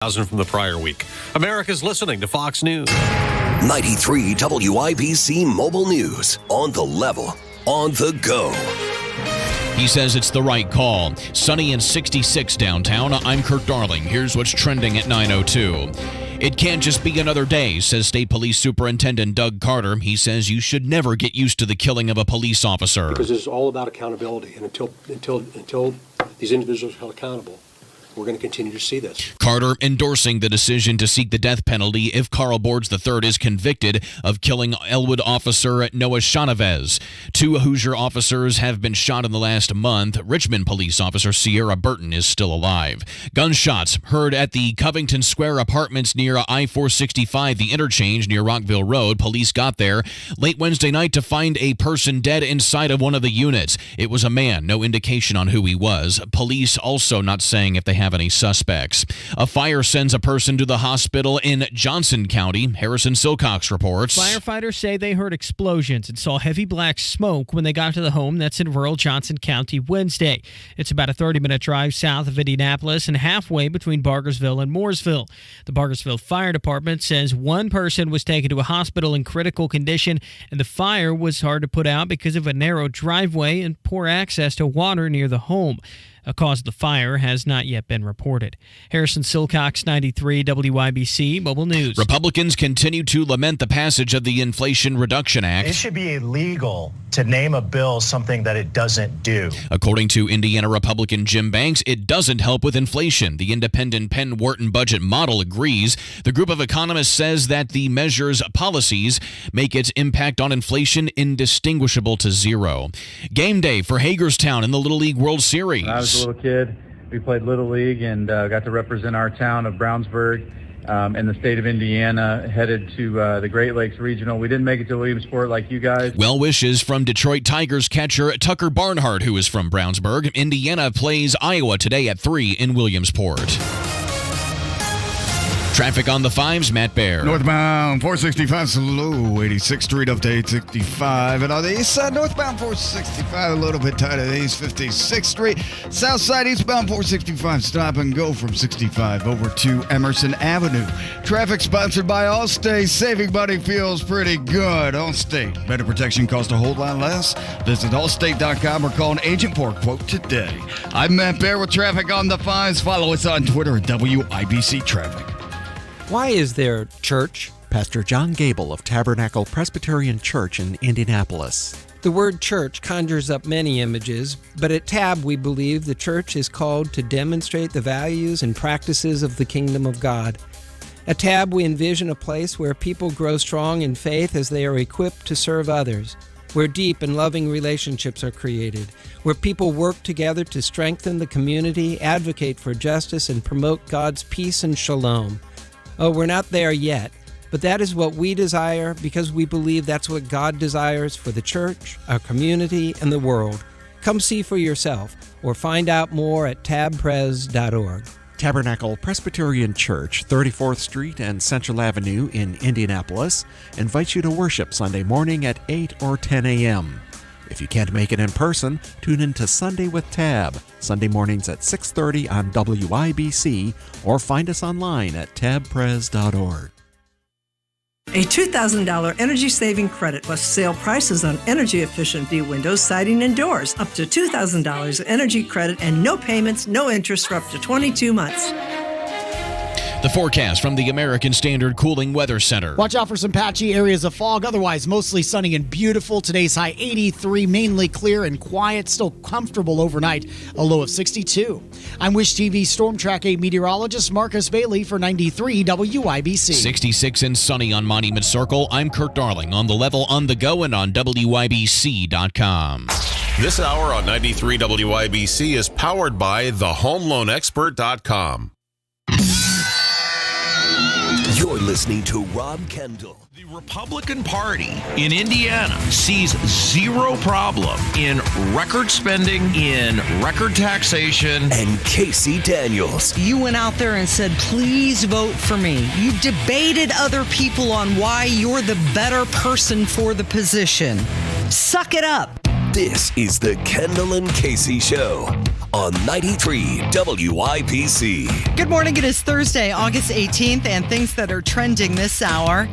From the prior week. America's listening to Fox News. 93 WIBC Mobile News. On the level, on the go. He says it's the right call. Sunny and 66 downtown. I'm Kurt Darling. Here's what's trending at 9:02. It can't just be another day, says State Police Superintendent Doug Carter. He says you should never get used to the killing of a police officer. Because it's all about accountability, and until these individuals are held accountable, we're going to continue to see this. Carter endorsing the decision to seek the death penalty if Carl Boards III is convicted of killing Elwood officer Noah Chavez. 2 Hoosier officers have been shot in the last month. Richmond police officer Sierra Burton is still alive. Gunshots heard at the Covington Square apartments near I-465, the interchange near Rockville Road. Police got there late Wednesday night to find a person dead inside of one of the units. It was a man, no indication on who he was. Police also not saying if they have any suspects. A fire sends a person to the hospital in Johnson County. Harrison Silcox reports. Firefighters say they heard explosions and saw heavy black smoke when they got to the home that's in rural Johnson County Wednesday. It's about a 30-minute drive south of Indianapolis and halfway between Bargersville and Mooresville. The Bargersville Fire Department says one person was taken to a hospital in critical condition, and the fire was hard to put out because of a narrow driveway and poor access to water near the home. A cause of the fire has not yet been reported. Harrison Silcox, 93 WIBC Mobile News. Republicans continue to lament the passage of the Inflation Reduction Act. It should be illegal to name a bill something that it doesn't do. According to Indiana Republican Jim Banks, it doesn't help with inflation. The independent Penn Wharton budget model agrees. The group of economists says that the measure's policies make its impact on inflation indistinguishable to zero. Game day for Hagerstown in the Little League World Series. When I was a little kid, we played Little League and got to represent our town of Brownsburg in the state of Indiana, headed to the Great Lakes Regional. We didn't make it to Williamsport like you guys. Well wishes from Detroit Tigers catcher Tucker Barnhart, who is from Brownsburg. Indiana plays Iowa today at 3 in Williamsport. Traffic on the 5s, Matt Baer. Northbound 465 slow, 86th Street up to 865. And on the east side, northbound 465, a little bit tight at East 56th Street. South side, eastbound 465, stop and go from 65 over to Emerson Avenue. Traffic sponsored by Allstate. Saving money feels pretty good. Allstate. Better protection costs a whole lot less. Visit allstate.com or call an agent for a quote today. I'm Matt Baer with Traffic on the 5s. Follow us on Twitter at WIBC Traffic. Why is there church? Pastor John Gable of Tabernacle Presbyterian Church in Indianapolis. The word church conjures up many images, but at TAB we believe the church is called to demonstrate the values and practices of the kingdom of God. At TAB we envision a place where people grow strong in faith as they are equipped to serve others, where deep and loving relationships are created, where people work together to strengthen the community, advocate for justice, and promote God's peace and shalom. Oh, we're not there yet, but that is what we desire because we believe that's what God desires for the church, our community, and the world. Come see for yourself or find out more at tabpres.org. Tabernacle Presbyterian Church, 34th Street and Central Avenue in Indianapolis, invites you to worship Sunday morning at 8 or 10 a.m. If you can't make it in person, tune in to Sunday with Tab, Sunday mornings at 6:30 on WIBC, or find us online at tabpres.org. A $2,000 energy-saving credit plus sale prices on energy-efficient view windows, siding, and doors. Up to $2,000 energy credit and no payments, no interest for up to 22 months. The forecast from the American Standard Cooling Weather Center. Watch out for some patchy areas of fog. Otherwise, mostly sunny and beautiful. Today's high 83, mainly clear and quiet. Still comfortable overnight, a low of 62. I'm Wish TV Storm Track 8 meteorologist Marcus Bailey for 93 WIBC. 66 and sunny on Monument Circle. I'm Kurt Darling on the level, on the go, and on WIBC.com. This hour on 93 WIBC is powered by thehomeloanexpert.com. You're listening to Rob Kendall. The Republican Party in Indiana sees zero problem in record spending, in record taxation. And Casey Daniels. You went out there and said, please vote for me. You debated other people on why you're the better person for the position. Suck it up. This is the Kendall and Casey Show on 93 WIBC. Good morning. It is Thursday, August 18th, and things that are trending this hour.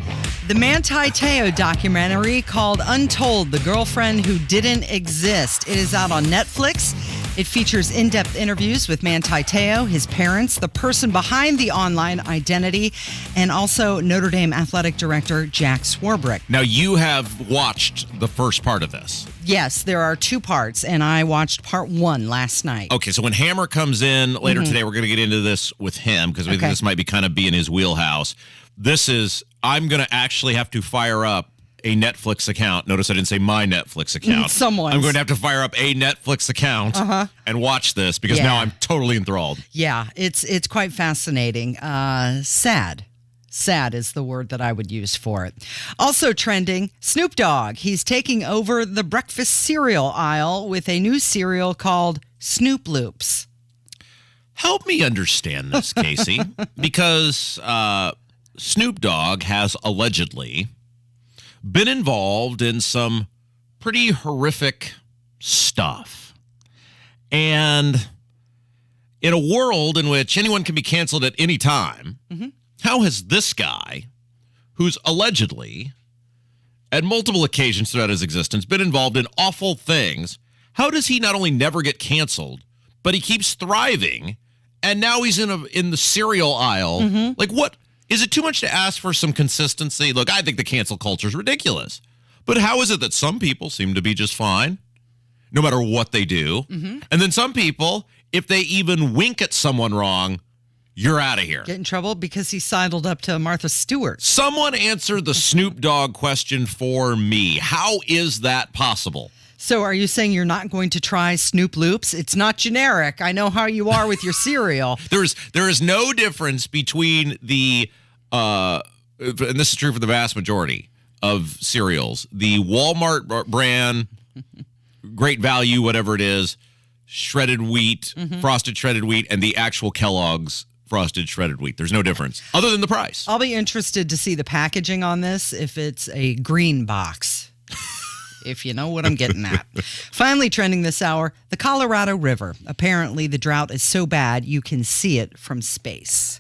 The Manti Te'o documentary called Untold, The Girlfriend Who Didn't Exist. It is out on Netflix. It features in-depth interviews with Manti Te'o, his parents, the person behind the online identity, and also Notre Dame athletic director Jack Swarbrick. Now, you have watched the first part of this. Yes, there are two parts, and I watched part one last night. Okay, so when Hammer comes in later today, we're going to get into this with him because we think this might be kind of be in his wheelhouse. I'm going to actually have to fire up a Netflix account. Notice I didn't say my Netflix account. Someone's. I'm going to have to fire up a Netflix account and watch this because now I'm totally enthralled. Yeah, it's quite fascinating. Sad. Sad is the word that I would use for it. Also trending, Snoop Dogg. He's taking over the breakfast cereal aisle with a new cereal called Snoop Loops. Help me understand this, Casey, because Snoop Dogg has allegedly been involved in some pretty horrific stuff. And in a world in which anyone can be canceled at any time, how has this guy, who's allegedly, at multiple occasions throughout his existence, been involved in awful things, how does he not only never get canceled, but he keeps thriving, and now he's in the cereal aisle? Like, what? Is it too much to ask for some consistency? Look, I think the cancel culture is ridiculous. But how is it that some people seem to be just fine, no matter what they do? And then some people, if they even wink at someone wrong, you're out of here. Get in trouble because he sidled up to Martha Stewart. Someone answer the Snoop Dogg question for me. How is that possible? So are you saying you're not going to try Snoop Loops? It's not generic. I know how you are with your cereal. There is no difference between the, and this is true for the vast majority of cereals, the Walmart brand, Great Value, whatever it is, shredded wheat, frosted shredded wheat, and the actual Kellogg's frosted shredded wheat. There's no difference other than the price. I'll be interested to see the packaging on this if it's a green box. If you know what I'm getting at. Finally trending this hour, the Colorado River. Apparently the drought is so bad you can see it from space.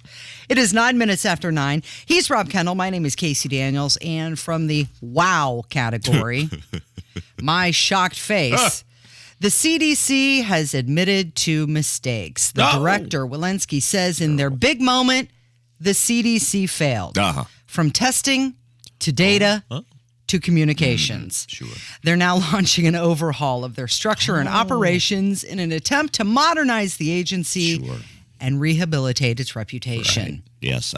It is 9 minutes after 9. He's Rob Kendall. My name is Casey Daniels. And from the wow category, my shocked face, the CDC has admitted to mistakes. The director, Walensky, says in their big moment, the CDC failed. From testing to data to communications. They're now launching an overhaul of their structure and operations in an attempt to modernize the agency and rehabilitate its reputation. Yes.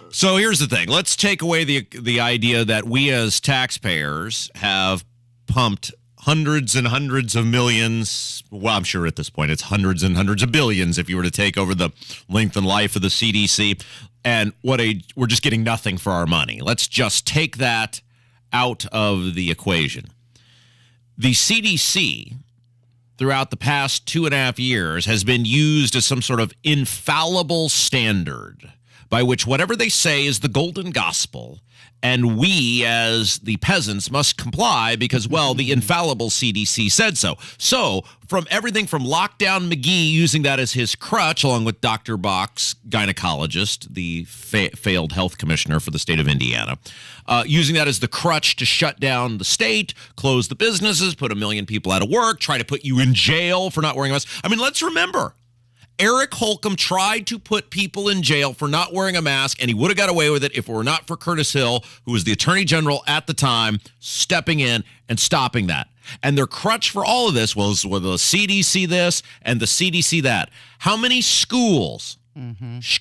So here's the thing. Let's take away the idea that we as taxpayers have pumped hundreds and hundreds of millions. Well, I'm sure at this point it's hundreds and hundreds of billions if you were to take over the length and life of the CDC. And we're just getting nothing for our money. Let's just take that out of the equation. The CDC, throughout the past 2.5 years, has been used as some sort of infallible standard by which whatever they say is the golden gospel, and we as the peasants must comply because, well, the infallible CDC said so. So from everything from Lockdown McGee using that as his crutch, along with Dr. Box, gynecologist, the failed health commissioner for the state of Indiana, using that as the crutch to shut down the state, close the businesses, put 1 million people out of work, try to put you in jail for not wearing a mask. I mean, let's remember, Eric Holcomb tried to put people in jail for not wearing a mask, and he would have got away with it if it were not for Curtis Hill, who was the attorney general at the time, stepping in and stopping that. And their crutch for all of this was the CDC this and the CDC that. How many schools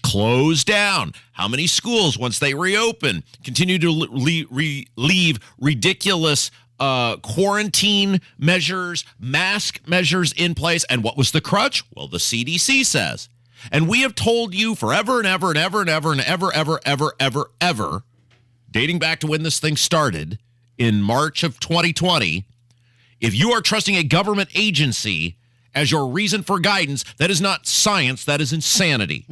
closed down? How many schools, once they reopen, continue to leave ridiculous quarantine measures, mask measures in place? And what was the crutch? Well, the CDC says. And we have told you forever and ever and ever and ever and ever, dating back to when this thing started in March of 2020, if you are trusting a government agency as your reason for guidance, that is not science, that is insanity.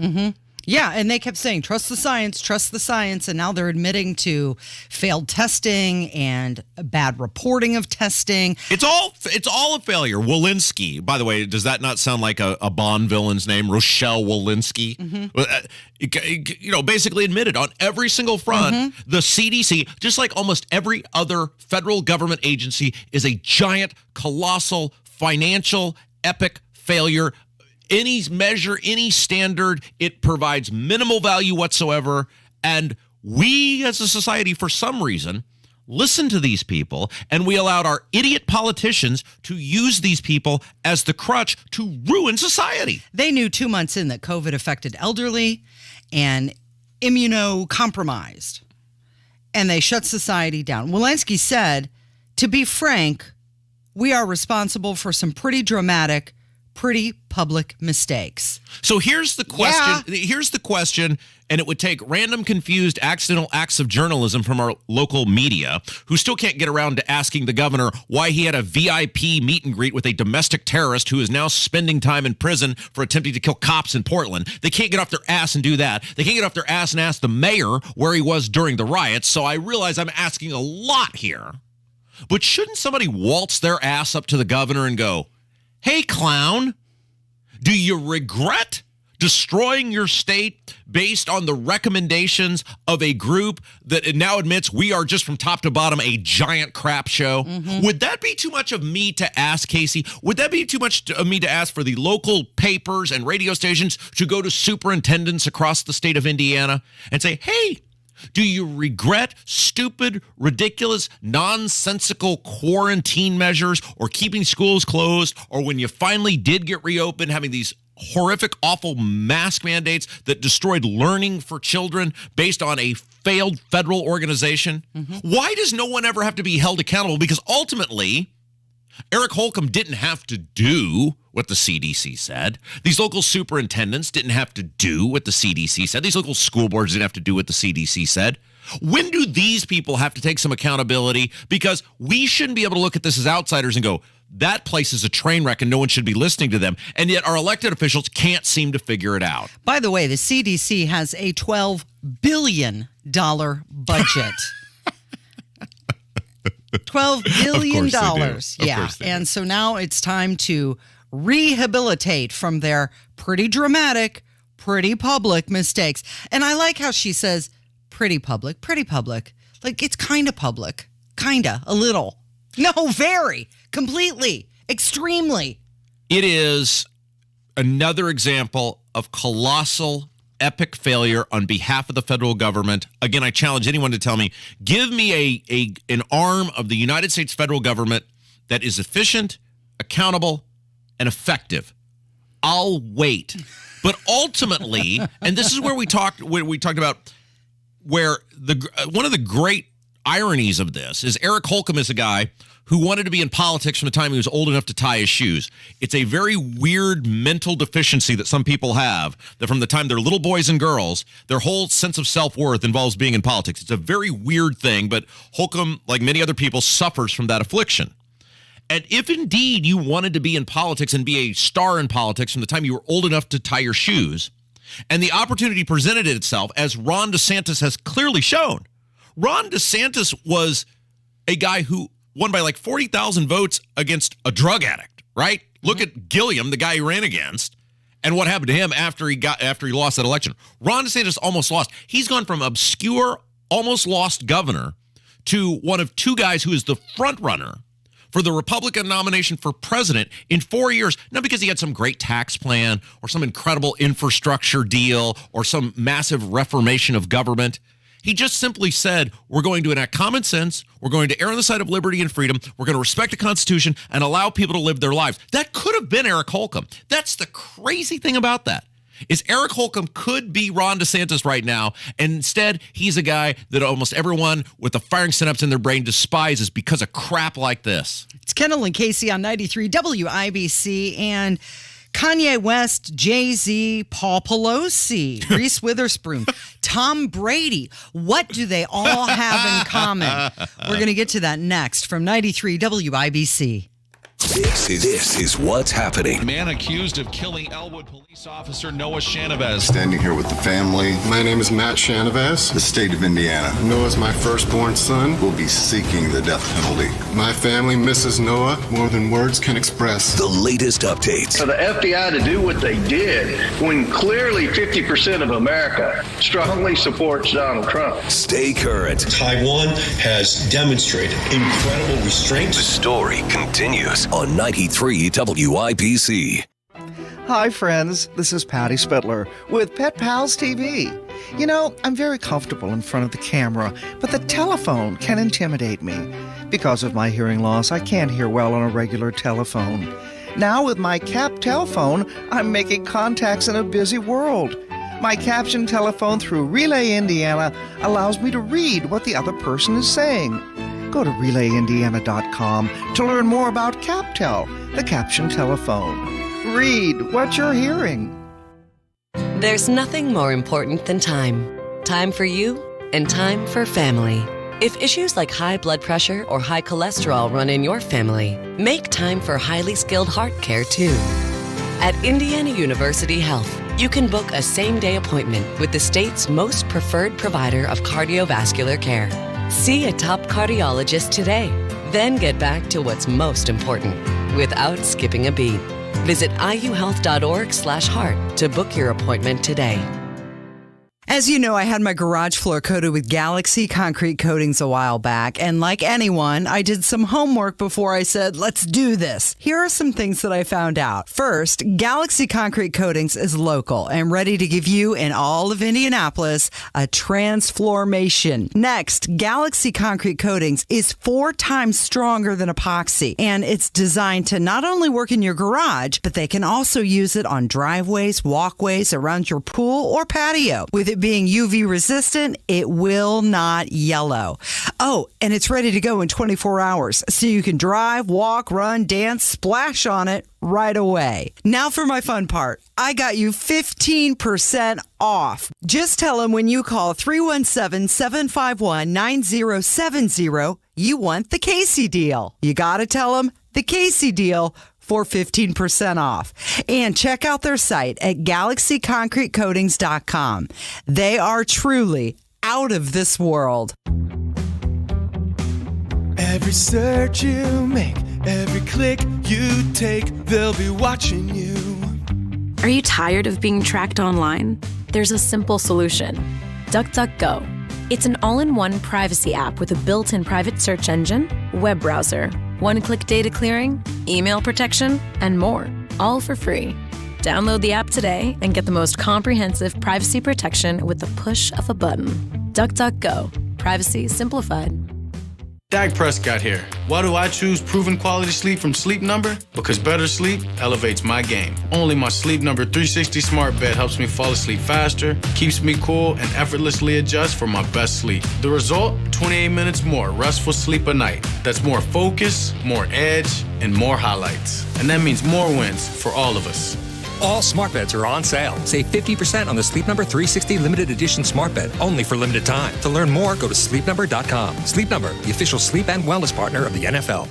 Yeah, and they kept saying, trust the science, and now they're admitting to failed testing and bad reporting of testing. It's all a failure. Walensky, by the way, does that not sound like a Bond villain's name? Rochelle Walensky? Basically admitted on every single front, the CDC, just like almost every other federal government agency, is a giant, colossal, financial, epic failure. Any measure, any standard, it provides minimal value whatsoever. And we as a society, for some reason, listen to these people, and we allowed our idiot politicians to use these people as the crutch to ruin society. They knew 2 months in that COVID affected elderly and immunocompromised, and they shut society down. Walensky said, to be frank, we are responsible for some pretty dramatic, pretty public mistakes. So here's the question. Here's the question, and it would take random, confused, accidental acts of journalism from our local media, who still can't get around to asking the governor why he had a VIP meet and greet with a domestic terrorist who is now spending time in prison for attempting to kill cops in Portland. They can't get off their ass and do that. They can't get off their ass and ask the mayor where he was during the riots. So I realize I'm asking a lot here. But shouldn't somebody waltz their ass up to the governor and go, hey, clown, do you regret destroying your state based on the recommendations of a group that now admits we are just from top to bottom a giant crap show? Would that be too much of me to ask, Casey? Would that be too much of me to ask for the local papers and radio stations to go to superintendents across the state of Indiana and say, hey, do you regret stupid, ridiculous, nonsensical quarantine measures or keeping schools closed, or when you finally did get reopened, having these horrific, awful mask mandates that destroyed learning for children based on a failed federal organization? Why does no one ever have to be held accountable? Because ultimately, Eric Holcomb didn't have to do what the CDC said. These local superintendents didn't have to do what the CDC said. These local school boards didn't have to do what the CDC said. When do these people have to take some accountability? Because we shouldn't be able to look at this as outsiders and go, that place is a train wreck and no one should be listening to them. And yet our elected officials can't seem to figure it out. By the way, the CDC has a $12 billion budget. $12 billion. Yeah. And so now it's time to rehabilitate from their pretty dramatic, pretty public mistakes. And I like how she says, pretty public. Like, it's kind of public. Kinda, a little. No, very, completely, extremely. It is another example of colossal, epic failure on behalf of the federal government. Again, I challenge anyone to tell me, give me an arm of the United States federal government that is efficient, accountable, and effective. I'll wait. But ultimately, and this is where we talked about where one of the great ironies of this is Eric Holcomb is a guy who wanted to be in politics from the time he was old enough to tie his shoes. It's a very weird mental deficiency that some people have, that from the time they're little boys and girls, their whole sense of self-worth involves being in politics. It's a very weird thing, but Holcomb, like many other people, suffers from that affliction. And if indeed you wanted to be in politics and be a star in politics from the time you were old enough to tie your shoes, and the opportunity presented itself, as Ron DeSantis has clearly shown. Ron DeSantis was a guy who won by like 40,000 votes against a drug addict, right? Look at Gilliam, the guy he ran against, and what happened to him after he lost that election. Ron DeSantis almost lost. He's gone from obscure, almost lost governor to one of two guys who is the front runner for the Republican nomination for president in 4 years, not because he had some great tax plan or some incredible infrastructure deal or some massive reformation of government. He just simply said, we're going to enact common sense, we're going to err on the side of liberty and freedom, we're going to respect the Constitution and allow people to live their lives. That could have been Eric Holcomb. That's the crazy thing about that, is Eric Holcomb could be Ron DeSantis right now, and instead he's a guy that almost everyone with the firing synapse in their brain despises because of crap like this. It's Kendall and Casey on 93 WIBC, and Kanye West, Jay-Z, Paul Pelosi, Reese Witherspoon, Tom Brady. What do they all have in common? We're going to get to that next from 93 WIBC. This is what's happening. Man accused of killing Elwood police officer Noah Shanavez. Standing here with the family. My name is Matt Shanavez, the state of Indiana. Noah's my firstborn son. Will be seeking the death penalty. My family misses Noah more than words can express. The latest updates. For the FBI to do what they did when clearly 50% of America strongly supports Donald Trump. Stay current. Taiwan has demonstrated incredible restraint. The story continues on 93 WIBC. Hi, friends. This is Patty Spittler with Pet Pals TV. You know, I'm very comfortable in front of the camera, but the telephone can intimidate me. Because of my hearing loss, I can't hear well on a regular telephone. Now with my cap telephone, I'm making contacts in a busy world. My caption telephone through Relay Indiana allows me to read what the other person is saying. Go to RelayIndiana.com to learn more about CapTel, the caption telephone. Read what you're hearing. There's nothing more important than time. Time for you and time for family. If issues like high blood pressure or high cholesterol run in your family, make time for highly skilled heart care too. At Indiana University Health, you can book a same-day appointment with the state's most preferred provider of cardiovascular care. See a top cardiologist today, then get back to what's most important without skipping a beat. Visit iuhealth.org/heart to book your appointment today. As you know, I had my garage floor coated with Galaxy concrete coatings a while back, and like anyone, I did some homework before I said, let's do this. Here are some things that I found out. First, Galaxy concrete coatings is local and ready to give you and all of Indianapolis a transformation. Next, Galaxy concrete coatings is 4 times stronger than epoxy, and it's designed to not only work in your garage, but they can also use it on driveways, walkways, around your pool or patio. With it being UV resistant, it will not yellow. Oh, and it's ready to go in 24 hours, so you can drive, walk, run, dance, splash on it right away. Now for my fun part. I got you 15% off. Just tell them when you call 317-751-9070, you want the Casey deal. You got to tell them the Casey deal for 15% off. And check out their site at galaxyconcretecoatings.com. They are truly out of this world. Every search you make, every click you take, they'll be watching you. Are you tired of being tracked online? There's a simple solution. DuckDuckGo. It's an all-in-one privacy app with a built-in private search engine, web browser, one-click data clearing, email protection, and more, all for free. Download the app today and get the most comprehensive privacy protection with the push of a button. DuckDuckGo. Privacy simplified. Dak Prescott here. Why do I choose proven quality sleep from Sleep Number? Because better sleep elevates my game. Only my Sleep Number 360 smart bed helps me fall asleep faster, keeps me cool, and effortlessly adjusts for my best sleep. The result? 28 minutes more restful sleep a night. That's more focus, more edge, and more highlights. And that means more wins for all of us. All smart beds are on sale. Save 50% on the Sleep Number 360 limited edition smart bed, only for limited time. To learn more, go to sleepnumber.com. Sleep Number, the official sleep and wellness partner of the NFL.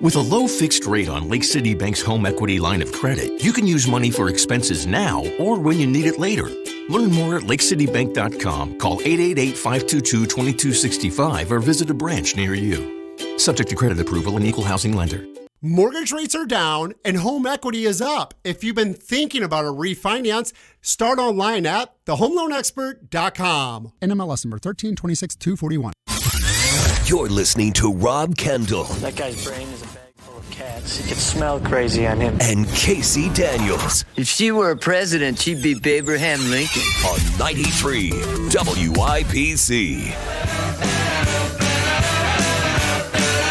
With a low fixed rate on Lake City Bank's home equity line of credit, you can use money for expenses now or when you need it later. Learn more at lakecitybank.com. Call 888-522-2265 or visit a branch near you. Subject to credit approval and equal housing lender. Mortgage rates are down and home equity is up. If you've been thinking about a refinance, start online at thehomeloanexpert.com. NMLS number 1326241. You're listening to Rob Kendall. That guy's brain is a bag full of cats. You can smell crazy on him. And Casey Daniels. If she were a president, she'd be Abraham Lincoln. On 93 WIBC.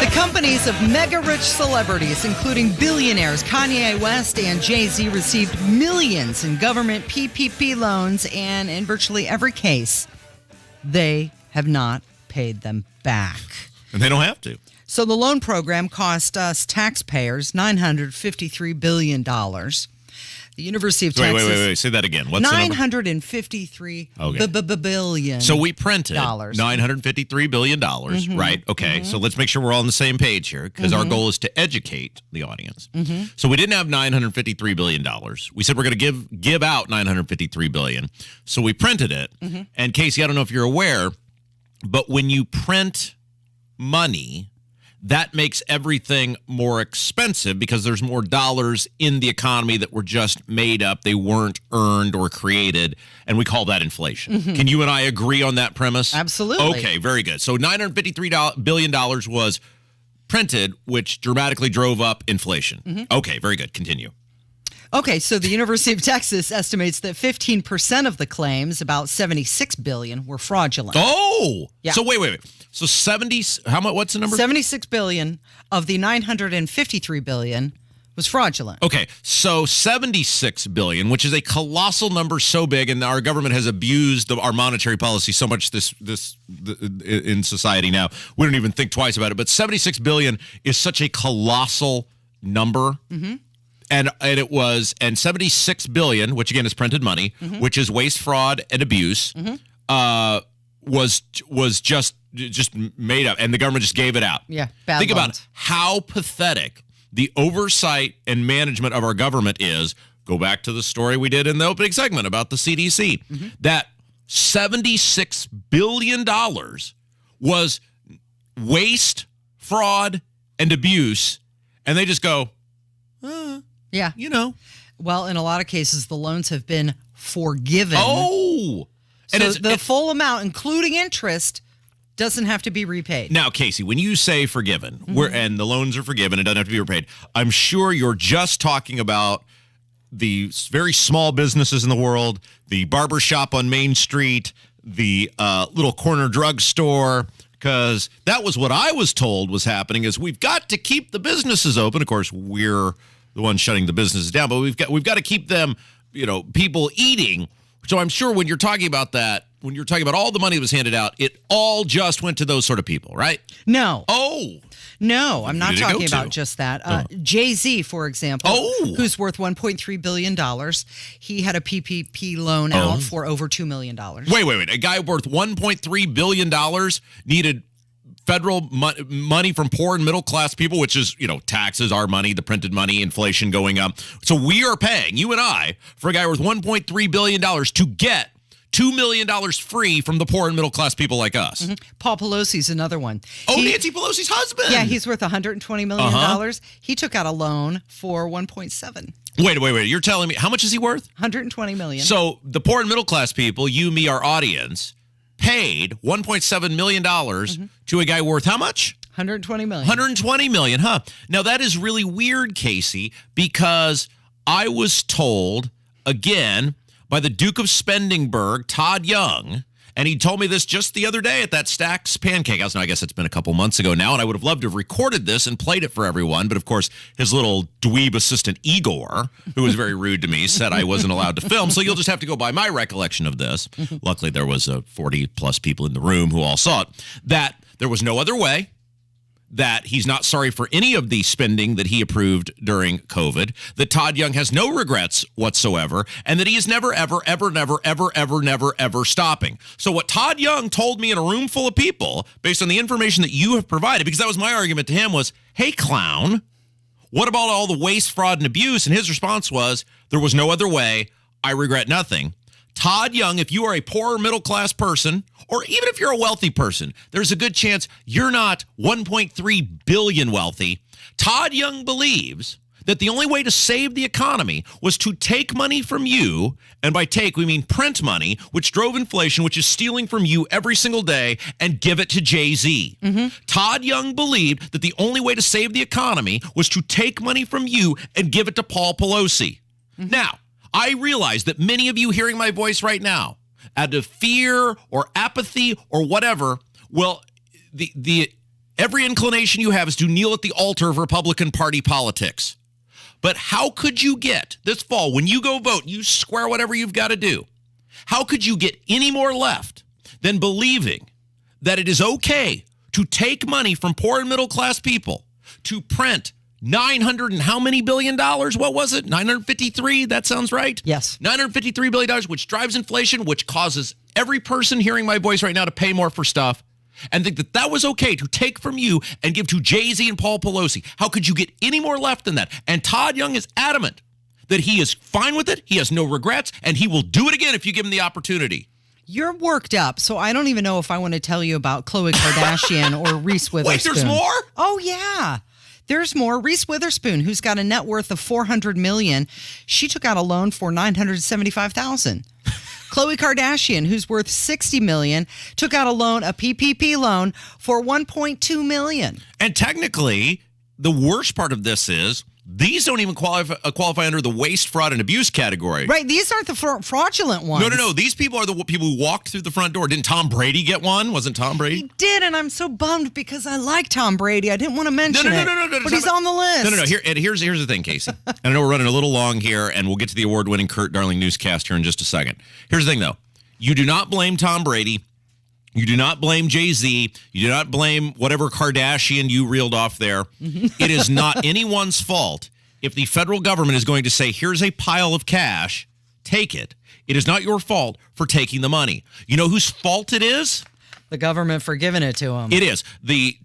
The companies of mega-rich celebrities, including billionaires Kanye West and Jay-Z, received millions in government PPP loans, and in virtually every case, they have not paid them back. And they don't have to. So the loan program cost us taxpayers $953 billion. The University of Wait. Texas. Say that again. What's the number? $953 billion. So we printed $953 billion, right? Okay, so let's make sure we're all on the same page here because our goal is to educate the audience. So we didn't have $953 billion. We said we're going to give out $953 billion. So we printed it. And Casey, I don't know if you're aware, but when you print money, that makes everything more expensive because there's more dollars in the economy that were just made up. They weren't earned or created, and we call that inflation. Can you and I agree on that premise? Absolutely. Okay, very good. So $953 billion was printed, which dramatically drove up inflation. Okay, very good. Continue. Okay, so the University of Texas estimates that 15% of the claims, about $76 billion, were fraudulent. Oh! Yeah. So wait. So 70, how much, what's the number? $76 billion of the $953 billion was fraudulent. Okay, so $76 billion, which is a colossal number, so big, and our government has abused our monetary policy so much in society now. We don't even think twice about it, but $76 billion is such a colossal number. And it was, and $76 billion, which again is printed money, which is waste, fraud, and abuse, was just made up, and the government just gave it out. Yeah, bad Think loans. about how pathetic the oversight and management of our government is. Go back to the story we did in the opening segment about the CDC. That $76 billion was waste, fraud, and abuse, and they just go, yeah. You know. Well, in a lot of cases, the loans have been forgiven. Oh! So the full amount, including interest, doesn't have to be repaid. Now, Casey, when you say forgiven, and the loans are forgiven, it doesn't have to be repaid, I'm sure you're just talking about the very small businesses in the world, the barber shop on Main Street, the little corner drugstore, because that was what I was told was happening, is we've got to keep the businesses open. Of course, we're the ones shutting the businesses down, but we've got to keep them, people eating. So I'm sure when you're talking about that, when you're talking about all the money that was handed out, it all just went to those sort of people, right? No. Oh. No, I'm not Who did it go talking to? about just that. Jay-Z, for example, who's worth $1.3 billion, he had a PPP loan out for over $2 million. Wait. A guy worth $1.3 billion needed federal money from poor and middle class people, which is, taxes, our money, the printed money, inflation going up. So we are paying, you and I, for a guy worth $1.3 billion to get $2 million free from the poor and middle class people like us. Paul Pelosi's another one. Nancy Pelosi's husband. Yeah, he's worth $120 million. He took out a loan for $1.7. Wait. You're telling me, how much is he worth? $120 million. So the poor and middle class people, you, me, our audience, paid $1.7 million to a guy worth how much? $120 million. $120 million, huh? Now, that is really weird, Casey, because I was told, again, by the Duke of Spendingburg, Todd Young, and he told me this just the other day at that Stack's Pancake House. Now, I guess it's been a couple months ago now, and I would have loved to have recorded this and played it for everyone. But, of course, his little dweeb assistant, Igor, who was very rude to me, said I wasn't allowed to film. So you'll just have to go by my recollection of this. Luckily, there was 40-plus people in the room who all saw it. That there was no other way, that he's not sorry for any of the spending that he approved during COVID, that Todd Young has no regrets whatsoever, and that he is never, ever, ever, never, ever, ever, never, ever stopping. So what Todd Young told me in a room full of people, based on the information that you have provided, because that was my argument to him, was, hey, clown, what about all the waste, fraud, and abuse? And his response was, there was no other way. I regret nothing. Todd Young, if you are a poor middle-class person, or even if you're a wealthy person, there's a good chance you're not 1.3 billion wealthy. Todd Young believes that the only way to save the economy was to take money from you, and by take, we mean print money, which drove inflation, which is stealing from you every single day, and give it to Jay-Z. Todd Young believed that the only way to save the economy was to take money from you and give it to Paul Pelosi. Now, I realize that many of you hearing my voice right now, out of fear or apathy or whatever, well, the every inclination you have is to kneel at the altar of Republican Party politics. But how could you get this fall, when you go vote, you square whatever you've got to do, how could you get any more left than believing that it is okay to take money from poor and middle class people to print $900 and how many billion dollars? What was it? 953? That sounds right? Yes. $953 billion, which drives inflation, which causes every person hearing my voice right now to pay more for stuff, and think that that was okay to take from you and give to Jay-Z and Paul Pelosi. How could you get any more left than that? And Todd Young is adamant that he is fine with it, he has no regrets, and he will do it again if you give him the opportunity. You're worked up, so I don't even know if I want to tell you about Khloe Kardashian or Reese Witherspoon. Wait, there's more? Oh, yeah. There's more. Reese Witherspoon, who's got a net worth of $400 million, she took out a loan for $975,000. Khloe Kardashian, who's worth $60 million, took out a PPP loan for $1.2 million. And technically, the worst part of this is these don't even qualify under the waste, fraud, and abuse category. Right. These aren't the fraudulent ones. No. These people are the people who walked through the front door. Didn't Tom Brady get one? Wasn't Tom Brady? He did, and I'm so bummed because I like Tom Brady. I didn't want to mention it. No. But he's on the list. No. Here's the thing, Casey. And I know we're running a little long here, and we'll get to the award-winning Kurt Darling newscast here in just a second. Here's the thing, though. You do not blame Tom Brady. You do not blame Jay-Z. You do not blame whatever Kardashian you reeled off there. It is not anyone's fault if the federal government is going to say, here's a pile of cash, take it. It is not your fault for taking the money. You know whose fault it is? The government for giving it to them. It is. The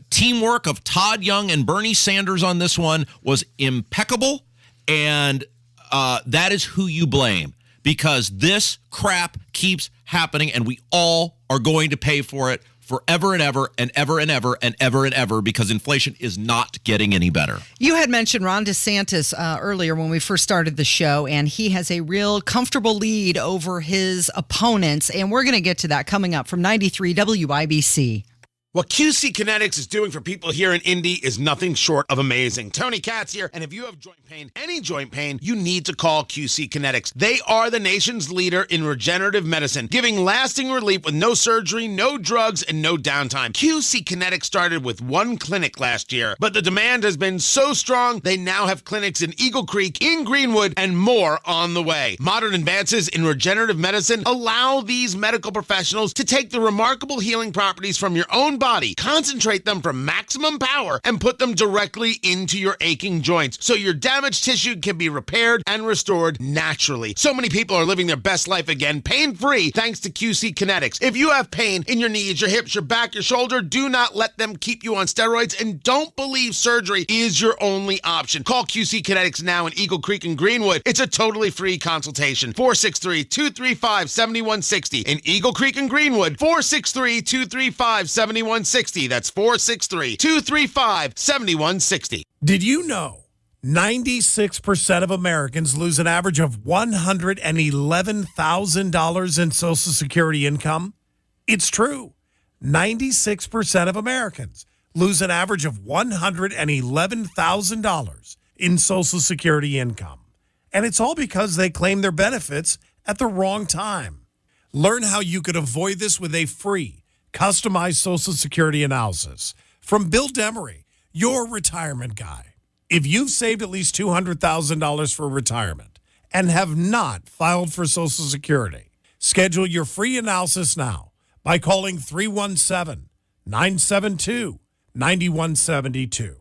teamwork of Todd Young and Bernie Sanders on this one was impeccable, and that is who you blame. Because this crap keeps happening, and we all are going to pay for it forever and ever and ever and ever and ever and ever, because inflation is not getting any better. You had mentioned Ron DeSantis earlier when we first started the show, and he has a real comfortable lead over his opponents, and we're going to get to that coming up from 93 WIBC. What QC Kinetics is doing for people here in Indy is nothing short of amazing. Tony Katz here, and if you have joint pain, any joint pain, you need to call QC Kinetics. They are the nation's leader in regenerative medicine, giving lasting relief with no surgery, no drugs, and no downtime. QC Kinetics started with one clinic last year, but the demand has been so strong, they now have clinics in Eagle Creek, in Greenwood, and more on the way. Modern advances in regenerative medicine allow these medical professionals to take the remarkable healing properties from your own body, concentrate them for maximum power, and put them directly into your aching joints so your damaged tissue can be repaired and restored naturally. So many people are living their best life again, pain-free, thanks to QC Kinetics. If you have pain in your knees, your hips, your back, your shoulder, do not let them keep you on steroids, and don't believe surgery is your only option. Call QC Kinetics now in Eagle Creek and Greenwood. It's a totally free consultation. 463-235-7160. In Eagle Creek and Greenwood, 463-235-7160. That's 463-235-7160. Did you know 96% of Americans lose an average of $111,000 in Social Security income? It's true. 96% of Americans lose an average of $111,000 in Social Security income. And it's all because they claim their benefits at the wrong time. Learn how you could avoid this with a free, customized Social Security analysis from Bill Demery, your retirement guy. If you've saved at least $200,000 for retirement and have not filed for Social Security, schedule your free analysis now by calling 317-972-9172.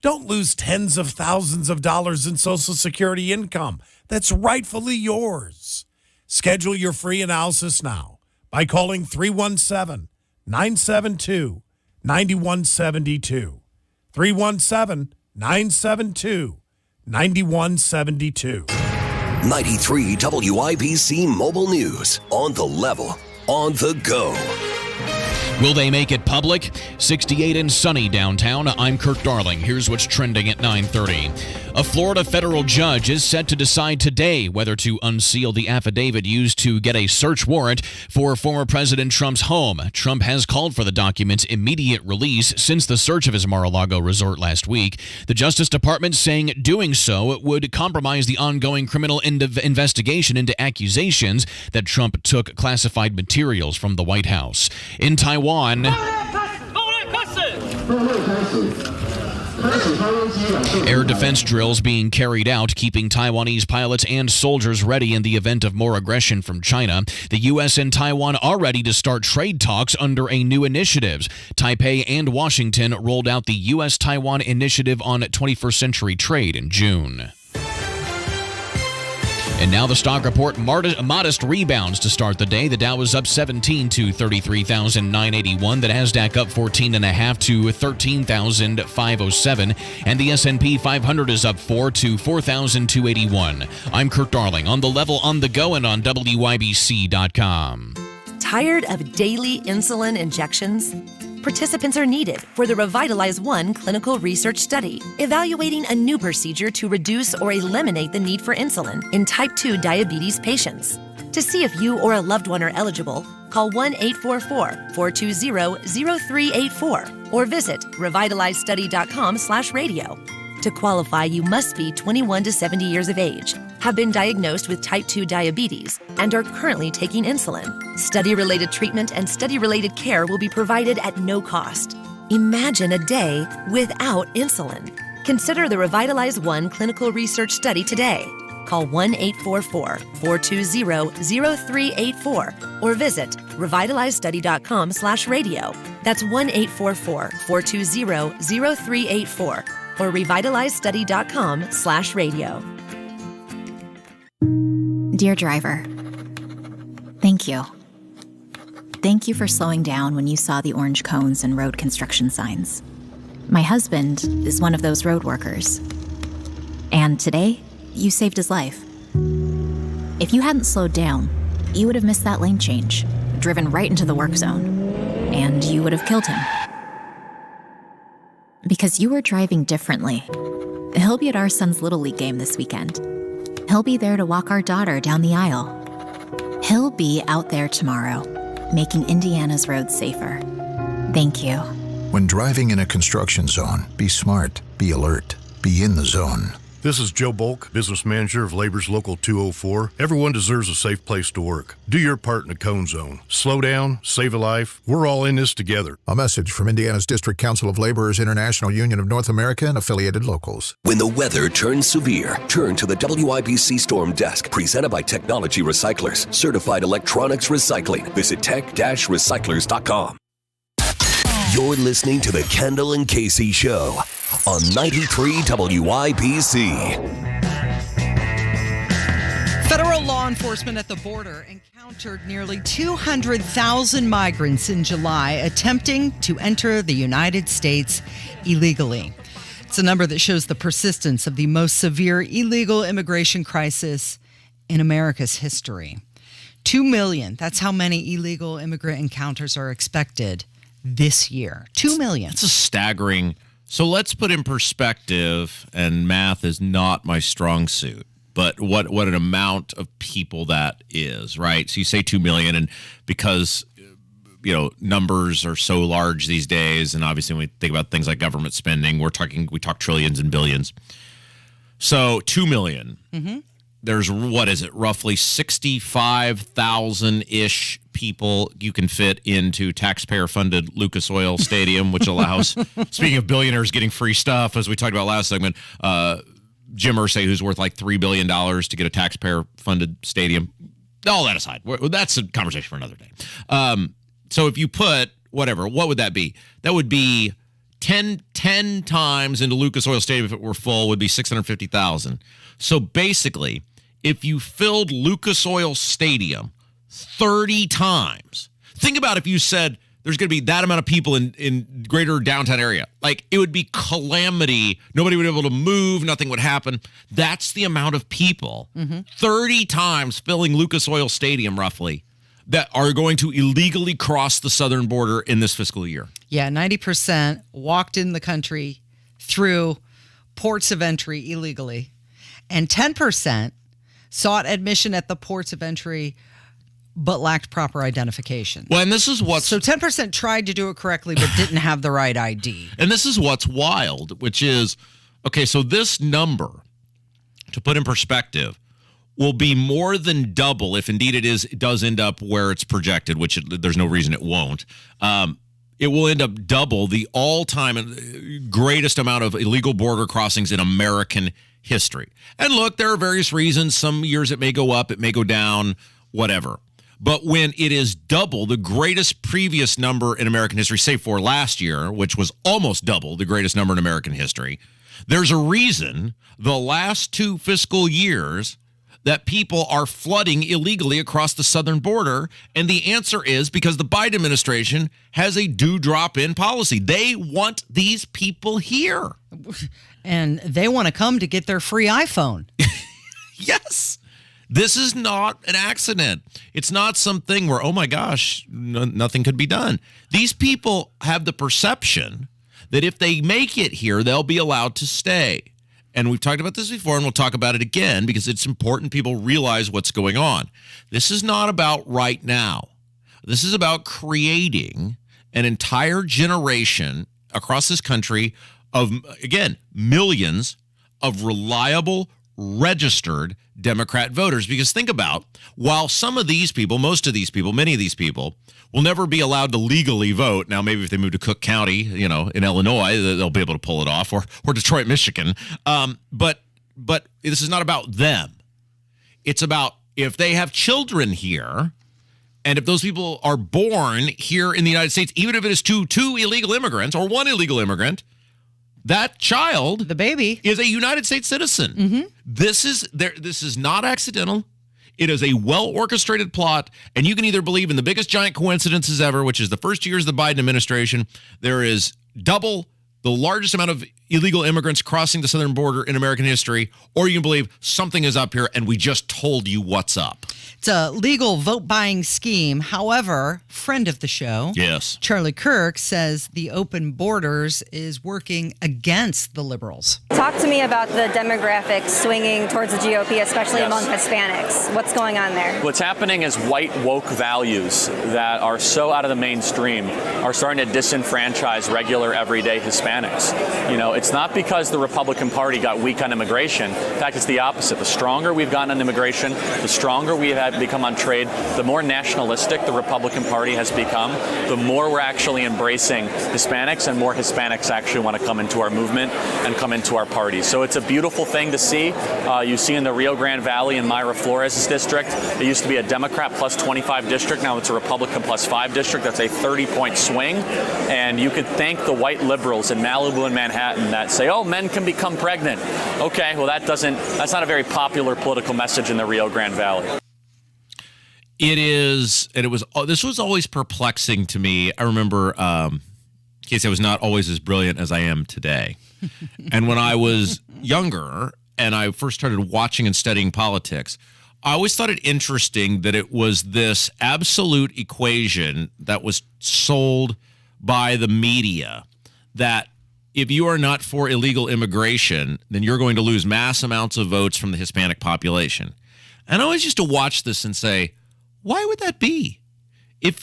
Don't lose tens of thousands of dollars in Social Security income that's rightfully yours. Schedule your free analysis now by calling 317-972-9172. 317-972-9172. 93 WIBC Mobile News. On the level, on the go. Will they make it public? 68 and sunny downtown. I'm Kurt Darling. Here's what's trending at 9:30. A Florida federal judge is set to decide today whether to unseal the affidavit used to get a search warrant for former President Trump's home. Trump has called for the document's immediate release since the search of his Mar-a-Lago resort last week. The Justice Department saying doing so would compromise the ongoing criminal investigation into accusations that Trump took classified materials from the White House. In Taiwan, Air defense drills being carried out, keeping Taiwanese pilots and soldiers ready in the event of more aggression from China. The U.S. and Taiwan are ready to start trade talks under a new initiative. Taipei and Washington rolled out the U.S.-Taiwan Initiative on 21st Century Trade in June. And now the stock report, modest rebounds to start the day. The Dow was up 17 to 33,981. The Nasdaq up 14.5 to 13,507. And the S&P 500 is up 4 to 4,281. I'm Kurt Darling on The Level, on the go, and on WIBC.com. Tired of daily insulin injections? Participants are needed for the Revitalize 1 clinical research study, evaluating a new procedure to reduce or eliminate the need for insulin in type 2 diabetes patients. To see if you or a loved one are eligible, call 1-844-420-0384 or visit revitalizestudy.com/radio. To qualify, you must be 21 to 70 years of age, have been diagnosed with type 2 diabetes, and are currently taking insulin. Study-related treatment and study-related care will be provided at no cost. Imagine a day without insulin. Consider the Revitalize 1 clinical research study today. Call 1-844-420-0384 or visit revitalizestudy.com/radio. That's 1-844-420-0384 or revitalizestudy.com/radio. Dear driver, thank you. Thank you for slowing down when you saw the orange cones and road construction signs. My husband is one of those road workers. And today, you saved his life. If you hadn't slowed down, you would have missed that lane change, driven right into the work zone, and you would have killed him. Because you were driving differently. He'll be at our son's Little League game this weekend. He'll be there to walk our daughter down the aisle. He'll be out there tomorrow, making Indiana's roads safer. Thank you. When driving in a construction zone, be smart, be alert, be in the zone. This is Joe Bulk, business manager of Labor's Local 204. Everyone deserves a safe place to work. Do your part in the cone zone. Slow down, save a life. We're all in this together. A message from Indiana's District Council of Laborers International Union of North America and affiliated locals. When the weather turns severe, turn to the WIBC Storm Desk, presented by Technology Recyclers, certified electronics recycling. Visit tech-recyclers.com. You're listening to the Kendall and Casey Show on 93 WIBC. Federal law enforcement at the border encountered nearly 200,000 migrants in July attempting to enter the United States illegally. It's a number that shows the persistence of the most severe illegal immigration crisis in America's history. 2 million, that's how many illegal immigrant encounters are expected this year. 2 million. It's a staggering. So let's put in perspective, and math is not my strong suit, but what an amount of people that is, right? So you say 2 million, and because, you know, numbers are so large these days, and obviously when we think about things like government spending, we talk trillions and billions. So 2 million. Mm-hmm. There's, what is it, roughly 65,000-ish people you can fit into taxpayer-funded Lucas Oil Stadium, which allows, speaking of billionaires getting free stuff, as we talked about last segment, Jim Irsay, who's worth like $3 billion to get a taxpayer-funded stadium. All that aside, that's a conversation for another day. So if you put, whatever, what would that be? That would be 10 times into Lucas Oil Stadium, if it were full, would be 650,000. So basically, if you filled Lucas Oil Stadium 30 times, think about if you said there's going to be that amount of people in greater downtown area. Like, it would be calamity. Nobody would be able to move. Nothing would happen. That's the amount of people, 30 times filling Lucas Oil Stadium roughly, that are going to illegally cross the southern border in this fiscal year. Yeah, 90% walked in the country through ports of entry illegally, and 10% sought admission at the ports of entry but lacked proper identification. Well, and this is what's... So 10% tried to do it correctly but didn't have the right ID. And this is what's wild, which is, okay, so this number, to put in perspective, will be more than double, if indeed it does end up where it's projected, which there's no reason it won't. It will end up double the all-time greatest amount of illegal border crossings in American history. And look, there are various reasons. Some years it may go up, it may go down, whatever. But when it is double the greatest previous number in American history, say for last year, which was almost double the greatest number in American history, there's a reason the last 2 fiscal years that people are flooding illegally across the southern border. And the answer is because the Biden administration has a do-drop-in policy. They want these people here. And they want to come to get their free iPhone. Yes. This is not an accident. It's not something where, oh my gosh, nothing could be done. These people have the perception that if they make it here, they'll be allowed to stay. And we've talked about this before, and we'll talk about it again because it's important people realize what's going on. This is not about right now. This is about creating an entire generation across this country of, again, millions of reliable, registered Democrat voters. Because think about, while some of these people, most of these people, many of these people will never be allowed to legally vote. Now, maybe if they move to Cook County, in Illinois, they'll be able to pull it off, or Detroit, Michigan. But this is not about them. It's about if they have children here, and if those people are born here in the United States, even if it is two illegal immigrants or one illegal immigrant, that child, the baby, is a United States citizen. Mm-hmm. This is not accidental. It is a well-orchestrated plot, and you can either believe in the biggest giant coincidences ever, which is the first years of the Biden administration, there is double the largest amount of illegal immigrants crossing the southern border in American history, or you can believe something is up here and we just told you what's up. It's a legal vote-buying scheme. However, friend of the show, yes, Charlie Kirk, says the open borders is working against the liberals. Talk to me about the demographics swinging towards the GOP, especially among Hispanics. What's going on there? What's happening is white woke values that are so out of the mainstream are starting to disenfranchise regular, everyday Hispanics. It's not because the Republican Party got weak on immigration. In fact, it's the opposite. The stronger we've gotten on immigration, the stronger we have become on trade, the more nationalistic the Republican Party has become, the more we're actually embracing Hispanics, and more Hispanics actually want to come into our movement and come into our party. So it's a beautiful thing to see. You see in the Rio Grande Valley in Mayra Flores' district, it used to be a Democrat plus 25 district. Now it's a Republican plus 5 district. That's a 30-point swing. And you could thank the white liberals in Malibu and Manhattan that say, oh, men can become pregnant. Okay, well, that's not a very popular political message in the Rio Grande Valley. It is, and this was always perplexing to me. I remember, in case I was not always as brilliant as I am today. And when I was younger and I first started watching and studying politics, I always thought it interesting that it was this absolute equation that was sold by the media that if you are not for illegal immigration, then you're going to lose mass amounts of votes from the Hispanic population. And I always used to watch this and say, why would that be?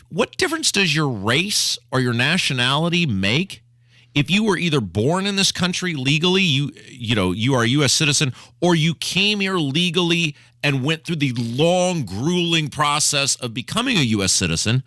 What difference does your race or your nationality make? If you were either born in this country legally, you are a U.S. citizen, or you came here legally and went through the long, grueling process of becoming a U.S. citizen,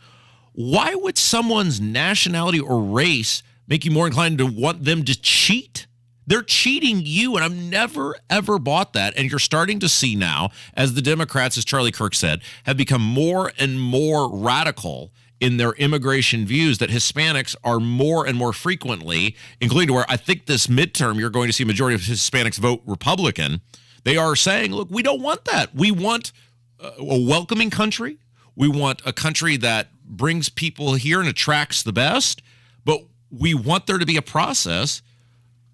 why would someone's nationality or race make you more inclined to want them to cheat? They're cheating you, and I've never, ever bought that. And you're starting to see now, as the Democrats, as Charlie Kirk said, have become more and more radical in their immigration views, that Hispanics are more and more frequently, including to where I think this midterm you're going to see a majority of Hispanics vote Republican. They are saying, look, we don't want that. We want a welcoming country. We want a country that brings people here and attracts the best, but we want there to be a process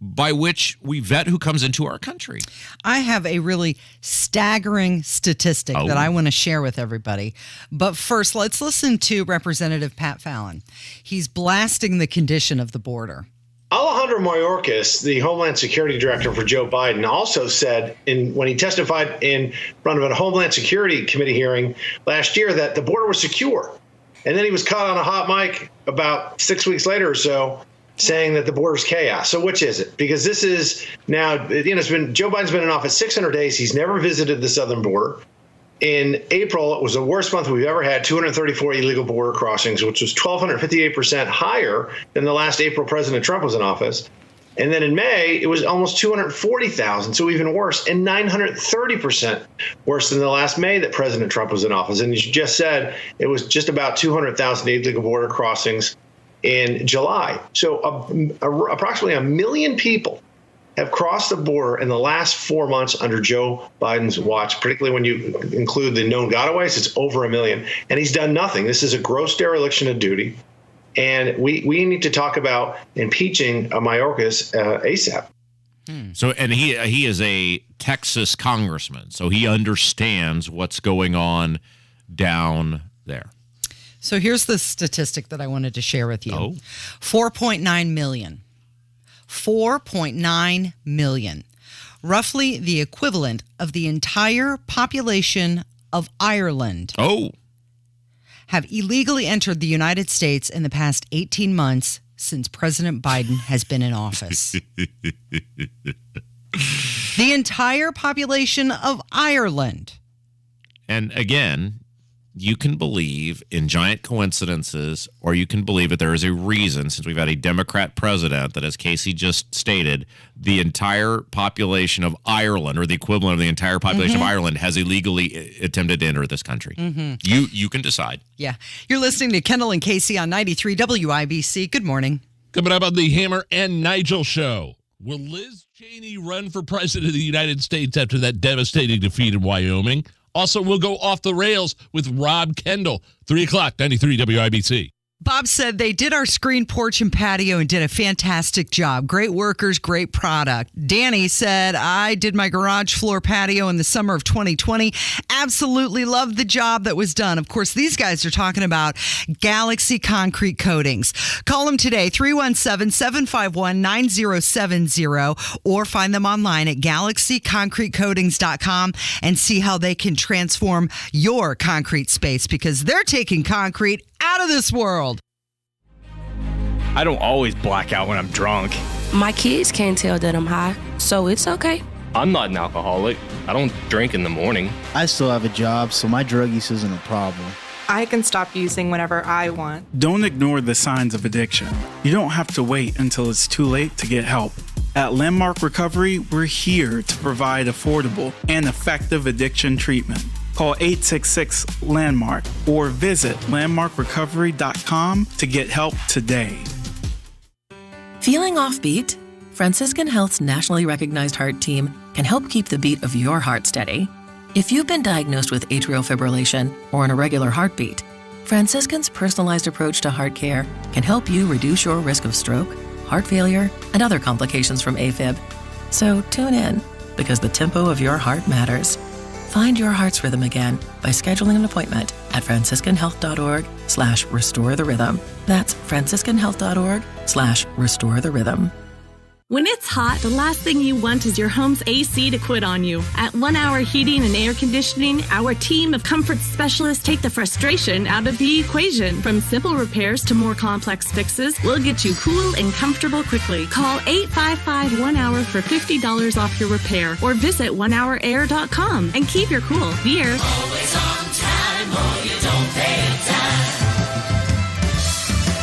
by which we vet who comes into our country. I have a really staggering statistic that I want to share with everybody. But first, let's listen to Representative Pat Fallon. He's blasting the condition of the border. Alejandro Mayorkas, the Homeland Security Director for Joe Biden, also said when he testified in front of a Homeland Security Committee hearing last year that the border was secure. And then he was caught on a hot mic about 6 weeks later or so saying that the border's chaos. So which is it? Because this is now, Joe Biden's been in office 600 days. He's never visited the southern border. In April, it was the worst month we've ever had, 234 illegal border crossings, which was 1,258% higher than the last April President Trump was in office. And then in May, it was almost 240,000, so even worse, and 930% worse than the last May that President Trump was in office. And as you just said, it was just about 200,000 illegal border crossings in July. So approximately 1 million people have crossed the border in the last 4 months under Joe Biden's watch, particularly when you include the known gotaways. It's over 1 million. And he's done nothing. This is a gross dereliction of duty. And we need to talk about impeaching Mayorkas ASAP. So, and he is a Texas congressman, so he understands what's going on down there. So here's the statistic that I wanted to share with you. 4.9 million. 4.9 million. Roughly the equivalent of the entire population of Ireland. Have illegally entered the United States in the past 18 months since President Biden has been in office. The entire population of Ireland. And again, you can believe in giant coincidences, or you can believe that there is a reason, since we've had a Democrat president, that, as Casey just stated, the entire population of Ireland, or the equivalent of the entire population of Ireland, has illegally attempted to enter this country. You can decide. Yeah. You're listening to Kendall and Casey on 93 WIBC. Good morning. Coming up on the Hammer and Nigel show. Will Liz Cheney run for president of the United States after that devastating defeat in Wyoming? Also, we'll go off the rails with Rob Kendall. 3 o'clock, 93 WIBC. Bob said they did our screen porch and patio and did a fantastic job. Great workers, great product. Danny said, I did my garage floor patio in the summer of 2020. Absolutely loved the job that was done. Of course, these guys are talking about Galaxy Concrete Coatings. Call them today, 317-751-9070, or find them online at galaxyconcretecoatings.com and see how they can transform your concrete space, because they're taking concrete out of this world. I don't always black out when I'm drunk. My kids can't tell that I'm high, so it's okay. I'm not an alcoholic. I don't drink in the morning. I still have a job, so my drug use isn't a problem. I can stop using whenever I want. Don't ignore the signs of addiction. You don't have to wait until it's too late to get help. At Landmark Recovery, we're here to provide affordable and effective addiction treatment. Call 866-LANDMARK or visit landmarkrecovery.com to get help today. Feeling offbeat? Franciscan Health's nationally recognized heart team can help keep the beat of your heart steady. If you've been diagnosed with atrial fibrillation or an irregular heartbeat, Franciscan's personalized approach to heart care can help you reduce your risk of stroke, heart failure, and other complications from AFib. So tune in, because the tempo of your heart matters. Find your heart's rhythm again by scheduling an appointment at franciscanhealth.org/restore the rhythm. That's franciscanhealth.org/restore the rhythm. When it's hot, the last thing you want is your home's AC to quit on you. At 1 Hour Heating and Air Conditioning, our team of comfort specialists take the frustration out of the equation. From simple repairs to more complex fixes, we'll get you cool and comfortable quickly. Call 855-1-HOUR for $50 off your repair, or visit onehourair.com and keep your cool. Beer. Always on time, or you don't pay time.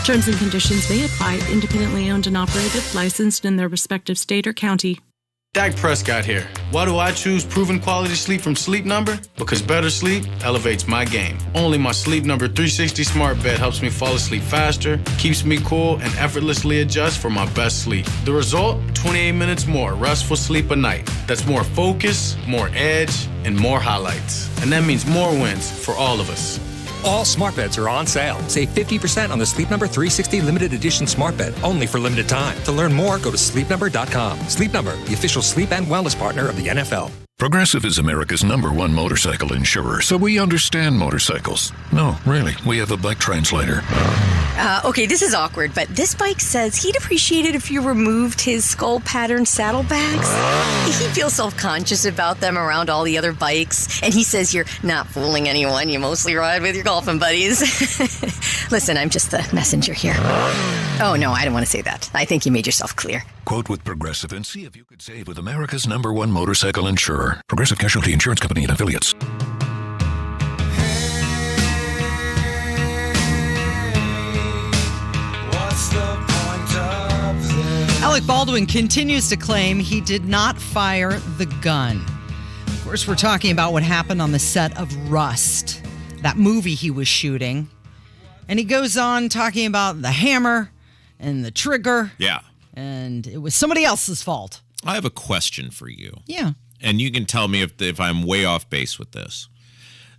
Terms and conditions may apply. Independently owned and operated, licensed in their respective state or county. Dak Prescott here. Why do I choose proven quality sleep from Sleep Number? Because better sleep elevates my game. Only my Sleep Number 360 smart bed helps me fall asleep faster, keeps me cool, and effortlessly adjusts for my best sleep. The result? 28 minutes more restful sleep a night. That's more focus, more edge, and more highlights. And that means more wins for all of us. All smart beds are on sale. Save 50% on the Sleep Number 360 limited edition smart bed, only for limited time. To learn more, go to sleepnumber.com. Sleep Number, the official sleep and wellness partner of the NFL. Progressive is America's #1 motorcycle insurer, so we understand motorcycles. No, really, we have a bike translator. Okay, this is awkward, but this bike says he'd appreciate it if you removed his skull pattern saddlebags. He feels self-conscious about them around all the other bikes, and he says you're not fooling anyone. You mostly ride with your golfing buddies. Listen, I'm just the messenger here. Oh, no, I don't want to say that. I think you made yourself clear. Quote with Progressive and see if you could save with America's #1 motorcycle insurer. Progressive Casualty Insurance Company and Affiliates. Alec Baldwin continues to claim he did not fire the gun. Of course, we're talking about what happened on the set of Rust, that movie he was shooting. And he goes on talking about the hammer and the trigger. Yeah. And it was somebody else's fault. I have a question for you. Yeah. And you can tell me if I'm way off base with this.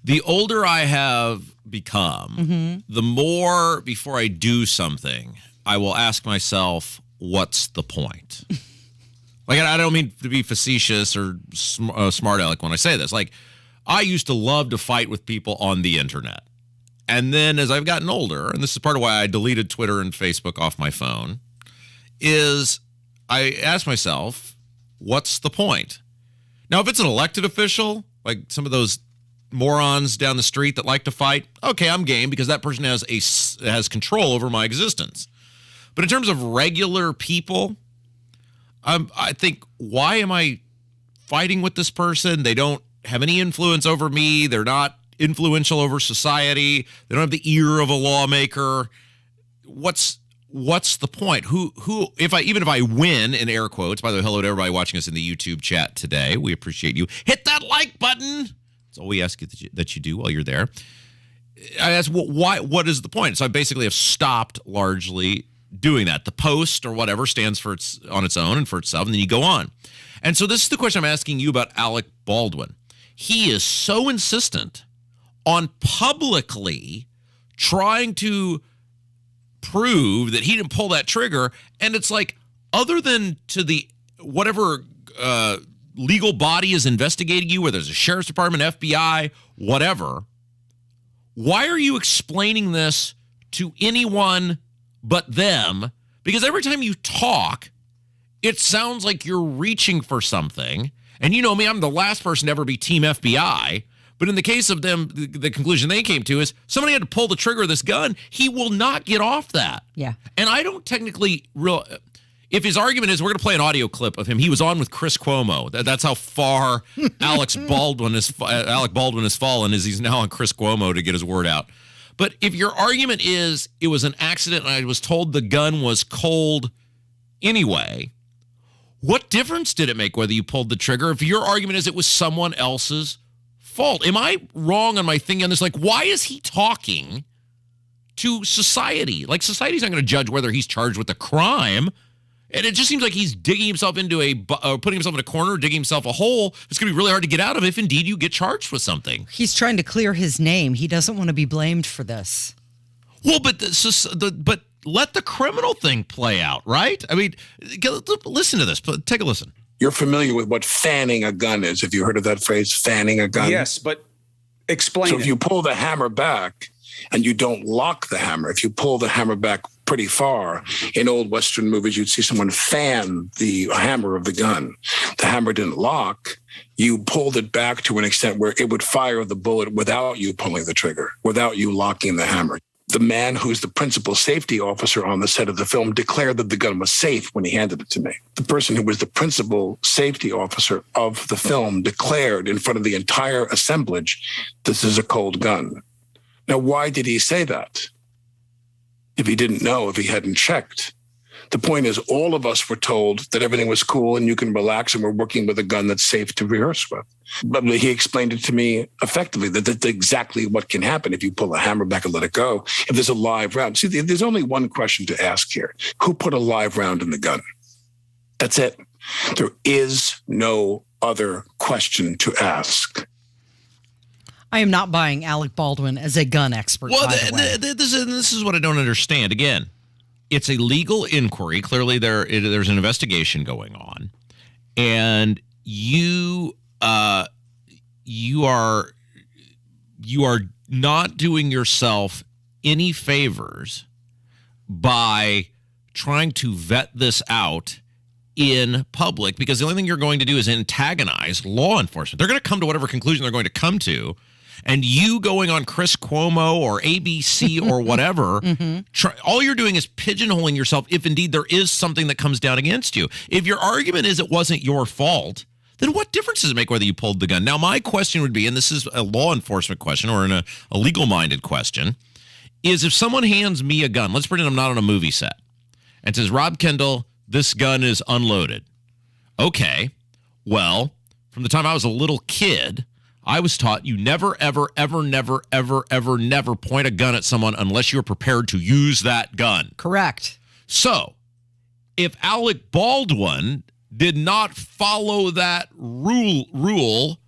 The older I have become, the more before I do something, I will ask myself, what's the point? Like, I don't mean to be facetious or smart aleck when I say this. Like, I used to love to fight with people on the internet. And then as I've gotten older, and this is part of why I deleted Twitter and Facebook off my phone, is I ask myself, what's the point? Now, if it's an elected official, like some of those morons down the street that like to fight, okay, I'm game because that person has control over my existence. But in terms of regular people, I think, why am I fighting with this person? They don't have any influence over me. They're not influential over society. They don't have the ear of a lawmaker. What's the point? Even if I win, in air quotes, by the way, hello to everybody watching us in the YouTube chat today. We appreciate you. Hit that like button. That's all we ask that you do while you're there. I ask, what is the point? So I basically have stopped largely doing that. The post or whatever stands for on its own and for itself, and then you go on. And so this is the question I'm asking you about Alec Baldwin. He is so insistent on publicly trying to prove that he didn't pull that trigger, and it's like, other than to the whatever legal body is investigating you, whether it's a sheriff's department, FBI, whatever, why are you explaining this to anyone but them? Because every time you talk, it sounds like you're reaching for something. And you know me, I'm the last person to ever be Team FBI. But in the case of them, the conclusion they came to is somebody had to pull the trigger of this gun. He will not get off that. Yeah. And I don't technically if his argument is, we're going to play an audio clip of him. He was on with Chris Cuomo. That's how far Alec Baldwin has fallen, is he's now on Chris Cuomo to get his word out. But if your argument is it was an accident and I was told the gun was cold anyway, what difference did it make whether you pulled the trigger? If your argument is it was someone else's fault, am I wrong on my thinking on this? Like, why is he talking to society? Like, society's not going to judge whether he's charged with a crime. And it just seems like he's digging himself into putting himself in a corner, digging himself a hole. It's going to be really hard to get out of if indeed you get charged with something. He's trying to clear his name. He doesn't want to be blamed for this. Well, but let the criminal thing play out, right? I mean, listen to this. Take a listen. You're familiar with what fanning a gun is. Have you heard of that phrase, fanning a gun? Yes, but explain So if you pull the hammer back and you don't lock the hammer, if you pull the hammer back pretty far, in old Western movies, you'd see someone fan the hammer of the gun. The hammer didn't lock. You pulled it back to an extent where it would fire the bullet without you pulling the trigger, without you locking the hammer. The man who's the principal safety officer on the set of the film declared that the gun was safe when he handed it to me. The person who was the principal safety officer of the film declared in front of the entire assemblage, this is a cold gun. Now, why did he say that? If he didn't know, if he hadn't checked. The point is, all of us were told that everything was cool and you can relax and we're working with a gun that's safe to rehearse with. But he explained it to me effectively, that that's exactly what can happen if you pull a hammer back and let it go. If there's a live round. See, there's only one question to ask here. Who put a live round in the gun? That's it. There is no other question to ask. I am not buying Alec Baldwin as a gun expert. Well, by the way. this is what I don't understand. Again, it's a legal inquiry. Clearly, there's an investigation going on, and you are not doing yourself any favors by trying to vet this out in public, because the only thing you're going to do is antagonize law enforcement. They're going to come to whatever conclusion they're going to come to. And you going on Chris Cuomo or ABC or whatever, all you're doing is pigeonholing yourself if indeed there is something that comes down against you. If your argument is it wasn't your fault, then what difference does it make whether you pulled the gun? Now, my question would be, and this is a law enforcement question or a legal-minded question, is if someone hands me a gun, let's pretend I'm not on a movie set, and says, Rob Kendall, this gun is unloaded. Okay, well, from the time I was a little kid, I was taught you never, ever, ever, never, ever, ever, never point a gun at someone unless you're prepared to use that gun. Correct. So, if Alec Baldwin did not follow that rule,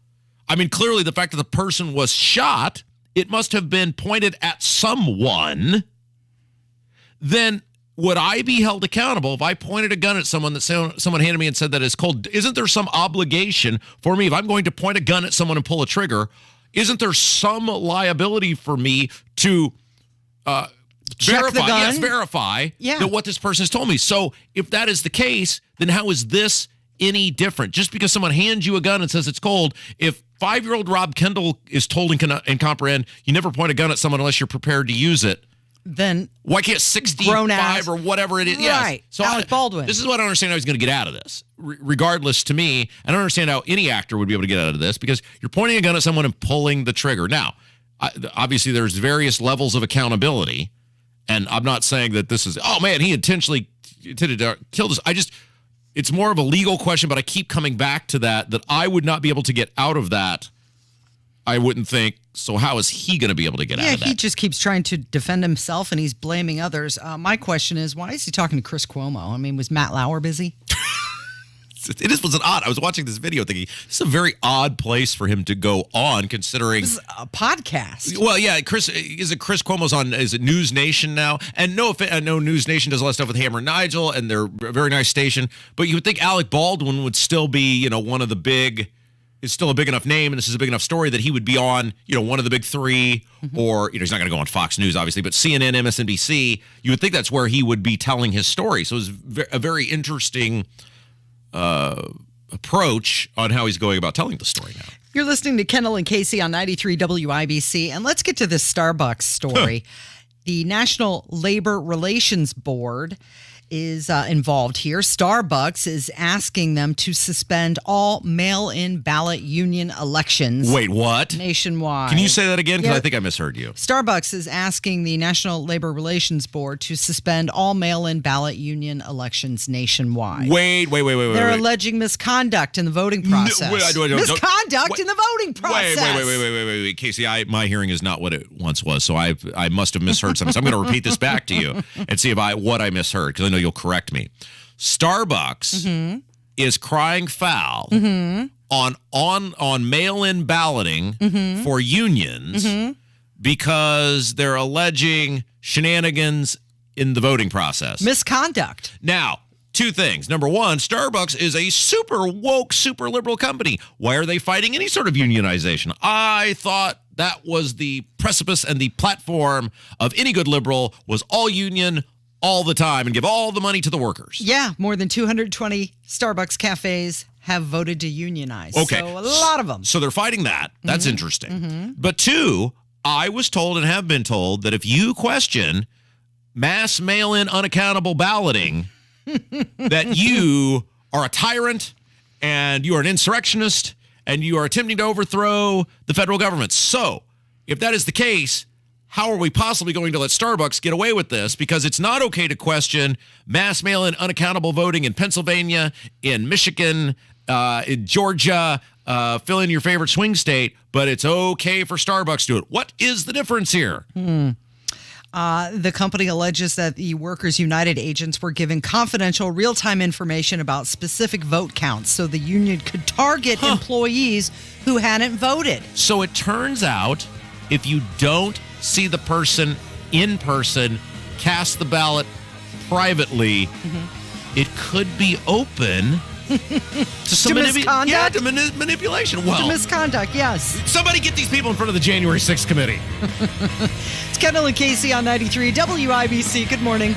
I mean, clearly the fact that the person was shot, it must have been pointed at someone, then would I be held accountable if I pointed a gun at someone that someone handed me and said that it's cold? Isn't there some obligation for me, if I'm going to point a gun at someone and pull a trigger, isn't there some liability for me to verify that what this person has told me? So if that is the case, then how is this any different? Just because someone hands you a gun and says it's cold, if 5-year-old Rob Kendall is told and comprehend, you never point a gun at someone unless you're prepared to use it, then why can't 65 or whatever it is? Right. Yes. So Alec Baldwin. This is what I don't understand how he's going to get out of this. Regardless, to me, I don't understand how any actor would be able to get out of this, because you're pointing a gun at someone and pulling the trigger. Now, obviously, there's various levels of accountability, and I'm not saying that this is, oh man, he intentionally intended to kill this. It's more of a legal question, but I keep coming back to that I would not be able to get out of that. I wouldn't think. So how is he going to be able to get out of that? Yeah, he just keeps trying to defend himself, and he's blaming others. My question is, why is he talking to Chris Cuomo? I mean, was Matt Lauer busy? It was an odd. I was watching this video thinking, this is a very odd place for him to go on, considering This is a podcast. Well, yeah, Chris Cuomo's on? Is it News Nation now? And I know News Nation does a lot of stuff with Hammer and Nigel, and they're a very nice station. But you would think Alec Baldwin would still be, one of the big. It's still a big enough name, and this is a big enough story that he would be on, one of the big three, or he's not going to go on Fox News, obviously, but CNN, MSNBC. You would think that's where he would be telling his story. So it's a very interesting approach on how he's going about telling the story now. You're listening to Kendall and Casey on 93 WIBC, and let's get to this Starbucks story. The National Labor Relations Board is involved here. Starbucks is asking them to suspend all mail-in ballot union elections. Wait, what? Nationwide. Can you say that again? Because I think I misheard you. Starbucks is asking the National Labor Relations Board to suspend all mail-in ballot union elections nationwide. Wait. They're alleging misconduct in the voting process. Misconduct in the voting process. Wait, Casey, my hearing is not what it once was, so I must have misheard something. So I'm going to repeat this back to you and see what I misheard, because I know you'll correct me. Starbucks is crying foul on mail-in balloting for unions because they're alleging shenanigans in the voting process. Misconduct. Now, two things. Number one, Starbucks is a super woke, super liberal company. Why are they fighting any sort of unionization? I thought that was the precipice and the platform of any good liberal was all union all the time and give all the money to the workers. Yeah, more than 220 Starbucks cafes have voted to unionize. Okay. So a lot of them. So they're fighting that. That's interesting. But two, I was told and have been told that if you question mass mail-in unaccountable balloting, that you are a tyrant and you are an insurrectionist and you are attempting to overthrow the federal government. So if that is the case, how are we possibly going to let Starbucks get away with this? Because it's not okay to question mass mail-in unaccountable voting in Pennsylvania, in Michigan, in Georgia, fill in your favorite swing state, but it's okay for Starbucks to do it. What is the difference here? The company alleges that the Workers United agents were given confidential real-time information about specific vote counts so the union could target employees who hadn't voted. So it turns out if you don't see the person in person, cast the ballot privately, it could be open to some misconduct? manipulation. To misconduct, yes. Somebody get these people in front of the January 6th committee. It's Kendall and Casey on 93 WIBC. Good morning.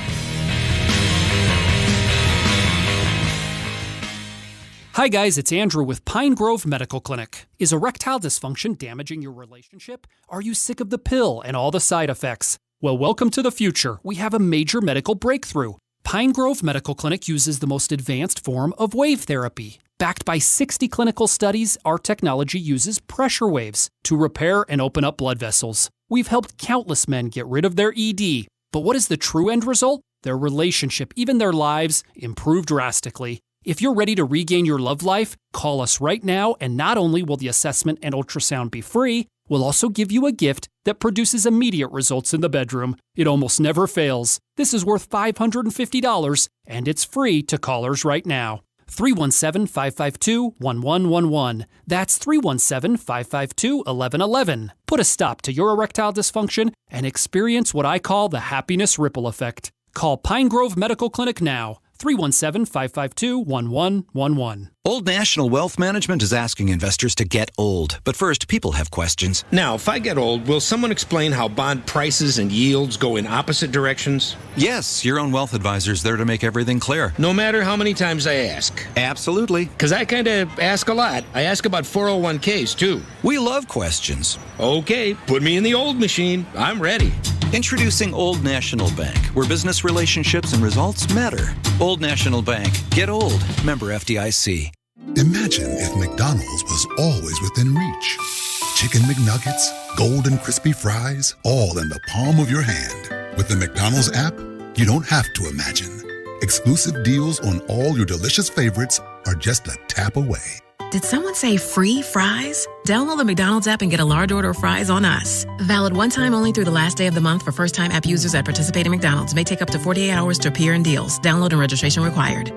Hi guys, it's Andrew with Pine Grove Medical Clinic. Is erectile dysfunction damaging your relationship? Are you sick of the pill and all the side effects? Well, welcome to the future. We have a major medical breakthrough. Pine Grove Medical Clinic uses the most advanced form of wave therapy. Backed by 60 clinical studies, our technology uses pressure waves to repair and open up blood vessels. We've helped countless men get rid of their ED. But what is the true end result? their relationship, even their lives improve drastically. If you're ready to regain your love life, call us right now, and not only will the assessment and ultrasound be free, we'll also give you a gift that produces immediate results in the bedroom. It almost never fails. This is worth $550, and it's free to callers right now. 317-552-1111. That's 317-552-1111. Put a stop to your erectile dysfunction and experience what I call the happiness ripple effect. Call Pine Grove Medical Clinic now. 317-552-1111. Old National Wealth Management is asking investors to get old. But first, people have questions. Now, if I get old, will someone explain how bond prices and yields go in opposite directions? Yes, your own wealth advisor's there to make everything clear. No matter how many times I ask. Absolutely. Because I kind of ask a lot. I ask about 401ks, too. We love questions. Okay, put me in the old machine. I'm ready. Introducing Old National Bank, where business relationships and results matter. Old National Bank. Get old. Member FDIC. Imagine if McDonald's was always within reach. Chicken McNuggets, golden crispy fries, all in the palm of your hand. With the McDonald's app, you don't have to imagine. Exclusive deals on all your delicious favorites are just a tap away. Did someone say free fries? Download the McDonald's app and get a large order of fries on us. Valid one time only through the last day of the month for first-time app users at participating McDonald's. May take up to 48 hours to appear in deals. Download and registration required.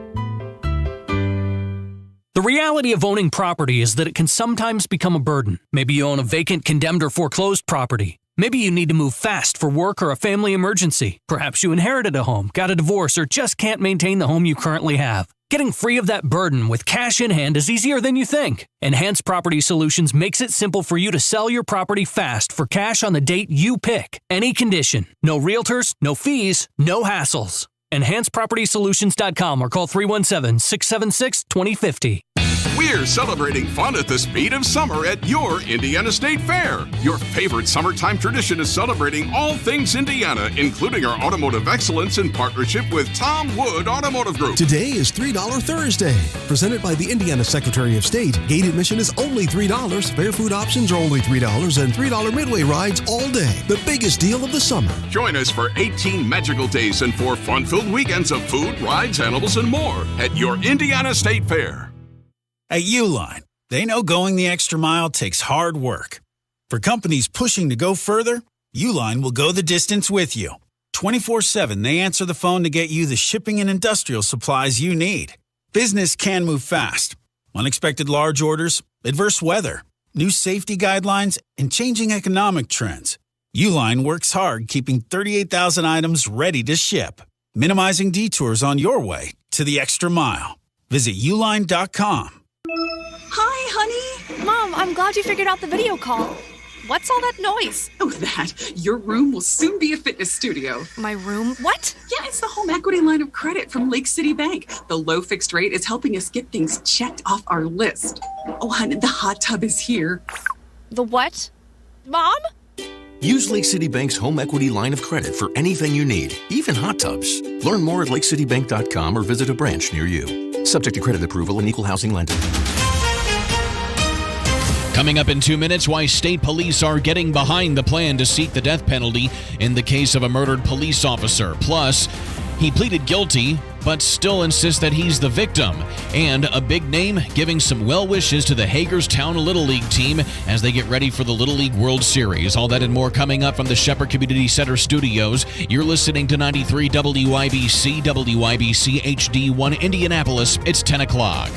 The reality of owning property is that it can sometimes become a burden. Maybe you own a vacant, condemned, or foreclosed property. Maybe you need to move fast for work or a family emergency. Perhaps you inherited a home, got a divorce, or just can't maintain the home you currently have. Getting free of that burden with cash in hand is easier than you think. Enhanced Property Solutions makes it simple for you to sell your property fast for cash on the date you pick. Any condition. No realtors, no fees, no hassles. EnhancedPropertySolutions.com or call 317-676-2050. We're celebrating fun at the speed of summer at your Indiana State Fair. Your favorite summertime tradition is celebrating all things Indiana, including our automotive excellence in partnership with Tom Wood Automotive Group. Today is $3 Thursday. Presented by the Indiana Secretary of State. Gate admission is only $3. Fair food options are only $3 and $3 midway rides all day. The biggest deal of the summer. Join us for 18 magical days and 4 fun-filled weekends of food, rides, animals, and more at your Indiana State Fair. At Uline, they know going the extra mile takes hard work. For companies pushing to go further, Uline will go the distance with you. 24/7, they answer the phone to get you the shipping and industrial supplies you need. Business can move fast. Unexpected large orders, adverse weather, new safety guidelines, and changing economic trends. Uline works hard keeping 38,000 items ready to ship, minimizing detours on your way to the extra mile. Visit uline.com. Hi, honey. Mom, I'm glad you figured out the video call. What's all that noise? Oh, that. Your room will soon be a fitness studio. My room? What? Yeah, it's the home equity line of credit from Lake City Bank. The low fixed rate is helping us get things checked off our list. Oh, honey, the hot tub is here. The what? Mom? Use Lake City Bank's home equity line of credit for anything you need, even hot tubs. Learn more at lakecitybank.com or visit a branch near you. Subject to credit approval and equal housing lender. Coming up in 2 minutes, why state police are getting behind the plan to seek the death penalty in the case of a murdered police officer. Plus, he pleaded guilty, but still insists that he's the victim. And a big name giving some well wishes to the Hagerstown Little League team as they get ready for the Little League World Series. All that and more coming up from the Shepherd Community Center studios. You're listening to 93 WIBC, WIBC HD1 Indianapolis. It's 10 o'clock.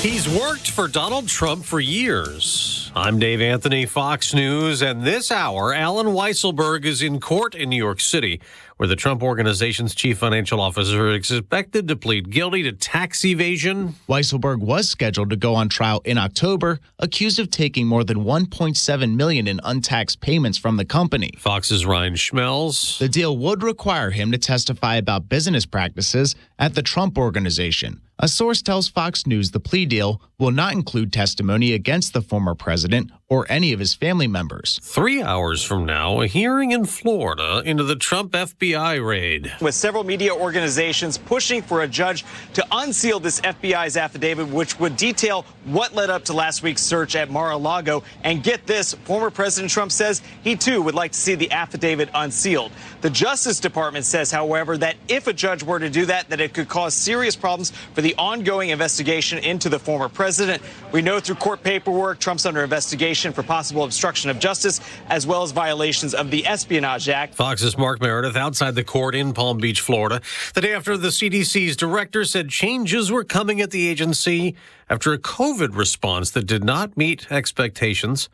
He's worked for Donald Trump for years. I'm Dave Anthony, Fox News, and this hour, Alan Weisselberg is in court in New York City, where the Trump Organization's chief financial officer is expected to plead guilty to tax evasion. Weisselberg was scheduled to go on trial in October, accused of taking more than $1.7 million in untaxed payments from the company. Fox's Ryan Schmelz. The deal would require him to testify about business practices at the Trump Organization. A source tells Fox News the plea deal will not include testimony against the former president or any of his family members. 3 hours from now, a hearing in Florida into the Trump FBI raid. With several media organizations pushing for a judge to unseal this FBI's affidavit, which would detail what led up to last week's search at Mar-a-Lago. And get this, former President Trump says he too would like to see the affidavit unsealed. The Justice Department says, however, that if a judge were to do that it could cause serious problems for the ongoing investigation into the former president. We know through court paperwork, Trump's under investigation for possible obstruction of justice, as well as violations of the Espionage Act. Fox's Mark Meredith outside the court in Palm Beach, Florida, the day after the CDC's director said changes were coming at the agency after a COVID response that did not meet expectations.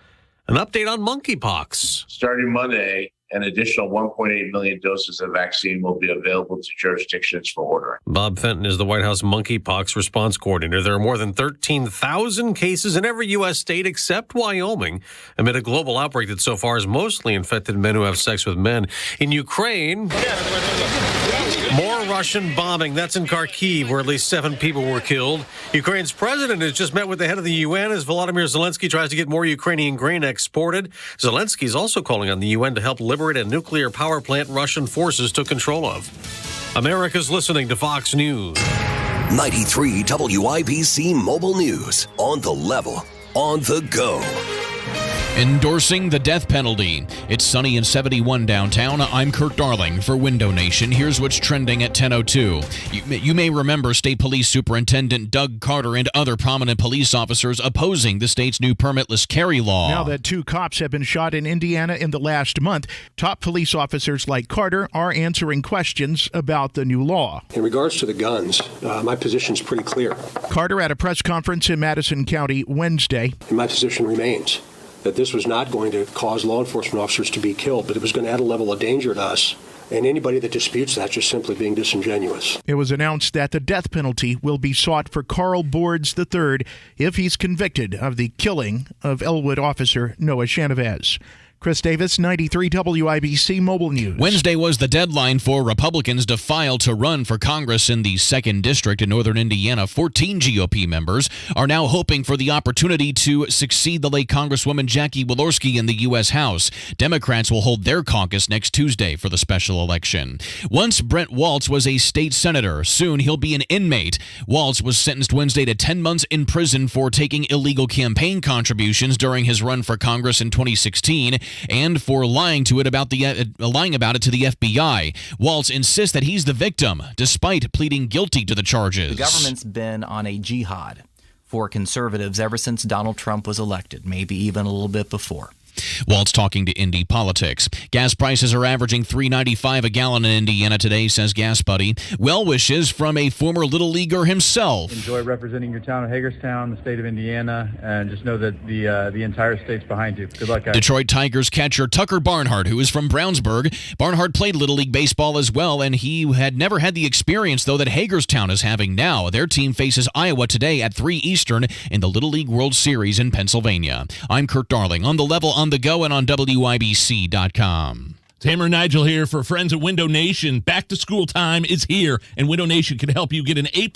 An update on monkeypox. Starting Monday, an additional 1.8 million doses of vaccine will be available to jurisdictions for ordering. Bob Fenton is the White House monkeypox response coordinator. There are more than 13,000 cases in every U.S. state except Wyoming, amid a global outbreak that so far has mostly infected men who have sex with men. In Ukraine, more Russian bombing. That's in Kharkiv, where at least 7 people were killed. Ukraine's president has just met with the head of the UN as Volodymyr Zelensky tries to get more Ukrainian grain exported. Zelensky is also calling on the UN to help liberate a nuclear power plant Russian forces took control of. America's listening to Fox News. 93 WIBC Mobile News. On the level, on the go. Endorsing the death penalty. It's sunny and 71 downtown. I'm Kurt Darling for Window Nation. Here's what's trending at 10:02. You may remember State Police Superintendent Doug Carter and other prominent police officers opposing the state's new permitless carry law. Now that 2 cops have been shot in Indiana in the last month, top police officers like Carter are answering questions about the new law. In regards to the guns, my position's pretty clear. Carter at a press conference in Madison County Wednesday. And my position remains that this was not going to cause law enforcement officers to be killed, but it was going to add a level of danger to us. And anybody that disputes that just simply being disingenuous. It was announced that the death penalty will be sought for Carl Boards III if he's convicted of the killing of Elwood officer Noah Chanovez. Chris Davis, 93 WIBC Mobile News. Wednesday was the deadline for Republicans to file to run for Congress in the 2nd District in northern Indiana. 14 GOP members are now hoping for the opportunity to succeed the late Congresswoman Jackie Walorski in the U.S. House. Democrats will hold their caucus next Tuesday for the special election. Once Brent Waltz was a state senator, soon he'll be an inmate. Waltz was sentenced Wednesday to 10 months in prison for taking illegal campaign contributions during his run for Congress in 2016. And for lying about it to the FBI. Waltz insists that he's the victim, despite pleading guilty to the charges. The government's been on a jihad for conservatives ever since Donald Trump was elected, maybe even a little bit before. Waltz talking to Indy Politics. Gas prices are averaging $3.95 a gallon in Indiana today, says Gas Buddy. Well wishes from a former Little Leaguer himself. Enjoy representing your town of Hagerstown, the state of Indiana, and just know that the entire state's behind you. Good luck, guys. Detroit Tigers catcher Tucker Barnhart, who is from Brownsburg. Barnhart played Little League Baseball as well, and he had never had the experience, though, that Hagerstown is having now. Their team faces Iowa today at 3 Eastern in the Little League World Series in Pennsylvania. I'm Kurt Darling, on the level, on the go, and on WIBC.com. Tamer and Nigel here for friends at Window Nation. Back to school time is here, and Window Nation can help you get an A+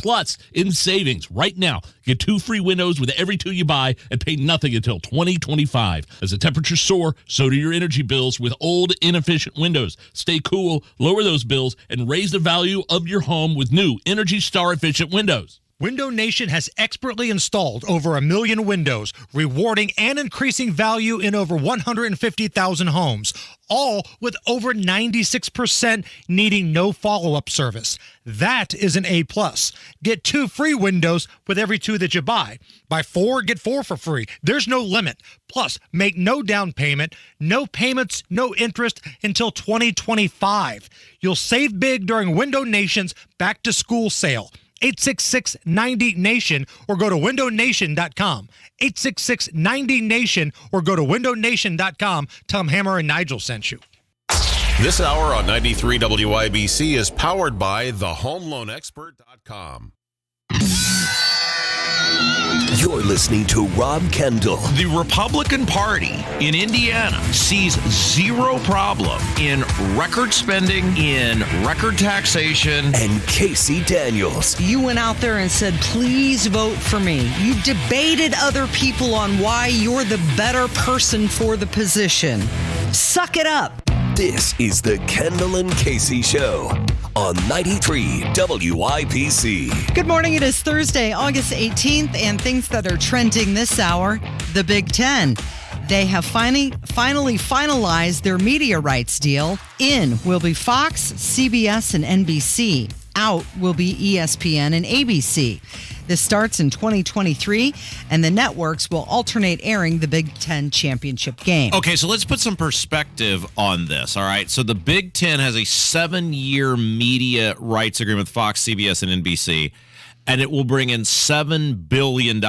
in savings right now. Get 2 free windows with every 2 you buy and pay nothing until 2025. As the temperatures soar, so do your energy bills with old, inefficient windows. Stay cool, lower those bills, and raise the value of your home with new Energy Star efficient windows. Window Nation has expertly installed over 1 million windows, rewarding and increasing value in over 150,000 homes, all with over 96% needing no follow-up service. That is an A+. Get 2 free windows with every 2 that you buy. Buy 4, get 4 for free. There's no limit. Plus, make no down payment, no payments, no interest until 2025. You'll save big during Window Nation's back-to-school sale. 866-90-NATION or go to windownation.com. 866-90-NATION or go to windownation.com. Tell them Hammer and Nigel sent you. This hour on 93 WIBC is powered by thehomeloanexpert.com. You're listening to Rob Kendall. The Republican Party in Indiana sees zero problem in record spending, in record taxation. And Casey Daniels. You went out there and said, please vote for me. You debated other people on why you're the better person for the position. Suck it up. This is the Kendall and Casey Show on 93 WIBC. Good morning. It is Thursday, August 18th, and things that are trending this hour, the Big Ten. They have finally finalized their media rights deal. In will be Fox, CBS, and NBC. Out will be ESPN and ABC. This starts in 2023, and the networks will alternate airing the Big Ten championship game. Okay, so let's put some perspective on this, all right? So the Big Ten has a 7-year media rights agreement with Fox, CBS, and NBC, and it will bring in $7 billion.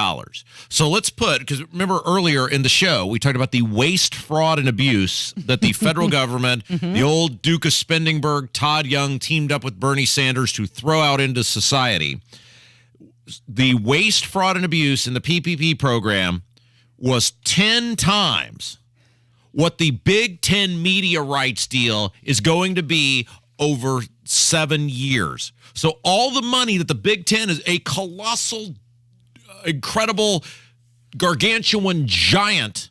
So let's put, because remember earlier in the show, we talked about the waste, fraud, and abuse that the federal government, the old Duke of Spendingburg, Todd Young, teamed up with Bernie Sanders to throw out into society. The waste, fraud, and abuse in the PPP program was 10 times what the Big Ten media rights deal is going to be over 7 years. So all the money that the Big Ten is a colossal, incredible, gargantuan giant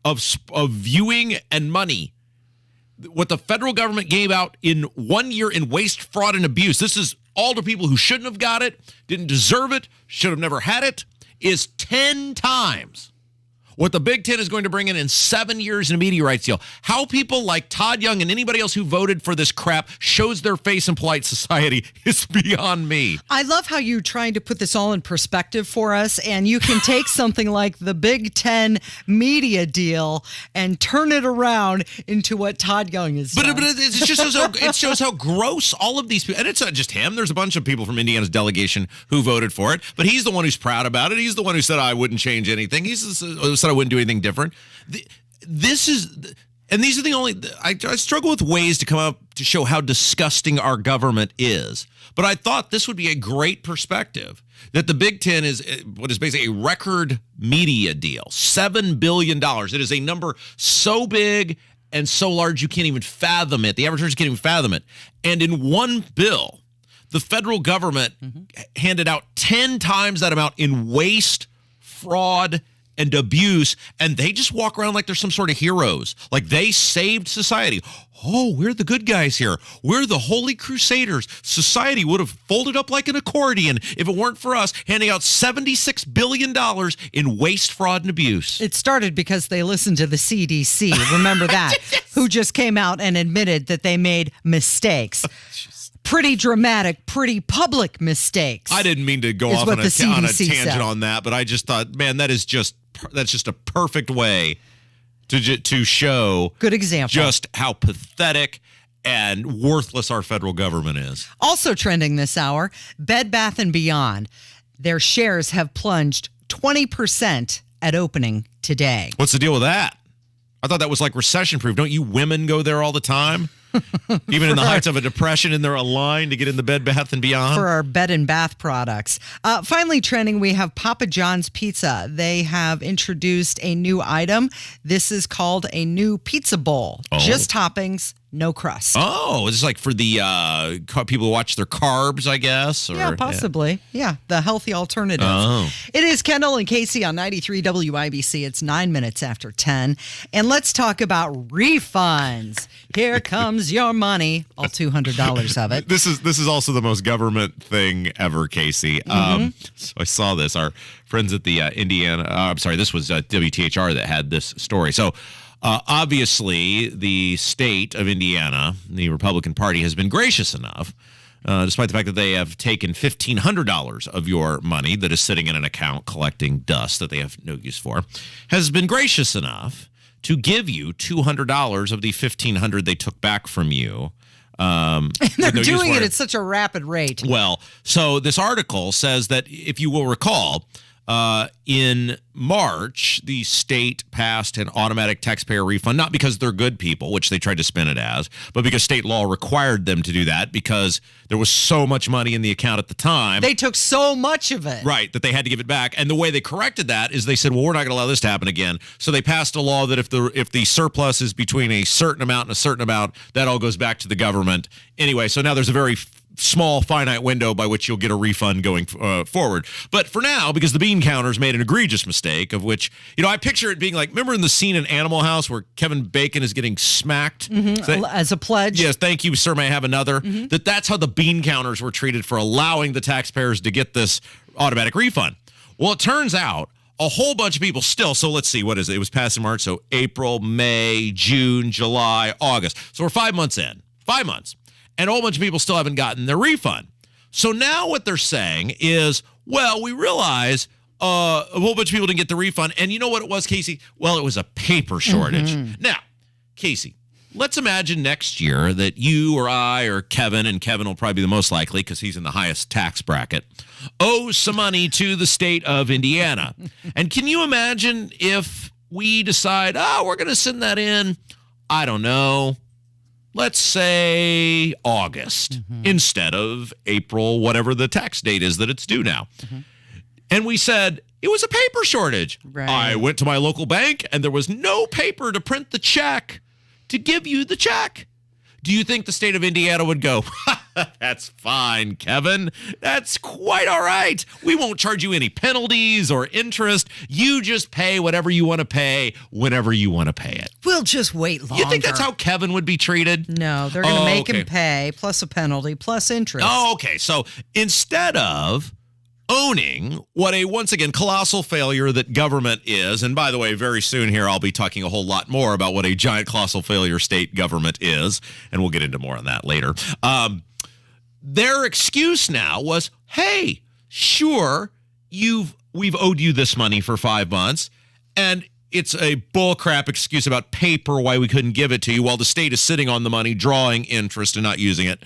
of viewing and money. What the federal government gave out in 1 year in waste, fraud, and abuse, this is all the people who shouldn't have got it, didn't deserve it, should have never had it, is 10 times what the Big Ten is going to bring in 7 years in a media rights deal. How people like Todd Young and anybody else who voted for this crap shows their face in polite society is beyond me. I love how you're trying to put this all in perspective for us, and you can take something like the Big Ten media deal and turn it around into what Todd Young is doing. But it shows how gross all of these people, and it's not just him. There's a bunch of people from Indiana's delegation who voted for it, but he's the one who's proud about it. He's the one who said, I wouldn't change anything. He's I wouldn't do anything different. These are the only, I struggle with ways to come up to show how disgusting our government is. But I thought this would be a great perspective that the Big Ten is what is basically a record media deal, $7 billion. It is a number so big and so large you can't even fathom it. The average person can't even fathom it. And in one bill, the federal government handed out 10 times that amount in waste, fraud, and abuse, and they just walk around like they're some sort of heroes. Like they saved society. Oh, we're the good guys here. We're the holy crusaders. Society would have folded up like an accordion if it weren't for us handing out $76 billion in waste, fraud, and abuse. It started because they listened to the CDC. Remember that? Who just came out and admitted that they made mistakes. Pretty dramatic, pretty public mistakes. I didn't mean to go off on a tangent on that, but I just thought, man, that's just a perfect way to show good example just how pathetic and worthless our federal government is. Also trending this hour, Bed Bath & Beyond. Their shares have plunged 20% at opening today. What's the deal with that? I thought that was like recession-proof. Don't you women go there all the time? Even in the heights of a depression, and they're a line to get in the Bed Bath & Beyond? For our bed and bath products. Finally trending, we have Papa John's Pizza. They have introduced a new item. This is called a new pizza bowl. Just toppings, no crust. Oh, it's like for the people who watch their carbs, I guess? Or, yeah, possibly. Yeah, the healthy alternative. Oh. It is Kendall and Casey on 93 WIBC. It's 9 minutes after 10. And let's talk about refunds. Here comes your money, all $200 of it. This is also the most government thing ever, Casey. So I saw this. Our friends at the this was WTHR that had this story. So obviously, the state of Indiana, the Republican Party, has been gracious enough, despite the fact that they have taken $1,500 of your money that is sitting in an account collecting dust that they have no use for, has been gracious enough to give you $200 of the $1,500 they took back from you. And they're doing it at such a rapid rate. Well, so this article says that, if you will recall, in March, the state passed an automatic taxpayer refund, not because they're good people, which they tried to spin it as, but because state law required them to do that because there was so much money in the account at the time. They took so much of it. Right, that they had to give it back. And the way they corrected that is they said, well, we're not going to allow this to happen again. So they passed a law that if the surplus is between a certain amount and a certain amount, that all goes back to the government. Anyway, so now there's a very small finite window by which you'll get a refund going forward. But for now, because the bean counters made an egregious mistake of which, I picture it being like, remember in the scene in Animal House where Kevin Bacon is getting smacked? As a pledge? Yes, thank you, sir, may I have another? That's how the bean counters were treated for allowing the taxpayers to get this automatic refund. Well, it turns out a whole bunch of people still, so let's see, what is it? It was passed in March, so April, May, June, July, August. So we're 5 months in. 5 months. And a whole bunch of people still haven't gotten their refund. So now what they're saying is, well, we realize a whole bunch of people didn't get the refund. And you know what it was, Casey? Well, it was a paper shortage. Now, Casey, let's imagine next year that you or I or Kevin, and Kevin will probably be the most likely because he's in the highest tax bracket, owes some money to the state of Indiana. And can you imagine if we decide, we're going to send that in, I don't know, let's say August instead of April, whatever the tax date is that it's due now. And we said, it was a paper shortage. Right. I went to my local bank and there was no paper to print the check to give you the check. Do you think the state of Indiana would go, that's fine, Kevin. That's quite all right. We won't charge you any penalties or interest. You just pay whatever you want to pay whenever you want to pay it. We'll just wait longer. You think that's how Kevin would be treated? No, they're going to make him pay, plus a penalty, plus interest. Oh, okay. So instead of owning what a, once again, colossal failure that government is, and by the way, very soon here I'll be talking a whole lot more about what a giant colossal failure state government is, and we'll get into more on that later. Their excuse now was, hey, sure, we've owed you this money for 5 months, and it's a bullcrap excuse about paper why we couldn't give it to you while the state is sitting on the money, drawing interest and not using it.